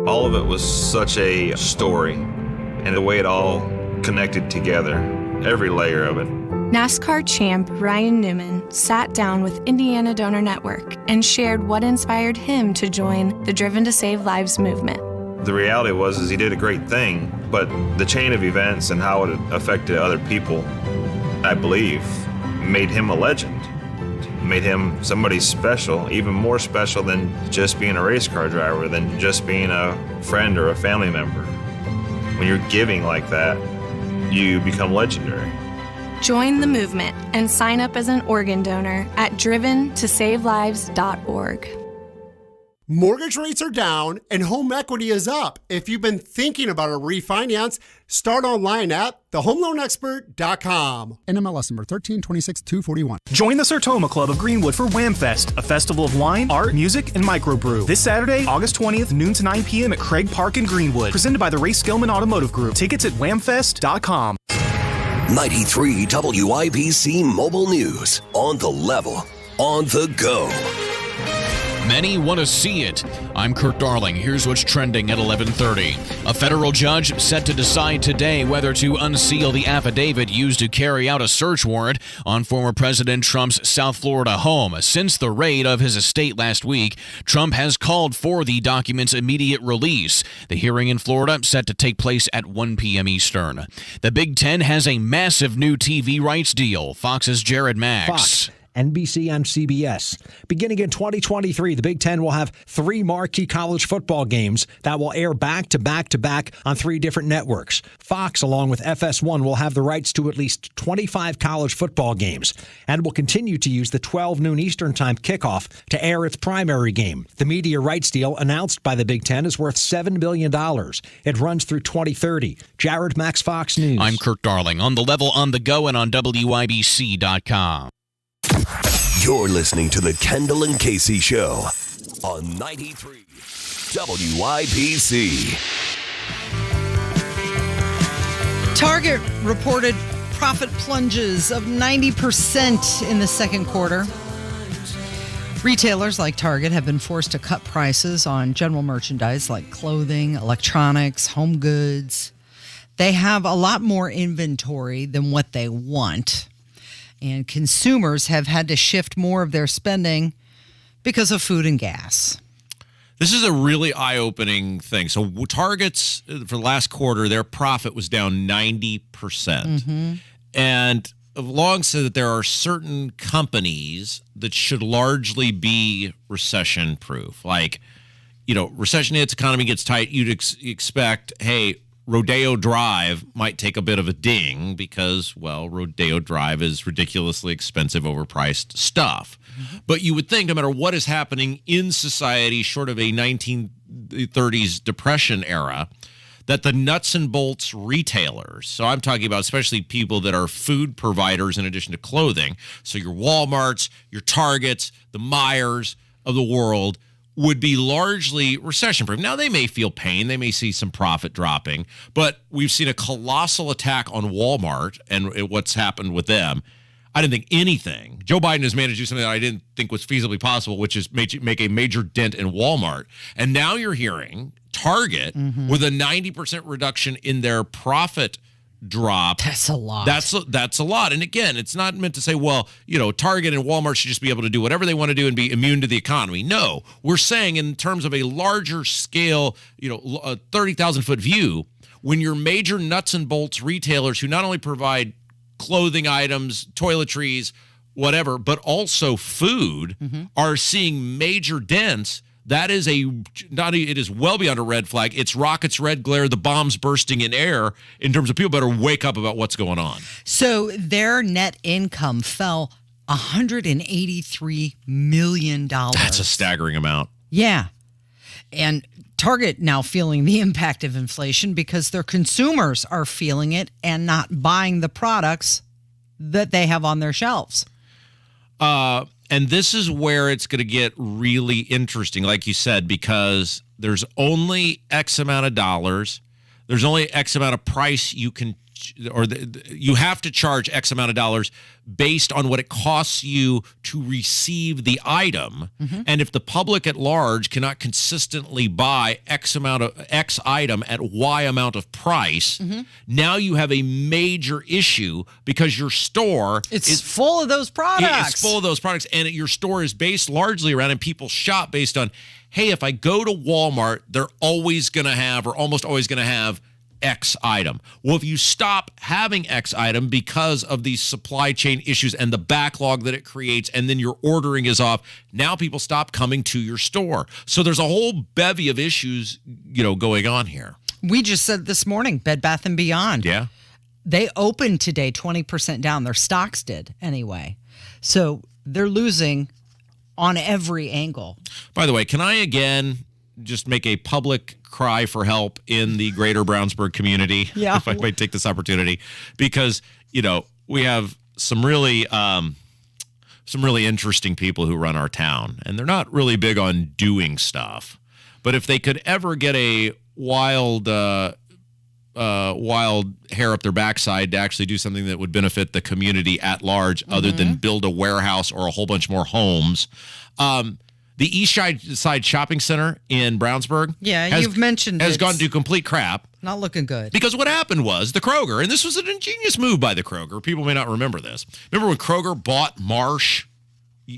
All of it was such a story, and the way it all connected together, every layer of it. NASCAR champ Ryan Newman sat down with Indiana Donor Network and shared what inspired him to join the Driven to Save Lives movement. The reality was he did a great thing, but the chain of events and how it affected other people, I believe, made him a legend, made him somebody special, even more special than just being a race car driver, than just being a friend or a family member. When you're giving like that, you become legendary. Join the movement and sign up as an organ donor at driventosavelives.org. Mortgage rates are down and home equity is up. If you've been thinking about a refinance, start online at thehomeloanexpert.com. NMLS number 1326241. Join the Sertoma Club of Greenwood for WHAMfest, a festival of wine, art, music, and microbrew. This Saturday, August 20th, noon to 9 p.m. at Craig Park in Greenwood. Presented by the Ray Skillman Automotive Group. Tickets at whamfest.com. 93 WIBC Mobile News. On the level, on the go. Many want to see it. I'm Kurt Darling. Here's what's trending at 11:30. A federal judge set to decide today whether to unseal the affidavit used to carry out a search warrant on former President Trump's South Florida home. Since the raid of his estate last week, Trump has called for the document's immediate release. The hearing in Florida set to take place at 1 p.m. Eastern. The Big Ten has a massive new TV rights deal. Fox's Jared Max. Fox, NBC, and CBS. Beginning in 2023, the Big Ten will have 3 marquee college football games that will air back to back to back on 3 different networks. Fox, along with FS1, will have the rights to at least 25 college football games and will continue to use the 12 noon Eastern Time kickoff to air its primary game. The media rights deal announced by the Big Ten is worth $7 billion. It runs through 2030. Jared Max, Fox News. I'm Kurt Darling. On the level, on the go, and on WIBC.com. You're listening to the Kendall and Casey Show on 93 WIBC. Target reported profit plunges of 90% in the second quarter. Retailers like Target have been forced to cut prices on general merchandise like clothing, electronics, home goods. They have a lot more inventory than what they want. And consumers have had to shift more of their spending because of food and gas. This is a really eye-opening thing. So Target's, for the last quarter, their profit was down 90%. Mm-hmm. And I've long said that there are certain companies that should largely be recession-proof. Like, recession hits, economy gets tight, you'd expect, hey, Rodeo Drive might take a bit of a ding because, well, Rodeo Drive is ridiculously expensive, overpriced stuff. Mm-hmm. But you would think no matter what is happening in society, short of a 1930s depression era, that the nuts and bolts retailers, so I'm talking about especially people that are food providers in addition to clothing, so your Walmarts, your Targets, the Myers of the world, would be largely recession-proof. Now, they may feel pain. They may see some profit dropping. But we've seen a colossal attack on Walmart and what's happened with them. I didn't think anything. Joe Biden has managed to do something that I didn't think was feasibly possible, which is make a major dent in Walmart. And now you're hearing Target with a 90% reduction in their profit drop. That's a lot. That's a lot. And again, it's not meant to say, well, Target and Walmart should just be able to do whatever they want to do and be immune to the economy. No, we're saying in terms of a larger scale, a 30,000-foot view, when your major nuts and bolts retailers who not only provide clothing items, toiletries, whatever, but also food are seeing major dents. That is it is well beyond a red flag. It's rockets, red glare, the bombs bursting in air in terms of people better wake up about what's going on. So their net income fell $183 million. That's a staggering amount. Yeah. And Target now feeling the impact of inflation because their consumers are feeling it and not buying the products that they have on their shelves. And this is where it's going to get really interesting, like you said, because there's only X amount of dollars. There's only X amount of price you can, you have to charge X amount of dollars based on what it costs you to receive the item. And if the public at large cannot consistently buy X amount of X item at Y amount of price, now you have a major issue because your store is full of those products. It's full of those products, and your store is based largely around, and people shop based on, hey, if I go to Walmart, they're always going to have, or almost always going to have, X item. Well, if you stop having X item because of these supply chain issues and the backlog that it creates, and then your ordering is off, now people stop coming to your store. So there's a whole bevy of issues, going on here. We just said this morning, Bed Bath & Beyond. Yeah. They opened today 20% down. Their stocks did anyway. So they're losing on every angle. By the way, can I again just make a public cry for help in the greater Brownsburg community? Yeah. If I might take this opportunity, because, we have some really interesting people who run our town, and they're not really big on doing stuff. But if they could ever get a wild hair up their backside to actually do something that would benefit the community at large, other than build a warehouse or a whole bunch more homes, The East Side Shopping Center in Brownsburg. Yeah, you've mentioned has it's gone to complete crap. Not looking good. Because what happened was the Kroger, and this was an ingenious move by the Kroger. People may not remember this. Remember when Kroger bought Marsh?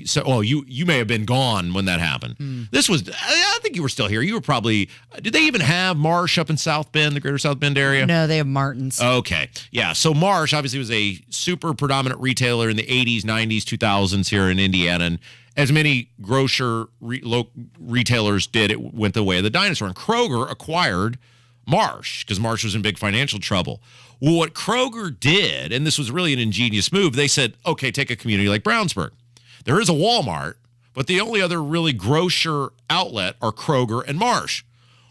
So, you may have been gone when that happened. This was, I think you were still here. You were probably, did they even have Marsh up in South Bend, the greater South Bend area? No, they have Martin's. Okay. Yeah. So Marsh obviously was a super predominant retailer in the 80s, 90s, 2000s here in Indiana. And as many retailers did, it went the way of the dinosaur. And Kroger acquired Marsh because Marsh was in big financial trouble. Well, what Kroger did, and this was really an ingenious move, they said, okay, take a community like Brownsburg. There is a Walmart, but the only other really grocer outlet are Kroger and Marsh.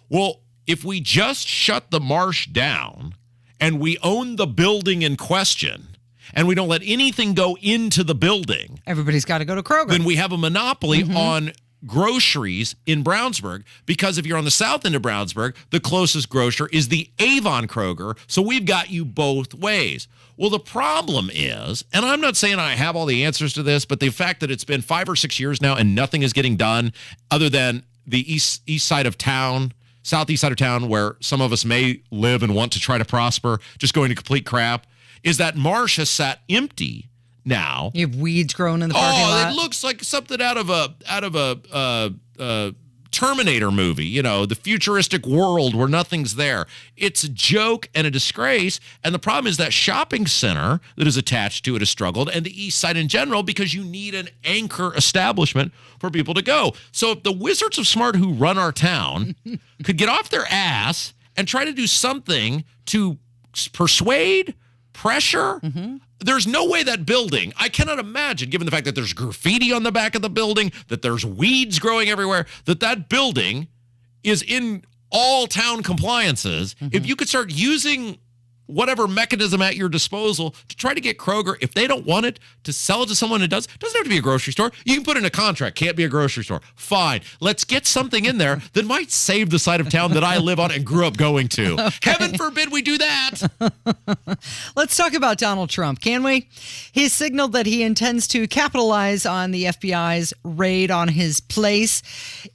Well, if we just shut the Marsh down and we own the building in question and we don't let anything go into the building, everybody's got to go to Kroger. Then we have a monopoly on groceries in Brownsburg, because if you're on the south end of Brownsburg, the closest grocer is the Avon Kroger, so we've got you both ways. Well, the problem is, and I'm not saying I have all the answers to this, but the fact that it's been 5 or 6 years now and nothing is getting done other than the east side of town, southeast side of town, where some of us may live and want to try to prosper, just going to complete crap, is that Marsh has sat empty now. You have weeds growing in the parking lot. It looks like something out of a Terminator movie, you know, the futuristic world where nothing's there. It's a joke and a disgrace. And the problem is that shopping center that is attached to it has struggled, and the east side in general, because you need an anchor establishment for people to go. So if the wizards of smart who run our town could get off their ass and try to do something to persuade, pressure, there's no way that building, I cannot imagine, given the fact that there's graffiti on the back of the building, that there's weeds growing everywhere, that building is in all town compliances. If you could start using whatever mechanism at your disposal to try to get Kroger, if they don't want it, to sell it to someone that doesn't have to be a grocery store. You can put in a contract, can't be a grocery store. Fine. Let's get something in there that might save the side of town that I live on and grew up going to. Okay. Heaven forbid we do that. Let's talk about Donald Trump, can we? He signaled that he intends to capitalize on the FBI's raid on his place.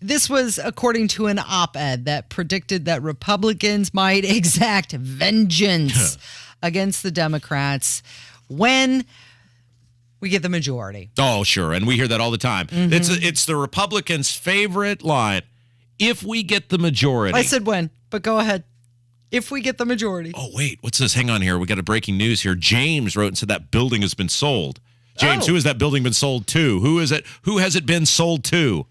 This was according to an op-ed that predicted that Republicans might exact vengeance against the Democrats when we get the majority. Oh, sure. And we hear that all the time. It's the Republicans' favorite line. If we get the majority. I said when, but go ahead. If we get the majority. Oh, wait. What's this? Hang on here. We got a breaking news here. James wrote and said that building has been sold. James, who has that building been sold to? Who is it? Who has it been sold to?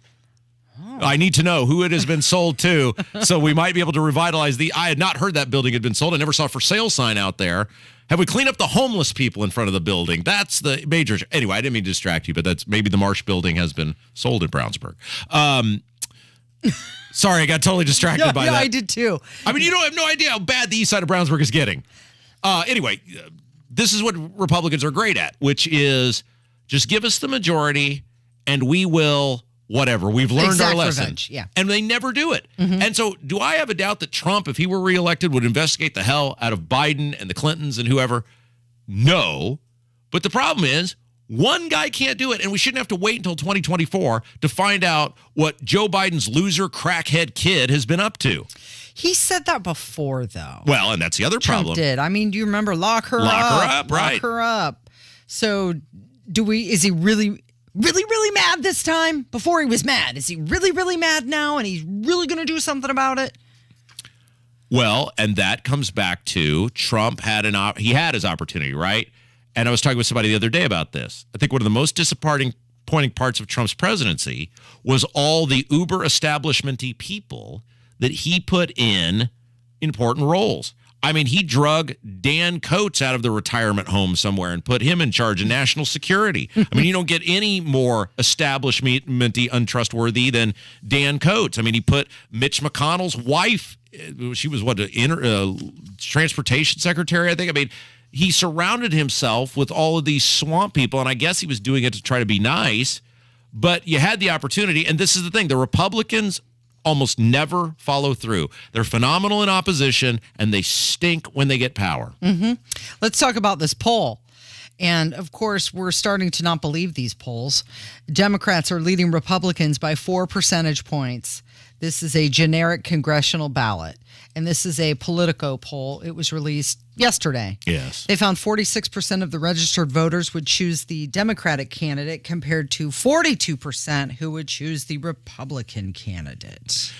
I need to know who it has been sold to, so we might be able to revitalize I had not heard that building had been sold. I never saw a for sale sign out there. Have we cleaned up the homeless people in front of the building? That's the major. Anyway, I didn't mean to distract you, but that's maybe the Marsh building has been sold in Brownsburg. Sorry, I got totally distracted by that. I did too. I mean, you don't have no idea how bad the east side of Brownsburg is getting. Anyway, this is what Republicans are great at, which is just give us the majority and we will whatever. We've learned our lesson. Revenge, yeah. And they never do it. And so do I have a doubt that Trump, if he were reelected, would investigate the hell out of Biden and the Clintons and whoever? No. But the problem is, one guy can't do it, and we shouldn't have to wait until 2024 to find out what Joe Biden's loser crackhead kid has been up to. He said that before, though. Well, and that's the other Trump problem. did. I mean, do you remember lock her up, right. Lock her up. So is he really mad this time? Before he was mad. Is he really mad now and he's really going to do something about it? Well, and that comes back to Trump had his opportunity, right? And I was talking with somebody the other day about this. I think one of the most disappointing parts of Trump's presidency was all the uber establishment-y people that he put in important roles. I mean, he drug Dan Coates out of the retirement home somewhere and put him in charge of national security. I mean, you don't get any more establishment-y untrustworthy than Dan Coates. I mean, he put Mitch McConnell's wife, she was transportation secretary, I think. I mean, he surrounded himself with all of these swamp people, and I guess he was doing it to try to be nice, but you had the opportunity, and this is the thing, the Republicans almost never follow through. They're phenomenal in opposition, and they stink when they get power. Let's talk about this poll. And, of course, we're starting to not believe these polls. Democrats are leading Republicans by 4 percentage points. This is a generic congressional ballot, and this is a Politico poll. It was released yesterday. Yes. They found 46% of the registered voters would choose the Democratic candidate compared to 42% who would choose the Republican candidate.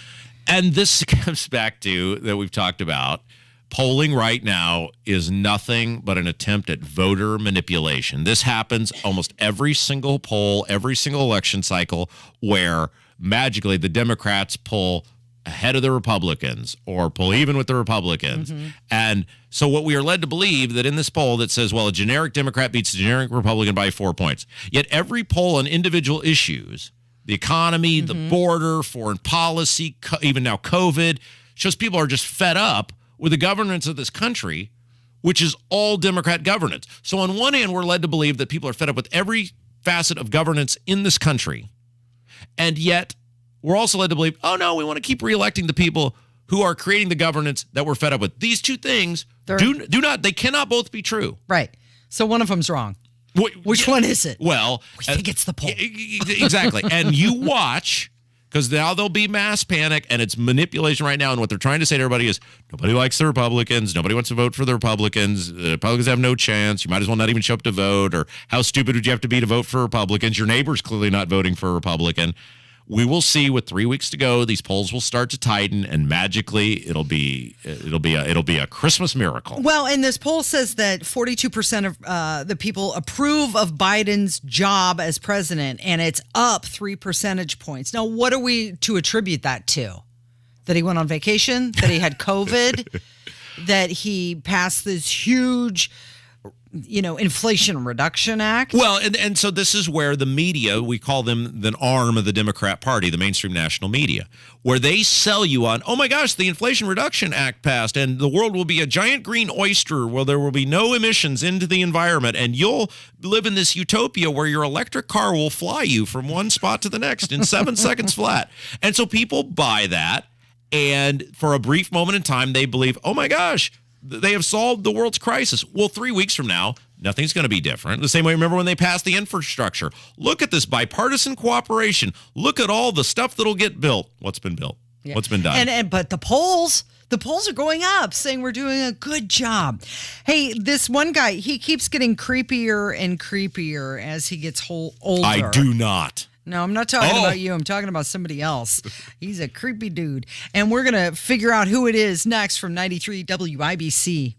And this comes back to that we've talked about. Polling right now is nothing but an attempt at voter manipulation. This happens almost every single poll, every single election cycle, where magically the Democrats pull ahead of the Republicans or pull even with the Republicans. Mm-hmm. And so what we are led to believe that in this poll that says, well, a generic Democrat beats a generic Republican by 4 points. Yet every poll on individual issues, the economy, the border, foreign policy, even now COVID, shows people are just fed up with the governance of this country, which is all Democrat governance. So on one hand, we're led to believe that people are fed up with every facet of governance in this country. And yet we're also led to believe, oh no, we want to keep reelecting the people who are creating the governance that we're fed up with. These two things they cannot both be true. Right. So one of them's wrong. Which one is it? Well, we think it's the poll. Exactly. And you watch, because now there'll be mass panic, and it's manipulation right now. And what they're trying to say to everybody is, nobody likes the Republicans. Nobody wants to vote for the Republicans. The Republicans have no chance. You might as well not even show up to vote. Or how stupid would you have to be to vote for Republicans? Your neighbor's clearly not voting for a Republican. We will see with 3 weeks to go. These polls will start to tighten, and magically it'll be a Christmas miracle. Well, and this poll says that 42% of the people approve of Biden's job as president, and it's up 3 percentage points. Now, what are we to attribute that to? That he went on vacation? That he had COVID? That he passed this huge, Inflation Reduction Act? Well, and so this is where the media, we call them the arm of the Democrat Party, the mainstream national media, where they sell you on, oh my gosh, the Inflation Reduction Act passed and the world will be a giant green oyster where there will be no emissions into the environment and you'll live in this utopia where your electric car will fly you from one spot to the next in 7 seconds flat. And so people buy that, and for a brief moment in time, they believe, oh my gosh, they have solved the world's crisis. Well, 3 weeks from now, nothing's going to be different. The same way, remember when they passed the infrastructure? Look at this bipartisan cooperation. Look at all the stuff that'll get built. What's been built? Yeah. What's been done? But the polls are going up, saying we're doing a good job. Hey, this one guy, he keeps getting creepier and creepier as he gets older. I do not. No, I'm not talking about you. I'm talking about somebody else. He's a creepy dude. And we're going to figure out who it is next from 93 WIBC.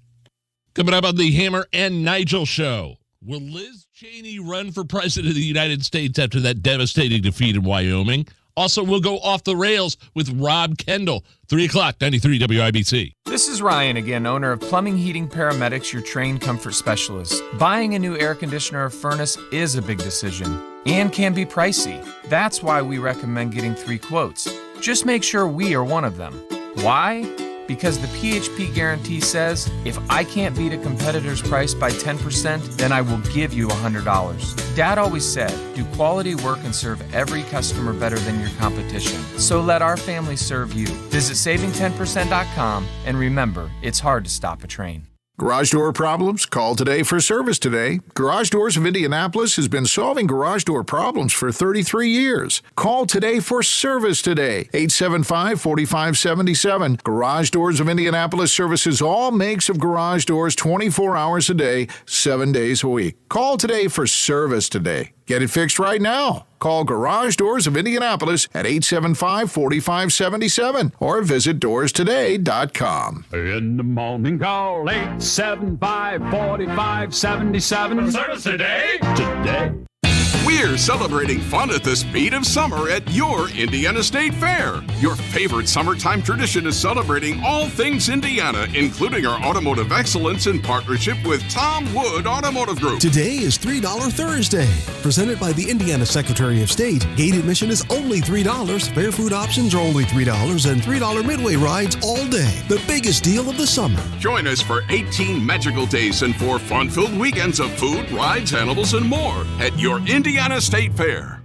Coming up on the Hammer and Nigel show. Will Liz Cheney run for president of the United States after that devastating defeat in Wyoming? Also, we'll go off the rails with Rob Kendall. 3 o'clock, 93 WIBC. This is Ryan again, owner of Plumbing Heating Paramedics, your trained comfort specialist. Buying a new air conditioner or furnace is a big decision and can be pricey. That's why we recommend getting 3 quotes. Just make sure we are one of them. Why? Because the PHP guarantee says, if I can't beat a competitor's price by 10%, then I will give you $100. Dad always said, do quality work and serve every customer better than your competition. So let our family serve you. Visit saving10%.com and remember, it's hard to stop a train. Garage door problems? Call today for service today. Garage Doors of Indianapolis has been solving garage door problems for 33 years. Call today for service today. 875-4577. Garage Doors of Indianapolis services all makes of garage doors 24 hours a day, 7 days a week. Call today for service today. Get it fixed right now. Call Garage Doors of Indianapolis at 875-4577 or visit doorstoday.com. In the morning, call 875-4577. Service today. Today. We're celebrating fun at the speed of summer at your Indiana State Fair. Your favorite summertime tradition is celebrating all things Indiana, including our automotive excellence in partnership with Tom Wood Automotive Group. Today is $3 Thursday. Presented by the Indiana Secretary of State, gate admission is only $3, fair food options are only $3, and $3 midway rides all day. The biggest deal of the summer. Join us for 18 magical days and 4 fun-filled weekends of food, rides, animals, and more at your Indiana State Fair.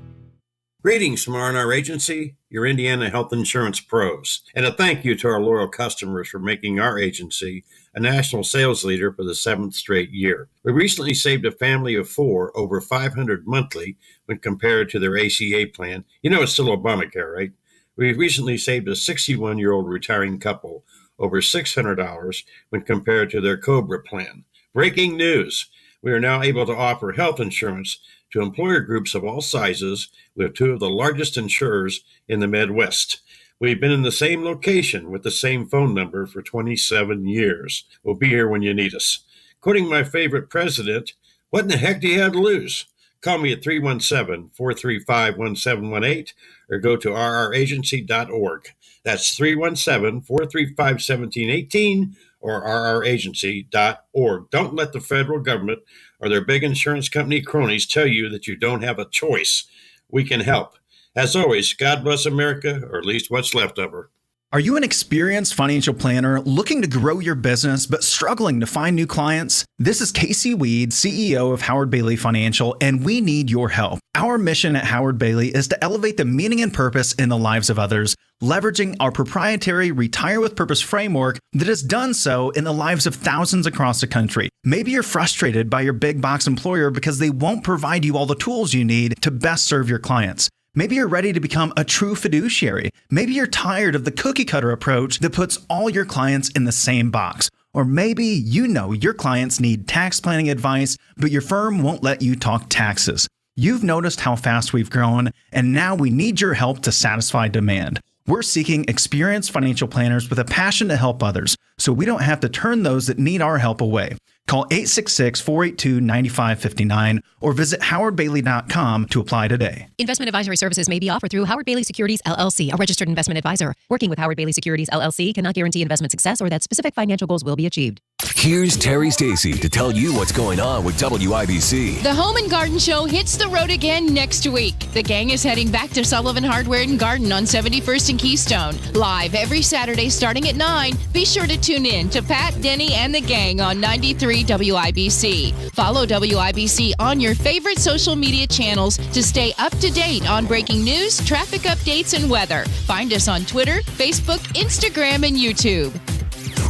Greetings from R&R Agency. your Indiana health insurance pros. And a thank you to our loyal customers for making our agency a national sales leader for the 7th straight year. We recently saved a family of 4 over $500 monthly when compared to their ACA plan. You know it's still Obamacare, right? We recently saved a 61-year-old retiring couple over $600 when compared to their COBRA plan. Breaking news. We are now able to offer health insurance to employer groups of all sizes with 2 of the largest insurers in the Midwest. We've been in the same location with the same phone number for 27 years. We'll be here when you need us. Quoting my favorite president, what in the heck do you have to lose? Call me at 317-435-1718 or go to rragency.org. That's 317-435-1718 or rragency.org. Don't let the federal government or their big insurance company cronies tell you that you don't have a choice. We can help. As always, God bless America, or at least what's left of her. Are you an experienced financial planner looking to grow your business but struggling to find new clients? This is Casey Weed, CEO of Howard Bailey Financial, and we need your help. Our mission at Howard Bailey is to elevate the meaning and purpose in the lives of others, leveraging our proprietary Retire with Purpose framework that has done so in the lives of thousands across the country. Maybe you're frustrated by your big box employer because they won't provide you all the tools you need to best serve your clients. Maybe you're ready to become a true fiduciary. Maybe you're tired of the cookie cutter approach that puts all your clients in the same box. Or maybe you know your clients need tax planning advice, but your firm won't let you talk taxes. You've noticed how fast we've grown, and now we need your help to satisfy demand. We're seeking experienced financial planners with a passion to help others, so we don't have to turn those that need our help away. Call 866-482-9559 or visit howardbailey.com to apply today. Investment advisory services may be offered through Howard Bailey Securities, LLC, a registered investment advisor. Working with Howard Bailey Securities, LLC cannot guarantee investment success or that specific financial goals will be achieved. Here's Terry Stacy to tell you what's going on with WIBC. The Home and Garden Show hits the road again next week. The gang is heading back to Sullivan Hardware and Garden on 71st and Keystone. Live every Saturday starting at 9. Be sure to tune in to Pat, Denny, and the gang on 93 WIBC. Follow WIBC on your favorite social media channels to stay up to date on breaking news, traffic updates, and weather. Find us on Twitter, Facebook, Instagram, and YouTube.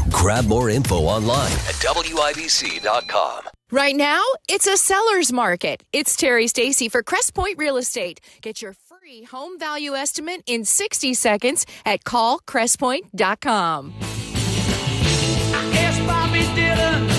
Grab more info online at WIBC.com. Right now, it's a seller's market. It's Terry Stacy for Crest Point Real Estate. Get your free home value estimate in 60 seconds at callcrestpoint.com. I asked Bobby Dylan.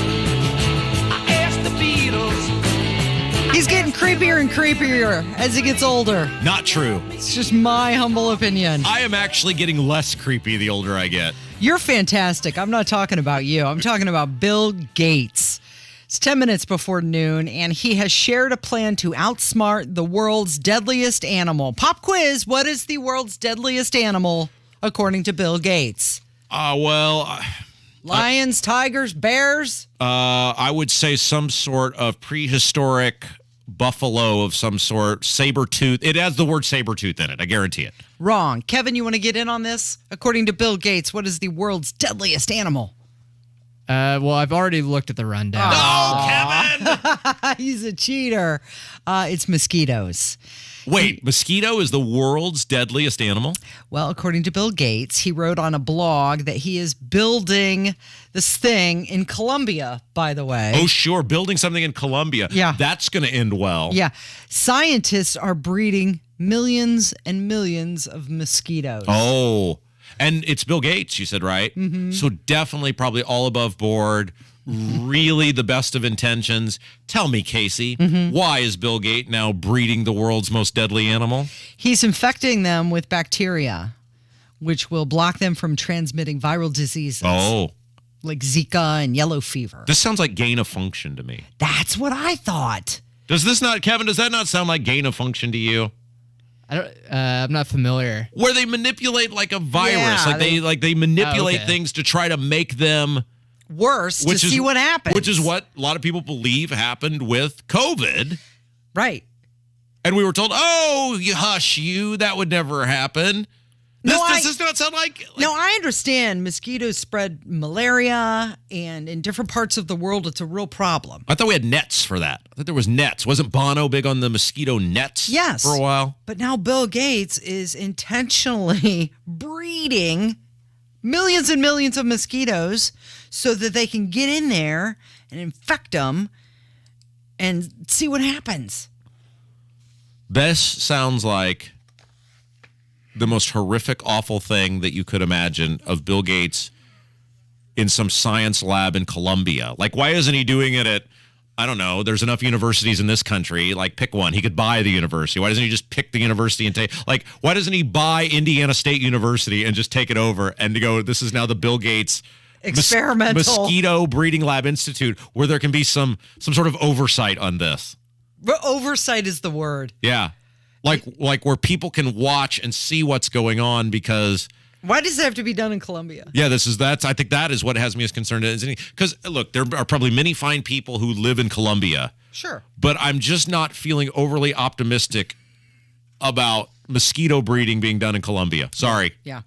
I asked the Beatles. He's getting creepier and creepier as he gets older. Not true. It's just my humble opinion. I am actually getting less creepy the older I get. You're fantastic. I'm not talking about you. I'm talking about Bill Gates. It's 10 minutes before noon, and he has shared a plan to outsmart the world's deadliest animal. Pop quiz, what is the world's deadliest animal, according to Bill Gates? Lions, tigers, bears? I would say some sort of prehistoric buffalo of some sort, saber-tooth. It has the word saber-tooth in it. I guarantee it. Wrong. Kevin, you want to get in on this? According to Bill Gates, what is the world's deadliest animal? Well, I've already looked at the rundown. Kevin! He's a cheater. It's mosquitoes. Wait, mosquito is the world's deadliest animal? Well, according to Bill Gates, he wrote on a blog that he is building this thing in Colombia, by the way. Oh, sure. Building something in Colombia. Yeah. That's going to end well. Yeah. Scientists are breeding millions and millions of mosquitoes. Oh, and it's Bill Gates, you said, right? Mm-hmm. So definitely probably all above board. Really the best of intentions. Tell me, Casey, why is Bill Gates now breeding the world's most deadly animal? He's infecting them with bacteria, which will block them from transmitting viral diseases. Oh. Like Zika and yellow fever. This sounds like gain of function to me. That's what I thought. Does that not sound like gain of function to you? I'm not familiar. Where they manipulate like a virus. Yeah, they manipulate things to try to make them worse to see what happens. Which is what a lot of people believe happened with COVID. Right. And we were told, oh, you hush you. That would never happen. Does this not sound like... No, I understand mosquitoes spread malaria, and in different parts of the world, it's a real problem. I thought we had nets for that. I thought there was nets. Wasn't Bono big on the mosquito nets for a while? But now Bill Gates is intentionally breeding millions and millions of mosquitoes so that they can get in there and infect them and see what happens. This sounds like the most horrific, awful thing that you could imagine of Bill Gates in some science lab in Colombia. Like, why isn't he doing it at, I don't know, there's enough universities in this country, like pick one. He could buy the university. Why doesn't he just pick the university and take, like, why doesn't he buy Indiana State University and just take it over and to go, this is now the Bill Gates experimental mosquito breeding lab institute where there can be some sort of oversight on this. Oversight is the word. Yeah. Like where people can watch and see what's going on because... Why does it have to be done in Colombia? Yeah, I think that is what has me as concerned. Because, look, there are probably many fine people who live in Colombia. Sure. But I'm just not feeling overly optimistic about mosquito breeding being done in Colombia. Sorry. Yeah.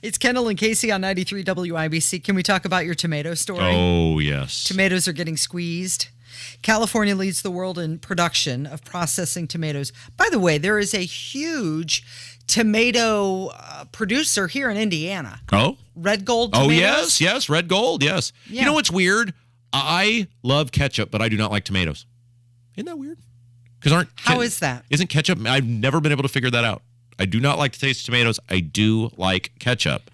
It's Kendall and Casey on 93 WIBC. Can we talk about your tomato story? Oh, yes. Tomatoes are getting squeezed. California leads the world in production of processing tomatoes. By the way, there is a huge tomato producer here in Indiana. Oh? Red Gold tomatoes. Oh, yes, Red Gold, yes. Yeah. You know what's weird? I love ketchup, but I do not like tomatoes. Isn't that weird? How is that? Isn't ketchup? I've never been able to figure that out. I do not like the taste of tomatoes. I do like ketchup.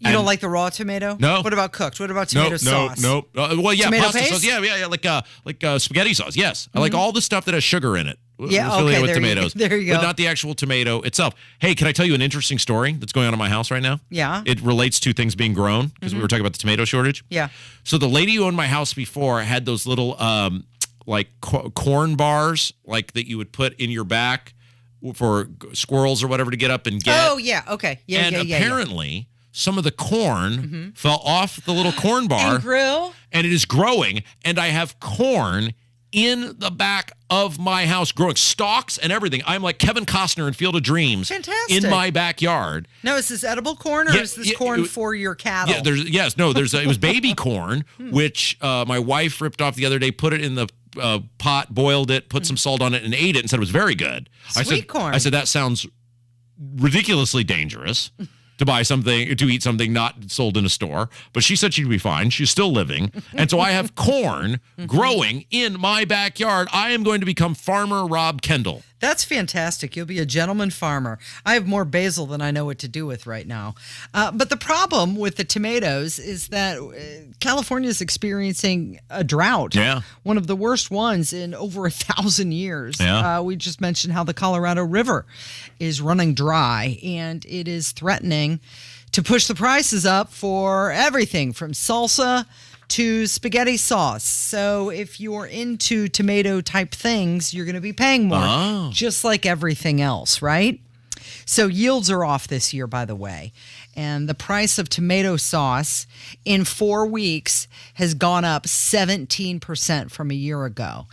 You don't like the raw tomato? No. What about cooked? What about tomato sauce? Nope. Well, yeah, tomato pasta paste? sauce. Yeah, like spaghetti sauce. Yes, I like all the stuff that has sugar in it. Yeah, affiliated okay, with tomatoes. There you go. But not the actual tomato itself. Hey, can I tell you an interesting story that's going on in my house right now? Yeah. It relates to things being grown because we were talking about the tomato shortage. Yeah. So the lady who owned my house before had those little corn bars like that you would put in your back for squirrels or whatever to get up and get. Oh, yeah. Okay. Yeah, and apparently some of the corn fell off the little corn bar. And grill? And it is growing. And I have corn in the back of my house growing stalks and everything. I'm like Kevin Costner in Field of Dreams. Fantastic. In my backyard. Now, is this edible corn or is this corn for your cattle? Yeah, it was baby corn, which my wife ripped off the other day, put it in the pot, boiled it, put some salt on it, and ate it and said it was very good. Sweet corn. I said, that sounds ridiculously dangerous. To eat something not sold in a store. But she said she'd be fine. She's still living. And so I have corn growing in my backyard. I am going to become Farmer Rob Kendall. That's fantastic. You'll be a gentleman farmer. I have more basil than I know what to do with right now. But the problem with the tomatoes is that California is experiencing a drought. Yeah. One of the worst ones in over 1,000 years. Yeah. We just mentioned how the Colorado River is running dry, and it is threatening to push the prices up for everything from salsa to spaghetti sauce. So if you're into tomato type things, you're going to be paying more, just like everything else, right? So yields are off this year, by the way. And the price of tomato sauce in 4 weeks has gone up 17% from a year ago.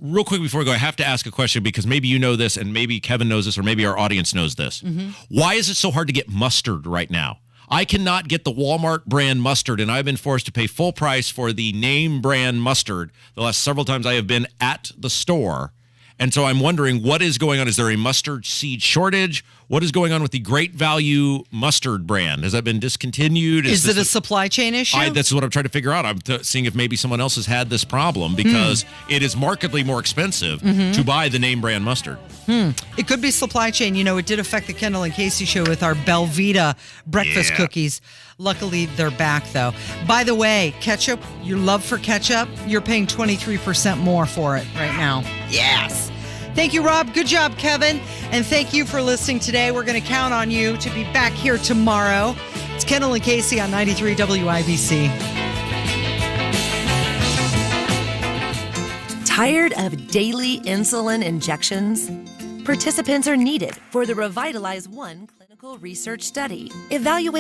Real quick before we go, I have to ask a question because maybe you know this and maybe Kevin knows this or maybe our audience knows this. Why is it so hard to get mustard right now? I cannot get the Walmart brand mustard, and I've been forced to pay full price for the name brand mustard the last several times I have been at the store. And so I'm wondering what is going on. Is there a mustard seed shortage? What is going on with the Great Value mustard brand? Has that been discontinued? Is it a supply chain issue? That's what I'm trying to figure out. I'm seeing if maybe someone else has had this problem because it is markedly more expensive to buy the name brand mustard. It could be supply chain. You know, it did affect the Kendall and Casey show with our Belvita breakfast cookies. Luckily, they're back, though. By the way, ketchup, your love for ketchup, you're paying 23% more for it right now. Yes. Thank you, Rob. Good job, Kevin. And thank you for listening today. We're going to count on you to be back here tomorrow. It's Kendall and Casey on 93 WIBC. Tired of daily insulin injections? Participants are needed for the Revitalize 1 clinical research study. Evaluate